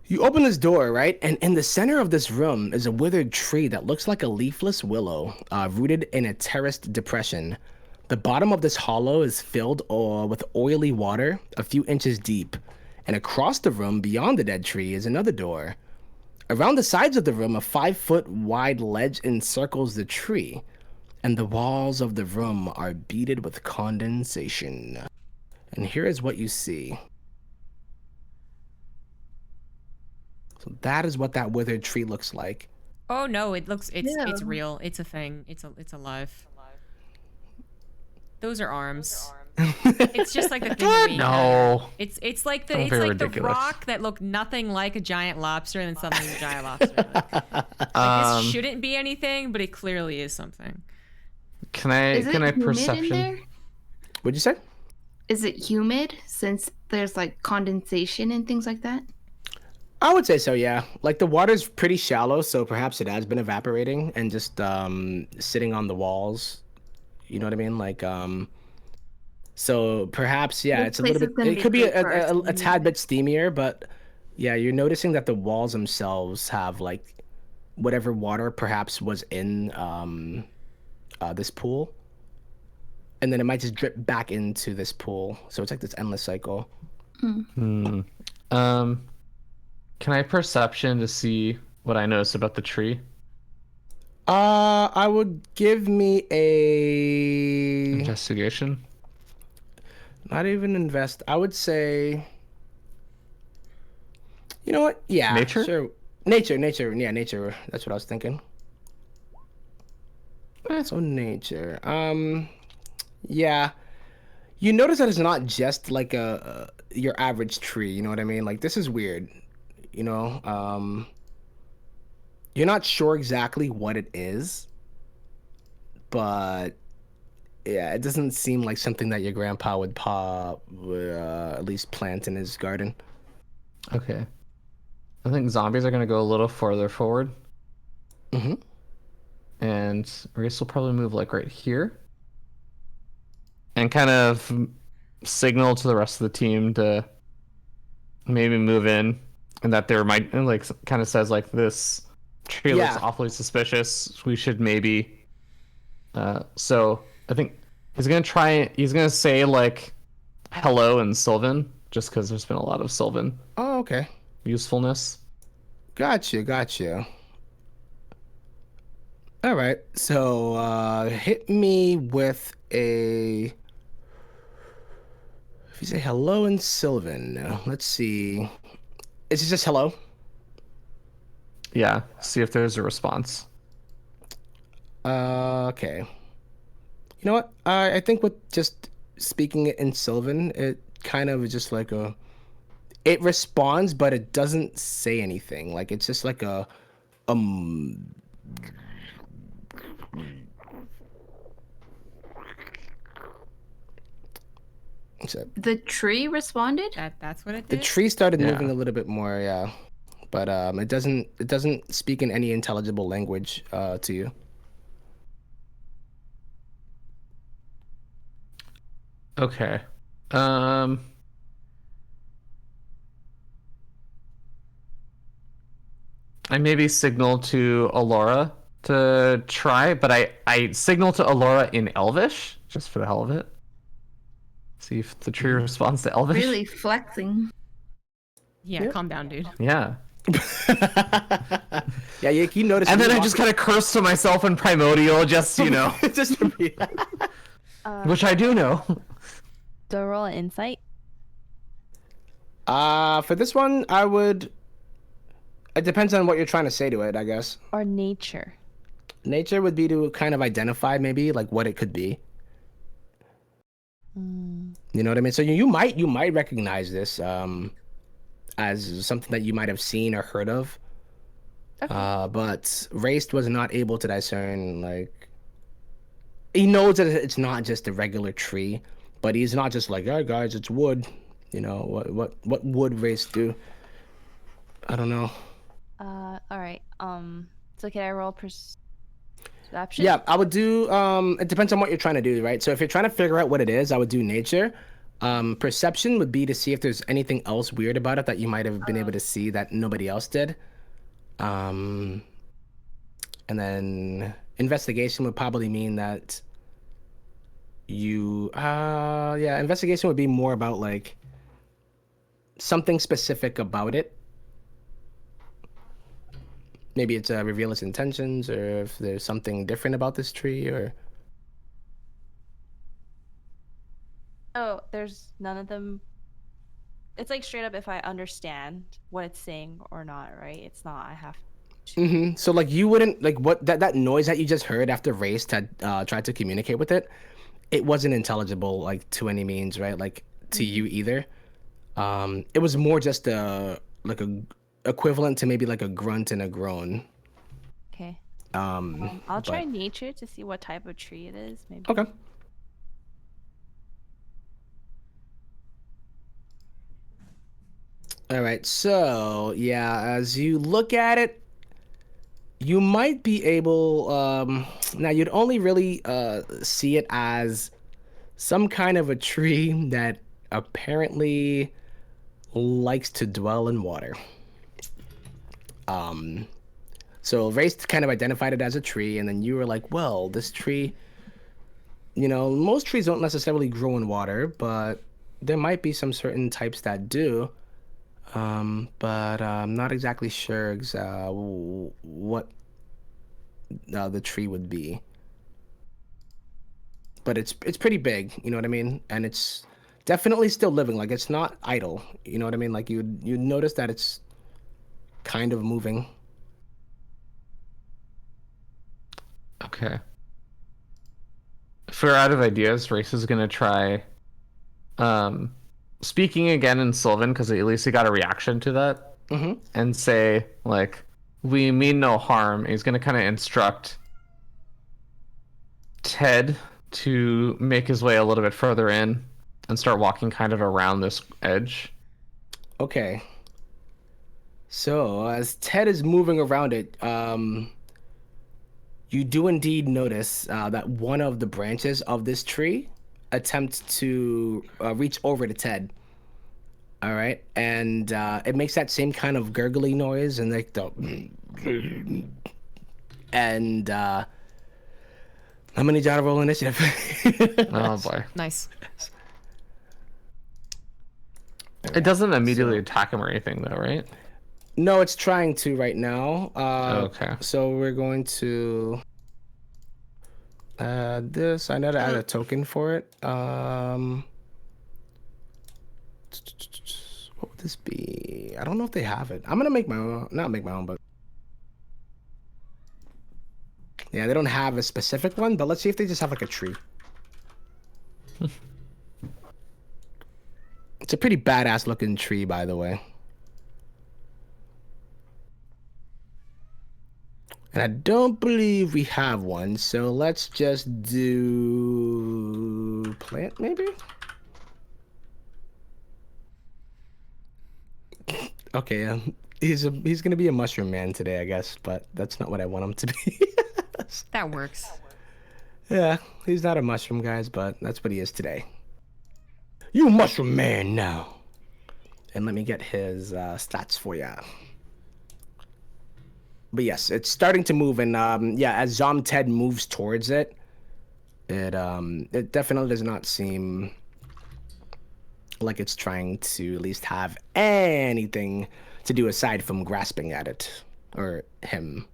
A: you open this door, right? And in the center of this room is a withered tree that looks like a leafless willow, rooted in a terraced depression. The bottom of this hollow is filled with oily water, a few inches deep. And across the room, beyond the dead tree, is another door. Around the sides of the room, a 5-foot wide ledge encircles the tree, and the walls of the room are beaded with condensation. And here is what you see. So that is what that withered tree looks like.
C: Oh no, it's
B: Yeah.
C: real. It's a thing. It's alive. Those are arms. It's just like the thing that we
E: No.
C: It's like the
E: Don't
C: it's
E: be
C: like
E: ridiculous.
C: the rock that looked nothing like a giant lobster and then suddenly a giant lobster. Like, this shouldn't be anything, but it clearly is something.
E: Can I
B: Is it
E: can I
B: humid
E: perception?
B: in there?
A: What'd you say?
B: Is it humid since there's like condensation and things like that?
A: I would say so, yeah. Like the water's pretty shallow, so perhaps it has been evaporating and just sitting on the walls. You know what I mean? Like so perhaps yeah,
B: This
A: it's a
B: place
A: little
B: is
A: bit.
B: gonna
A: It
B: be
A: could be
B: great for our
A: a tad bit steamier, but yeah, you're noticing that the walls themselves have like whatever water perhaps was in this pool, and then it might just drip back into this pool. So it's like this endless cycle.
E: Can I perception to see what I notice about the tree?
A: I would give me a
E: Investigation.
A: not even invest. I would say, you know what? Yeah,
E: Nature?
A: sure. Nature. Yeah, nature. That's what I was thinking. So nature. Yeah. You notice that it's not just like a your average tree. You know what I mean? Like this is weird. You know. You're not sure exactly what it is, but yeah, it doesn't seem like something that your grandpa would at least plant in his garden.
E: Okay. I think zombies are gonna go a little farther forward.
A: Mm-hmm.
E: And Race will probably move like right here. And kind of signal to the rest of the team to maybe move in. And that there might like kind of says like this tree looks
A: Yeah.
E: awfully suspicious. We should maybe so I think he's gonna say like hello in Sylvan, just because there's been a lot of Sylvan
A: Oh, okay.
E: usefulness.
A: Gotcha. All right. So hit me with a you say hello in Sylvan, let's see. Is it just hello?
E: Yeah. See if there's a response.
A: Okay. You know what? I think with just speaking it in Sylvan, it kind of is just like a. It responds, but it doesn't say anything. Like it's just like a.
B: The tree responded?
C: That's what it
A: The
C: did.
A: tree started
E: Yeah.
A: moving a little bit more, yeah, but it doesn't speak in any intelligible language to you.
E: Okay. I maybe signal to Alora to try, but I signal to Alora in Elvish, just for the hell of it. See if the tree responds to Elvish.
B: Really flexing.
C: Yeah,
A: Yep.
C: calm down, dude.
E: Yeah.
A: Yeah, you notice.
E: And then I just kind of curse to myself in Primordial, just, you know,
A: just
E: which I do know.
D: Do I roll an insight?
A: For this one, I would. It depends on what you're trying to say to it, I guess.
D: Or nature?
A: Nature would be to kind of identify maybe like what it could be. You know what I mean? So you might recognize this as something that you might have seen or heard of.
D: Okay.
A: But Raist was not able to discern, like, he knows that it's not just a regular tree, but he's not just like, oh guys, it's wood. You know, what would Raist do? I don't know.
D: All right. So can I roll perception?
A: Yeah, I would do it depends on what you're trying to do, right? So if you're trying to figure out what it is, I would do nature. Perception would be to see if there's anything else weird about it that you might have been able to see that nobody else did. And then investigation would probably mean that investigation would be more about like something specific about it. Maybe it's reveal its intentions, or if there's something different about this tree, or
D: Oh, there's none of them. It's like straight up if I understand what it's saying or not, right? It's not. I have to.
A: So like you wouldn't like what that noise that you just heard after Raist had tried to communicate with it. It wasn't intelligible like to any means, right? Like to you either. It was more just a equivalent to maybe like a grunt and a groan.
D: Okay.
A: I'll
D: I'll try nature to see what type of tree it is. Maybe.
A: Okay. All right. So yeah, as you look at it, you might be able. Now you'd only really see it as some kind of a tree that apparently likes to dwell in water. So Race kind of identified it as a tree, and then you were like, well, this tree, you know, most trees don't necessarily grow in water, but there might be some certain types that do. But I'm not exactly sure what the tree would be. But it's pretty big, you know what I mean? And it's definitely still living, like it's not idle, you know what I mean? Like you notice that it's kind of moving.
E: Okay. If we're out of ideas, Race is gonna try speaking again in Sylvan, because at least he got a reaction to that, and say like, we mean no harm. He's gonna kind of instruct Ted to make his way a little bit further in and start walking kind of around this edge.
A: Okay. So as Ted is moving around it, you do indeed notice that one of the branches of this tree attempts to reach over to Ted. All right, and it makes that same kind of gurgly noise, and like the, and I'm gonna need y'all to roll initiative.
E: Oh boy.
C: Nice.
E: It doesn't immediately attack him or anything though, right?
A: No, it's trying to right now.
E: Okay.
A: So we're going to add this. I know to add a token for it. this be? I don't know if they have it. I'm gonna make my own. Not make my own, but yeah, they don't have a specific one. But let's see if they just have like a tree. It's a pretty badass looking tree, by the way. And I don't believe we have one, so let's just do plant, maybe? Okay, he's gonna be a mushroom man today, I guess, but that's not what I want him to be.
C: That works.
A: Yeah, he's not a mushroom, guys, but that's what he is today. You mushroom man now. And let me get his stats for ya. But yes, it's starting to move, and yeah, as Zomted moves towards it, it definitely does not seem like it's trying to at least have anything to do aside from grasping at it, or him.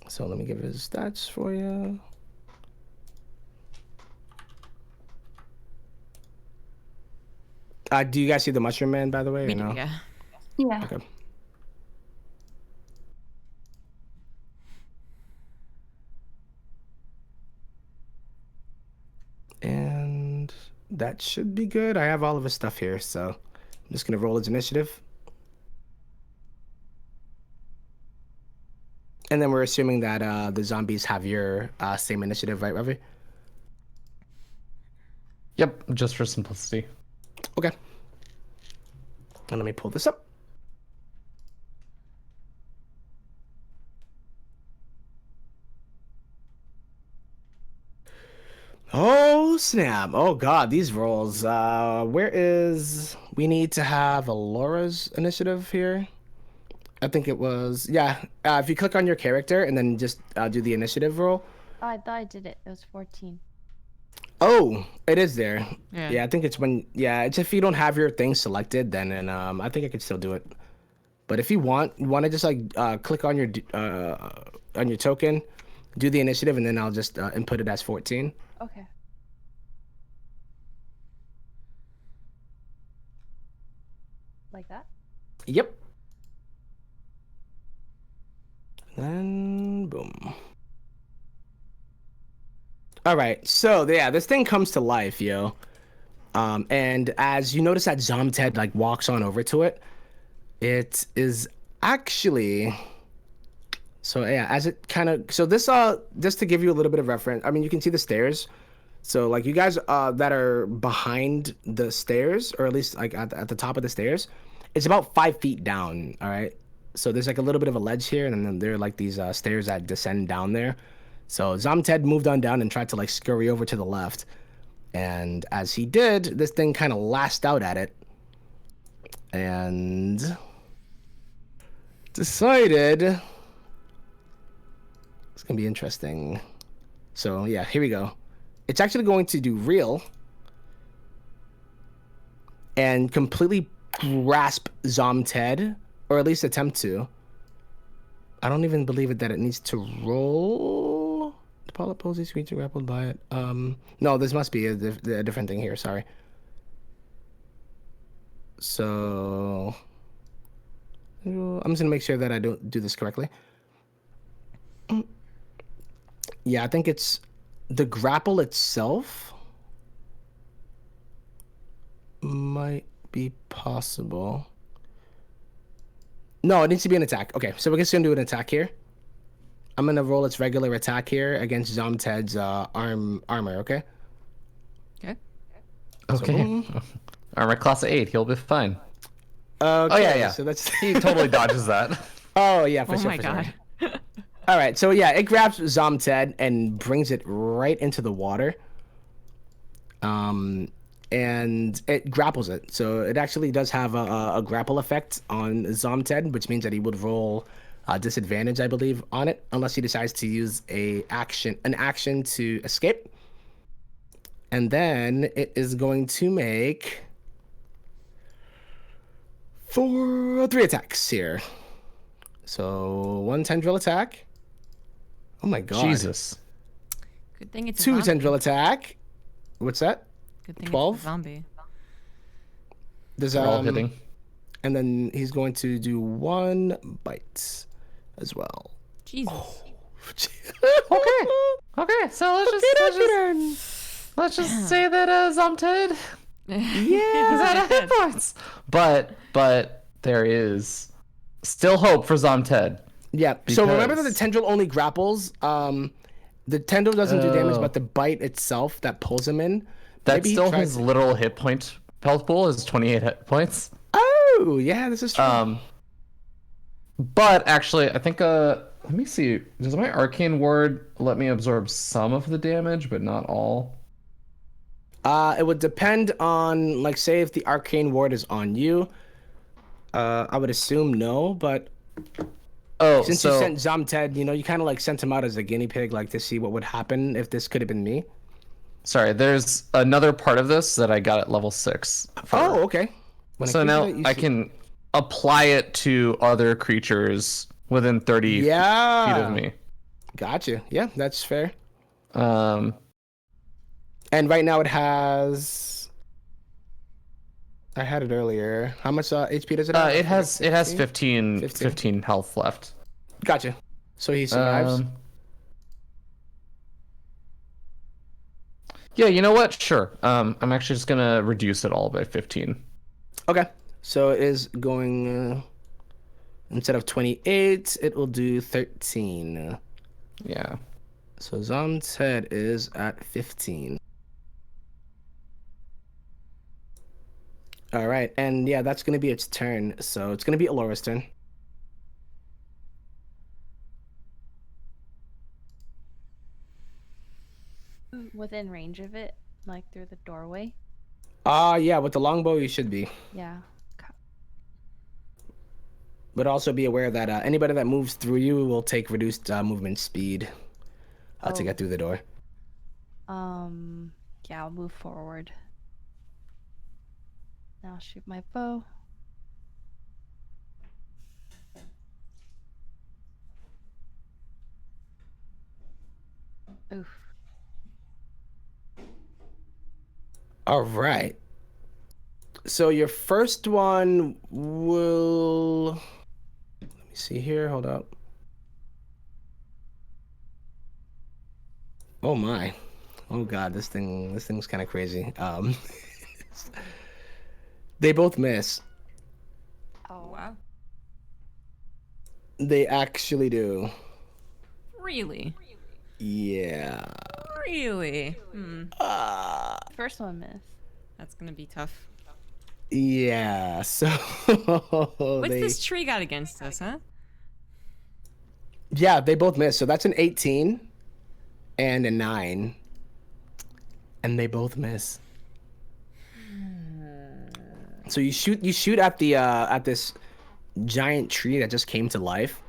A: So let me give his stats for you. Do you guys see the mushroom man, by the way, or no?
C: Yeah.
B: Yeah.
A: Okay. And that should be good. I have all of his stuff here, so I'm just gonna roll his initiative. And then we're assuming that the zombies have your same initiative, right, Ravi?
E: Yep, just for simplicity.
A: Okay. And let me pull this up. Oh, snap. Oh, God, these rolls. Where is... We need to have Alora's initiative here. I think it was... Yeah, if you click on your character and then just do the initiative roll.
D: Oh, I thought I did it. It was 14.
A: Oh, it is there.
C: Yeah.
A: Yeah, I think it's when... Yeah, it's if you don't have your thing selected, then I think I could still do it. But if you want to just, like, click on your token, do the initiative, and then I'll just input it as 14.
D: Okay. Like that?
A: Yep. Then boom. All right, so yeah, this thing comes to life, yo. And as you notice that Zomted like walks on over to it, it is actually. So yeah, as it kind of this just to give you a little bit of reference. I mean, you can see the stairs. So like you guys that are behind the stairs, or at least like at the top of the stairs, it's about 5 feet down. All right. So there's like a little bit of a ledge here, and then there are like these stairs that descend down there. So Zomted moved on down and tried to like scurry over to the left. And as he did, this thing kind of lashed out at it and decided it's gonna be interesting. So yeah, here we go. It's actually going to do real and completely grasp Zomted, or at least attempt to. I don't even believe it that it needs to roll. The pilot poses creature grappled by it. No, this must be a different thing here. Sorry. So I'm just gonna make sure that I don't do this correctly. Yeah, I think it's the grapple itself might be possible. No, it needs to be an attack. Okay, so we're just gonna do an attack here. I'm gonna roll its regular attack here against Zomted's armor. Okay.
C: Okay.
E: Okay. Armor class 8. He'll be fine.
A: Okay,
E: Oh yeah.
A: So that's
E: He totally dodges that.
A: Oh yeah, for
C: Oh
A: sure.
C: my
A: for
C: god.
A: Sure. All right, so yeah, it grabs Zomted and brings it right into the water. And it grapples it. So it actually does have a grapple effect on Zomted, which means that he would roll disadvantage, I believe, on it, unless he decides to use an action to escape. And then it is going to make 3 attacks here. So 1 tendril attack. Oh my god.
E: Jesus.
C: Good thing it's a
A: 2
C: zombie.
A: tendril attack. What's that?
C: Good thing
A: 12?
C: it's a zombie.
A: Does
E: They're all hitting.
A: And then he's going to do 1 bite as well.
C: Jesus.
E: Okay, so let's just say that Zomted is out of hit points. But there is still hope for Zomted.
A: Yeah. So remember that the tendril only grapples. The tendril doesn't do damage, but the bite itself that pulls him in.
E: That's still his literal hit point. Health pool is 28 hit points.
A: Oh, yeah, this is true.
E: But actually, I think let me see. Does my Arcane Ward let me absorb some of the damage, but not all?
A: It would depend on, like, say if the Arcane Ward is on you. I would assume no, but since you sent Zomted, you kind of like sent him out as a guinea pig, like to see what would happen if this could have been me.
E: Sorry, there's another part of this that I got at level 6.
A: Oh, okay.
E: So now I can apply it to other creatures within 30 feet of me.
A: Gotcha. Yeah, that's fair. And right now it has... I had it earlier. How much HP does it have?
E: It has 15 health left.
A: Gotcha. So he survives?
E: Yeah, you know what? Sure. I'm actually just gonna reduce it all by 15.
A: Okay. So it is going... instead of 28, it will do 13.
E: Yeah.
A: So Zom's head is at 15. All right, and yeah, that's going to be its turn. So it's going to be Alora's turn.
D: Within range of it, like through the doorway.
A: Yeah, with the longbow you should be.
D: Yeah.
A: But also be aware that anybody that moves through you will take reduced movement speed to get through the door.
D: Yeah, I'll move forward. Now I'll shoot my bow. Oof.
A: All right. So your first one will... Let me see here. Hold up. Oh my. Oh god, this thing's kind of crazy. They both miss.
C: Oh wow.
A: They actually do.
C: Really?
A: Yeah.
C: Really?
D: First one missed.
C: That's gonna be tough.
A: Yeah, so...
C: What's this tree got against us, huh?
A: Yeah, they both miss. So that's an 18 and a 9. And they both miss. So you shoot at the at this giant tree that just came to life.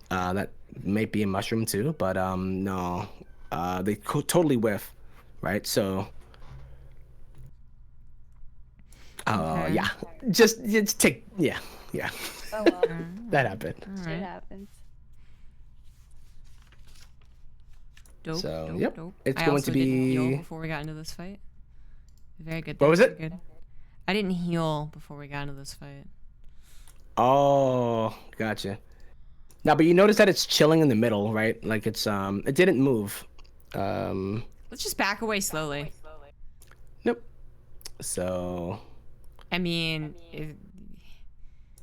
A: That may be a mushroom too, but no. They totally whiff, right? So
C: Okay.
A: yeah. Just take yeah.
D: Oh well.
A: That happened.
D: Shit happens.
C: Dope,
A: So,
C: dope,
A: yep.
C: dope.
A: It's
C: I
A: going
C: also
A: to
C: didn't
A: be-
C: heal before we got into this fight. Very good.
A: What was
C: very
A: it?
C: Good. I didn't heal before we got into this fight.
A: Oh, gotcha. Now, but you notice that it's chilling in the middle, right? Like it's it didn't move.
C: Let's just back away slowly.
A: Nope. So
C: I mean,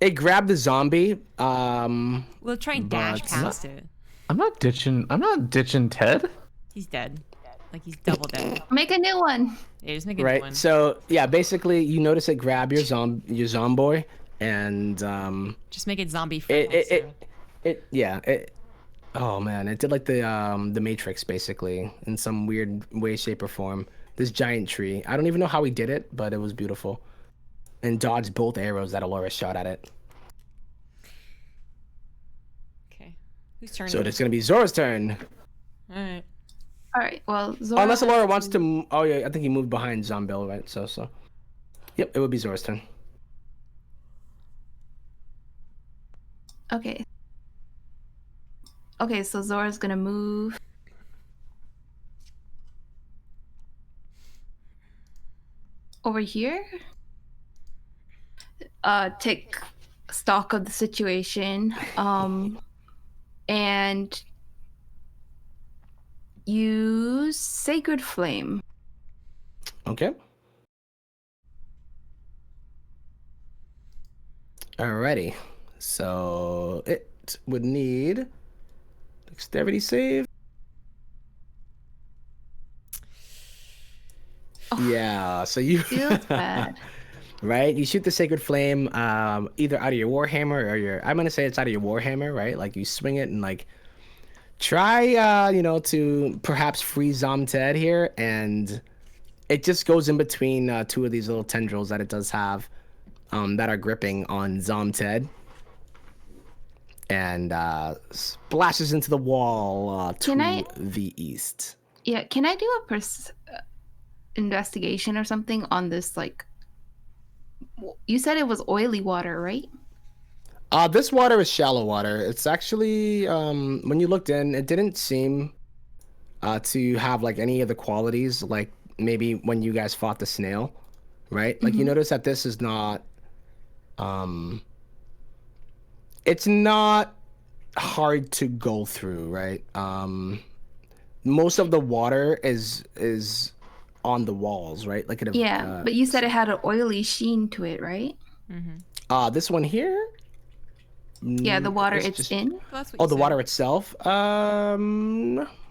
A: it grabbed the zombie.
C: we'll try and dash
A: But-
C: past it.
E: I'm not ditching Ted.
C: He's dead. Like he's double dead.
B: Make a new one.
C: Yeah, just make a new
A: Right.
C: one.
A: So yeah, basically you notice it grab your zomboy, and
C: Just make it zombie friendly.
A: oh man, it did like the Matrix basically in some weird way, shape, or form. This giant tree. I don't even know how he did it, but it was beautiful. And dodged both arrows that Alora shot at it.
C: Okay. Whose turn?
A: So
C: is
A: it's gonna be Zora's turn.
C: All right.
B: All right. Well, Zora.
A: Unless Alora wants to. Oh yeah, I think he moved behind ZombieGrub, right? So. Yep, it would be Zora's turn.
B: Okay. Okay, so Zora's gonna move. Over here? take stock of the situation, and use Sacred Flame.
A: Okay. Alrighty. So it would need dexterity save. Yeah, so you
B: Feels bad.
A: right? You shoot the Sacred Flame either out of your Warhammer or your, I'm gonna say it's out of your Warhammer, right? Like you swing it and like try to perhaps free Zomted here, and it just goes in between two of these little tendrils that it does have that are gripping on Zomted, and splashes into the wall to the east.
B: Yeah, can I do a investigation or something on this? Like, you said it was oily water, right?
A: This water is shallow water. It's actually, when you looked in, it didn't seem to have like any of the qualities like maybe when you guys fought the snail, right? Like you notice that this is not, it's not hard to go through, right? Most of the water is on the walls, right? Like it.
B: Yeah, but you said it had an oily sheen to it, right?
A: This one here.
B: Yeah, the water it's
A: just,
B: in.
A: The water itself.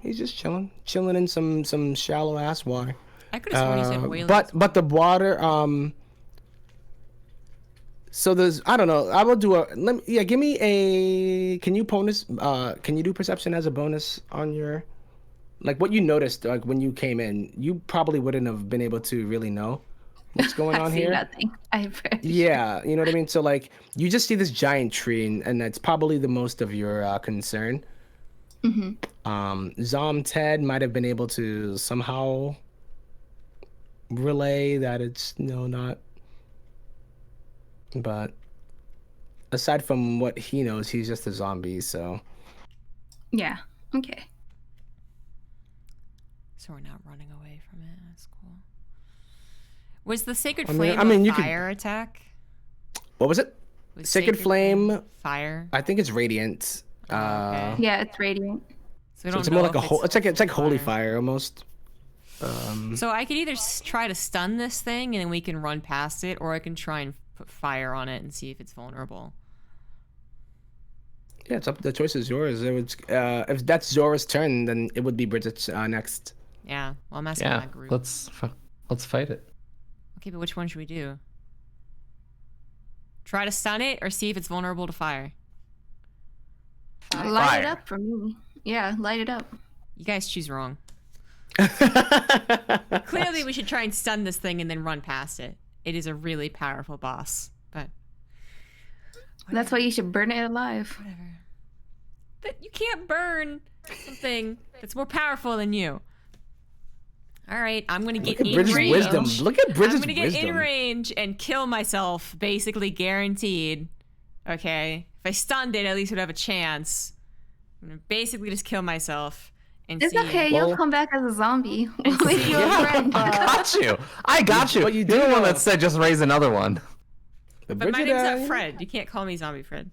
A: He's just chilling in some shallow ass water.
C: I could have sworn you said oily.
A: But the water. So there's, I don't know. I will do a. Give me a. Can you bonus? Can you do perception as a bonus on your? Like what you noticed, like when you came in, you probably wouldn't have been able to really know what's going on here.
B: Nothing.
A: Yeah, you know what I mean. So like, you just see this giant tree, and that's probably the most of your concern. Zomted might have been able to somehow relay that it's not. But aside from what he knows, he's just a zombie. So.
B: Yeah. Okay.
C: So we're not running away from it. That's cool. Was the Sacred Flame a fire attack?
A: What was it?
C: Was
A: Sacred Flame
C: fire?
A: I think it's radiant.
B: Okay. Yeah, it's radiant.
C: So
A: it's more like it's like holy fire almost.
C: So I could either try to stun this thing and then we can run past it, or I can try and put fire on it and see if it's vulnerable.
A: Yeah, it's up. The choice is yours. It would, if that's Zora's turn, then it would be Bridget's next.
C: Yeah, well, I'm asking that group.
E: Let's fight it.
C: Okay, but which one should we do? Try to stun it or see if it's vulnerable to fire?
B: Light it up for me. Yeah, light it up.
C: You guys choose wrong. Clearly, we should try and stun this thing and then run past it. It is a really powerful boss, but...
B: Whatever. That's why you should burn it alive.
C: Whatever. But you can't burn something that's more powerful than you. All right, I'm gonna get in range.
A: Wisdom. Look at Bridget's wisdom.
C: I'm gonna get in range and kill myself, basically guaranteed. Okay, if I stunned it, at least would have a chance. I'm gonna basically just kill myself and
B: it's
C: see.
B: Okay, you'll come back as a zombie. We'll make you a friend.
E: I got you. You're the one that said just raise another one.
C: But my name's not Fred. You can't call me Zombie Fred.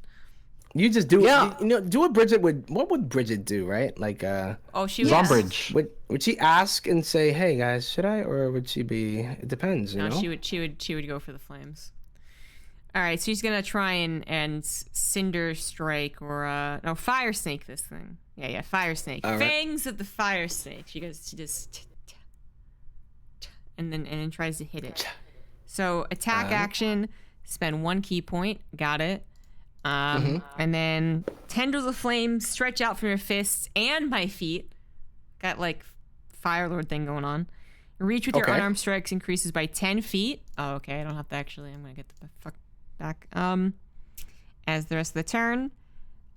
A: You just do it. Do what Bridget would. What would Bridget do, right? Like
C: she would.
E: Zombridge.
A: Would she ask and say, "Hey guys, should I?" Or would she be? It depends. You know.
C: She would go for the flames. All right, so she's gonna try and cinder strike or fire snake this thing. Yeah, fire snake.
A: All
C: Fangs of the fire snake. She just and then tries to hit it. So attack action. Spend 1 key point. Got it. And then tendrils of flame stretch out from your fists and my feet. Got like Fire Lord thing going on. Reach with your unarmed strikes increases by 10 feet. Oh, okay. I don't have to actually. I'm gonna get the fuck back. As the rest of the turn.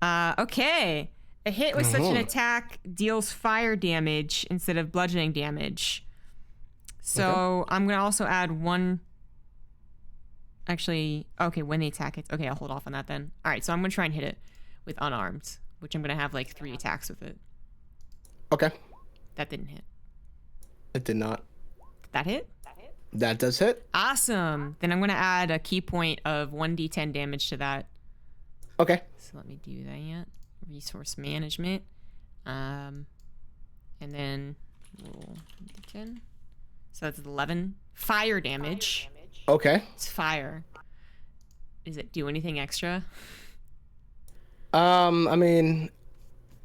C: Okay. A hit with such an attack deals fire damage instead of bludgeoning damage. So I'm gonna also add 1. Actually, okay, when they attack it. Okay, I'll hold off on that then. All right, so I'm going to try and hit it with unarmed, which I'm going to have like 3 attacks with it.
A: Okay.
C: That didn't hit.
A: It did not.
C: That hit?
A: That does hit.
C: Awesome. Then I'm going to add a key point of 1d10 damage to that.
A: Okay.
C: So let me do that. Resource management. And then roll 10. So that's 11 fire damage.
A: Okay.
C: It's fire. Does it do anything extra?
A: I mean,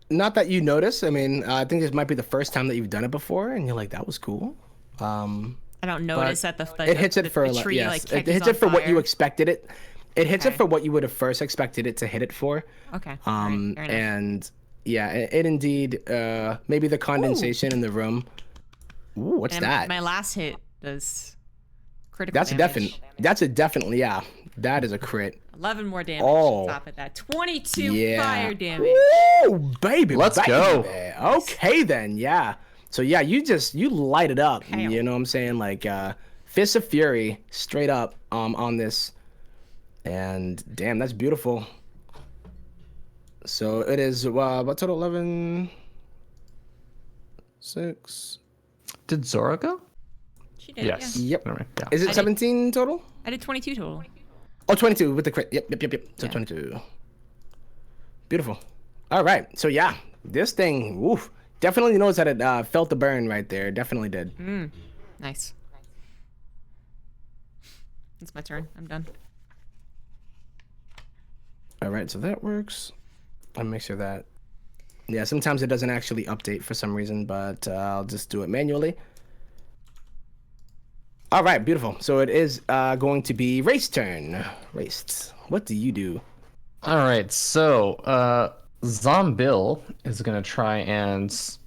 A: not that you notice. I mean, I think this might be the first time that you've done it before, and you're like, that was cool.
C: I don't notice that
A: it hits it for
C: the tree,
A: yes,
C: like,
A: it
C: catches
A: hits
C: on
A: it for what you
C: fire.
A: expected it. It hits it
C: Okay.
A: for what you would have first expected it to hit it for.
C: Okay. All right, fair enough.
A: And yeah, it indeed. Maybe the condensation in the room. Ooh, what's
C: And
A: that?
C: my last hit does critical
A: That's a
C: damage.
A: definitely yeah. That is a crit.
C: 11 more damage
A: Oh.
C: on top of that. 22
A: Yeah.
C: fire damage.
A: Ooh, baby.
E: Let's
A: baby.
E: go.
A: Okay then, yeah. So yeah, you light it up.
C: Pow.
A: You know what I'm saying? Like Fist of Fury straight up on this. And damn, that's beautiful. So it is about total 11 6.
C: Did Zora go? She did,
E: Yes.
C: yeah.
A: Yep.
E: All right, yeah.
A: Is it
C: did-
A: 17 total?
C: I did 22 total.
A: Oh, 22 with the crit. Yep. So
C: Yeah.
A: 22. Beautiful. All right. So yeah, this thing, woof, definitely knows that it felt the burn right there. Definitely did.
C: Nice. It's my turn. I'm done.
A: All right. So that works. I'll make sure that. Yeah, sometimes it doesn't actually update for some reason, but I'll just do it manually. All right, beautiful. So it is going to be Raist's turn. Raist, what do you do?
E: All right, so Zombill is gonna try and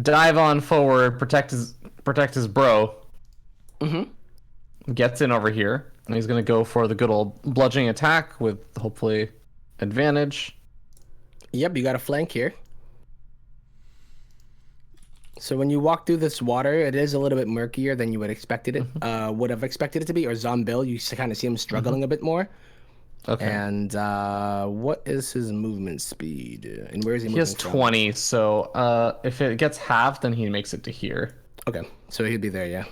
E: dive on forward, protect his bro. Gets in over here, and he's gonna go for the good old bludgeoning attack with hopefully advantage.
A: Yep, you got a flank here. So when you walk through this water, it is a little bit murkier than you would have expected it to be. Or Zombill, you kind of see him struggling a bit more.
E: Okay.
A: And what is his movement speed? And where is he moving
E: He has
A: from?
E: 20, so if it gets halved, then he makes it to here.
A: Okay, so he'd be there, yeah.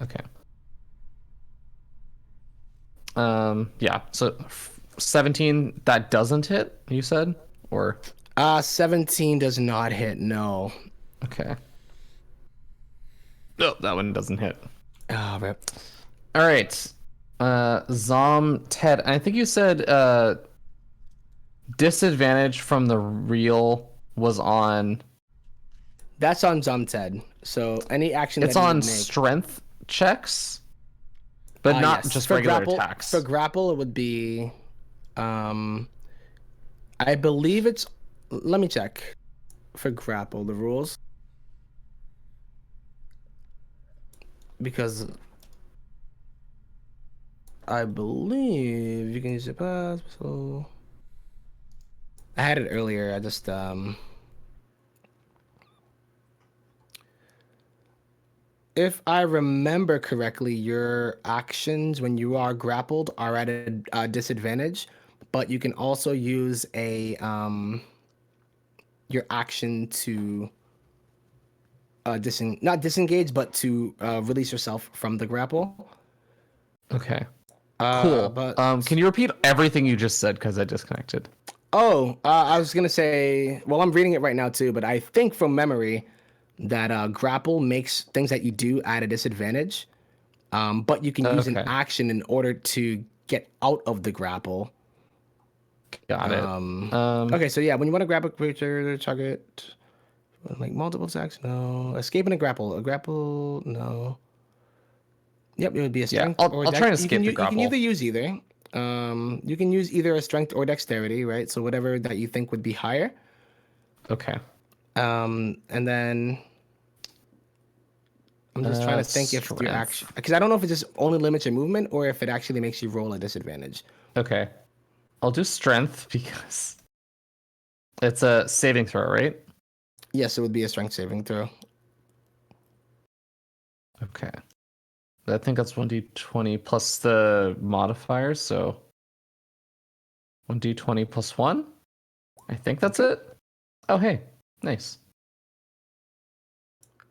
E: Okay. Yeah. So 17, that doesn't hit. You said, or
A: 17 does not hit. No.
E: okay. No, that one doesn't hit.
A: Oh, man.
E: All right. Ted, I think you said disadvantage from the reel was on.
A: That's on Ted. So any action
E: It's
A: that he
E: on
A: would make,
E: strength checks, but not
A: yes.
E: just
A: For
E: regular
A: grapple,
E: attacks.
A: For grapple, it would be, I believe it's. Let me check. For grapple, the rules. Because I believe you can use it pass. So I had it earlier. I just if I remember correctly, your actions when you are grappled are at a disadvantage, but you can also use a your action to not disengage, but to release yourself from the grapple.
E: Okay. Cool.
A: But
E: Can you repeat everything you just said because I disconnected?
A: I was gonna say, well, I'm reading it right now too, but I think from memory that grapple makes things that you do at a disadvantage, but you can use an
E: Okay.
A: action in order to get out of the grapple.
E: Got it.
A: Okay, so yeah, when you want to grab a creature, target, like multiple attacks, no. Escape and a grapple, no. Yep, it would be a strength
E: I'll
A: or
E: try and
A: you
E: escape
A: can,
E: the
A: you can
E: grapple.
A: either use either. You can use either a strength or dexterity, right? So whatever that you think would be higher.
E: Okay.
A: And then I'm just trying to think if your
E: strength.
A: action, because I don't know if it just only limits your movement or if it actually makes you roll a disadvantage.
E: Okay. I'll do strength because it's a saving throw, right?
A: Yes, it would be a strength saving throw.
E: Okay. I think that's 1d20 plus the modifiers, so 1d20 plus 1? I think that's it. Oh, hey. Nice.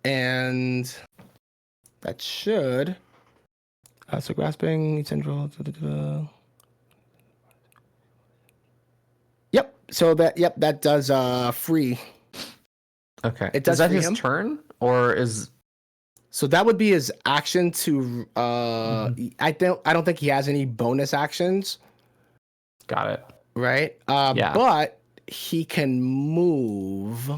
A: And that should. So grasping, central. Yep. So that does free.
E: Okay.
A: It does
E: is that
A: free
E: his
A: him.
E: turn, or is?
A: So that would be his action to. I don't think he has any bonus actions.
E: Got it.
A: Right.
E: Yeah.
A: But he can move.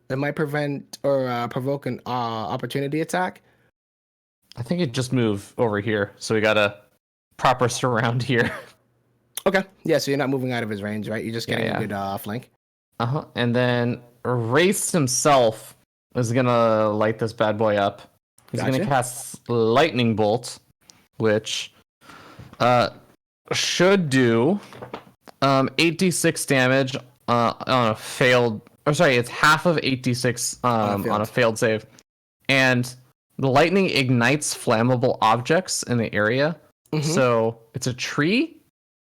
A: It might prevent or provoke an opportunity attack.
E: I think it just move over here, so we got a proper surround here.
A: Okay. Yeah. So you're not moving out of his range, right? You're just getting
E: Yeah.
A: a good flank.
E: And then Raist himself is gonna light this bad boy up. He's
A: Gotcha.
E: gonna cast Lightning Bolt, which should do 8d6 damage on a failed. Or sorry, it's half of 8d6 on a failed save, and the lightning ignites flammable objects in the area.
A: Mm-hmm.
E: So it's a tree.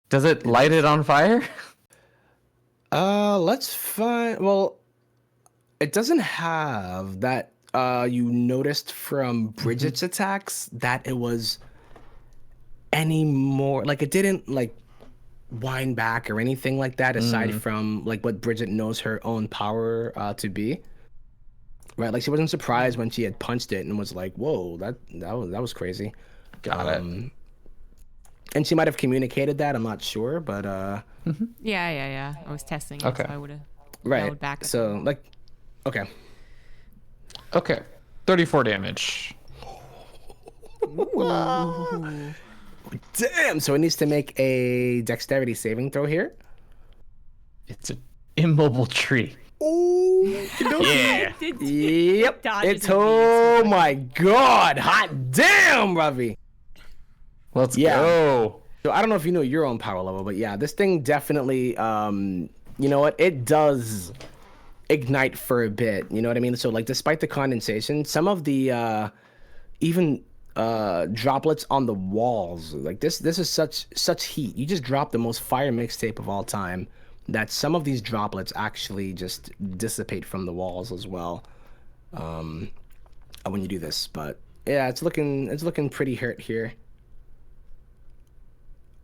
E: Does it light it on fire?
A: Let's find. Well, it doesn't have that. You noticed from Bridget's attacks that it was any more like it didn't like wind back or anything like that. Aside from like what Bridget knows her own power to be. Right, like she wasn't surprised when she had punched it and was like, "Whoa, that was crazy."
E: Got it.
A: And she might have communicated that. I'm not sure, but
C: Yeah. I was testing it,
E: Okay.
C: so I would have
A: right.
C: back.
A: So like, okay.
E: 34 damage.
A: Damn. So it needs to make a dexterity saving throw here.
E: It's an immobile tree.
A: Oh,
E: Yeah.
A: yep.
C: Dodges
A: It's oh my god, hot damn, Ravi.
E: Let's
A: Yeah.
E: go.
A: So I don't know if you know your own power level, but yeah, this thing definitely, you know what? It does ignite for a bit. You know what I mean? So like, despite the condensation, some of the even droplets on the walls, like this is such heat. You just dropped the most fire mixtape of all time. That some of these droplets actually just dissipate from the walls as well when you do this. But yeah, it's looking pretty hurt here.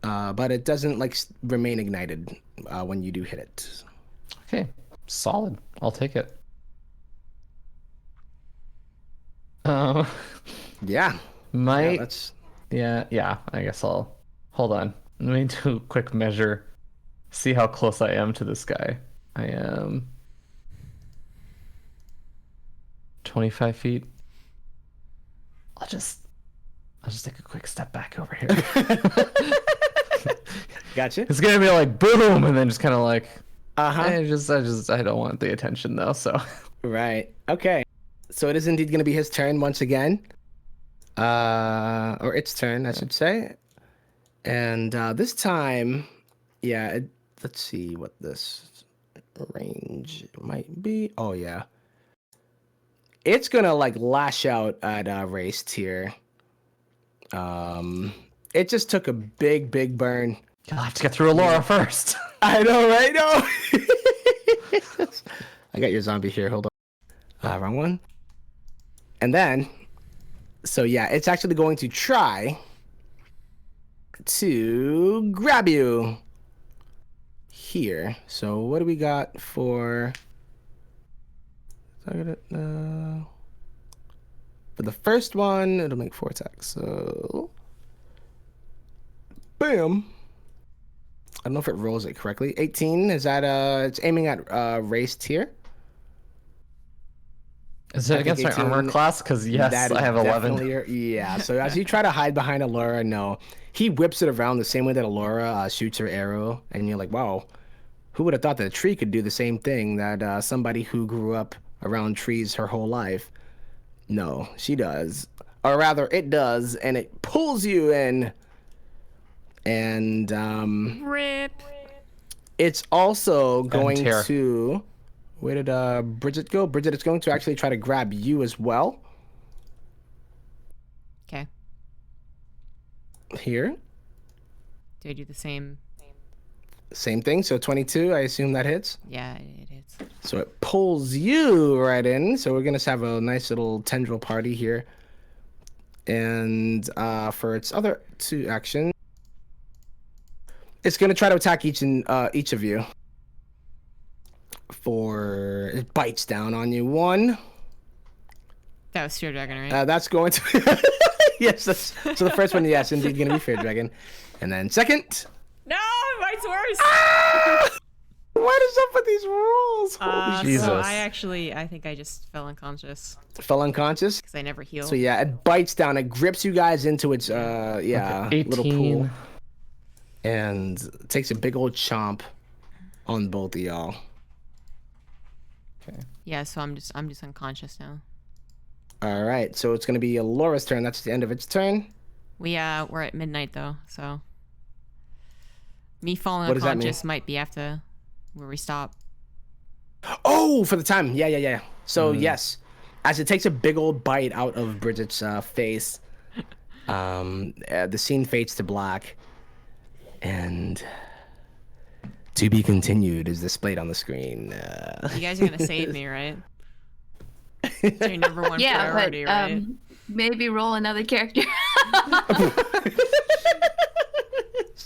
A: But it doesn't like remain ignited when you do hit it.
E: Okay, solid. I'll take it.
A: Yeah.
E: Might. Yeah. I guess I'll hold on. Let me do a quick measure. See how close I am to this guy. I am 25 feet. I'll just take a quick step back over here.
A: Gotcha.
E: It's gonna be like boom, and then just kind of like,
A: Uh-huh.
E: I don't want the attention though. So
A: Right. Okay. So it is indeed going to be his turn once again. Or its turn, I should say. And this time, yeah, let's see what this range might be. Oh, yeah. It's going to, like, lash out at Raist here. It just took a big burn.
E: I'll have to get through Alora first.
A: I know, right? No. I got your zombie here. Hold on. Wrong one. And then, so yeah, it's actually going to try to grab you here. So what do we got for for the first one? It'll make 4 attacks. So bam. I don't know if it rolls it correctly. 18, is that it's aiming at Raist here.
E: Is it against my
A: 18,
E: armor class? Because yes,
A: that is
E: I have 11.
A: definitely yeah. So as you try to hide behind Alora, no, he whips it around the same way that Alora shoots her arrow, and you're like, wow, who would have thought that a tree could do the same thing that somebody who grew up around trees her whole life? No, she does, or rather, it does, and it pulls you in, and
C: Rip.
A: it's also going
E: tear.
A: to. Where did Bridget go? Bridget is going to actually try to grab you as well.
C: Okay.
A: Here.
C: Do I do the same?
A: Same thing. So 22, I assume that hits.
C: Yeah, it is.
A: So it pulls you right in. So we're going to have a nice little tendril party here. And for its other 2 actions, it's gonna try to attack each of you. It bites down on you. 1.
C: That was feardragon, right?
A: That's going to yes. So the first one, yes, indeed, gonna be feardragon, and then 2nd.
C: No, mine's worse.
A: What is up with these rules? Holy
E: Jesus.
C: So I think I just fell unconscious
A: Fell unconscious.
C: because I never heal.
A: So yeah, it bites down. It grips you guys into its
E: Okay,
A: little
E: 18.
A: pool, and takes a big old chomp on both of y'all.
E: Okay.
C: Yeah, so I'm just unconscious now.
A: All right, so it's gonna be Alora's turn. That's the end of its turn.
C: We're at midnight though, so me falling
A: What does that mean?
C: unconscious might be after where we stop.
A: Oh, for the time. Yeah. So yes, as it takes a big old bite out of Bridget's face, the scene fades to black, and to be continued is displayed on the screen.
C: You guys are gonna save me, right? It's your number one
B: Yeah,
C: priority,
B: but
C: right?
B: maybe roll another character.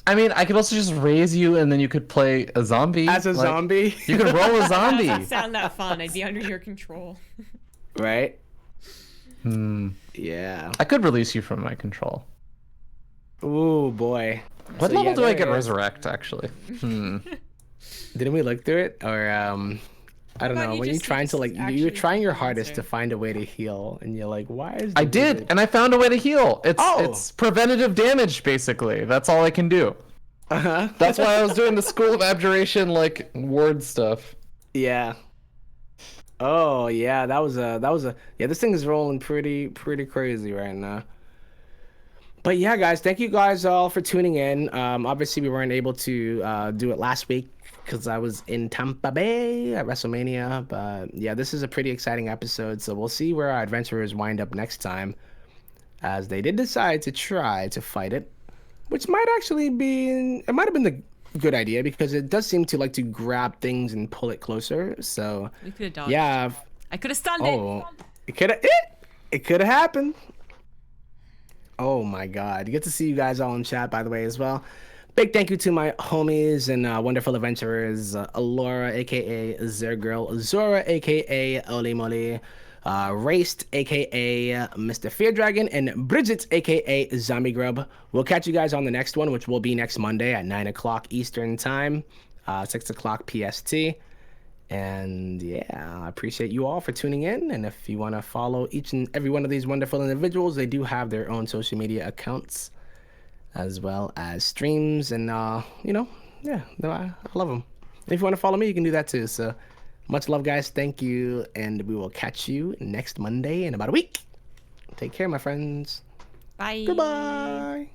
E: I mean, I could also just raise you, and then you could play a zombie.
A: As a zombie,
E: You could roll a zombie.
C: Doesn't sound that fun. I'd be under your control.
A: right?
E: Hmm.
A: Yeah.
E: I could release you from my control.
A: Ooh boy.
E: What
A: So,
E: level
A: yeah,
E: do I
A: there
E: get
A: it is.
E: resurrect, actually?
A: Didn't we look through it, or I don't
C: thought
A: know.
C: you
A: When you're
C: just
A: trying to like,
C: actually
A: you're trying your hardest
C: answer.
A: to find a way to heal, and you're like, why is?
E: I
A: the
E: did,
A: wizard-
E: and I found a way to heal.
A: Oh.
E: It's preventative damage, basically. That's all I can do.
A: Uh-huh.
E: That's why I was doing the School of Abjuration, like, ward stuff.
A: Yeah. Oh yeah, that was a yeah. This thing is rolling pretty crazy right now. But yeah, guys, thank you guys all for tuning in. Obviously we weren't able to do it last week because I was in Tampa Bay at WrestleMania. But yeah, this is a pretty exciting episode. So we'll see where our adventurers wind up next time, as they did decide to try to fight it, which might actually be it might have been the good idea because it does seem to like to grab things and pull it closer. So
C: We could have dodged.
A: yeah.
C: I could have stunned
A: Oh, it could have happened. Oh my God! You get to see you guys all in chat, by the way, as well. Big thank you to my homies and wonderful adventurers, Alora, aka ZergGirl, Zora, aka Olimoley, Raist, aka Mr. Feardragon, and Bridget, aka ZombieGrub. We'll catch you guys on the next one, which will be next Monday at 9 o'clock Eastern Time, 6 o'clock PST. And yeah, I appreciate you all for tuning in. And if you want to follow each and every one of these wonderful individuals, they do have their own social media accounts as well as streams. And, yeah, no, I love them. If you want to follow me, you can do that too. So much love, guys. Thank you. And we will catch you next Monday in about a week. Take care, my friends.
C: Bye.
A: Goodbye.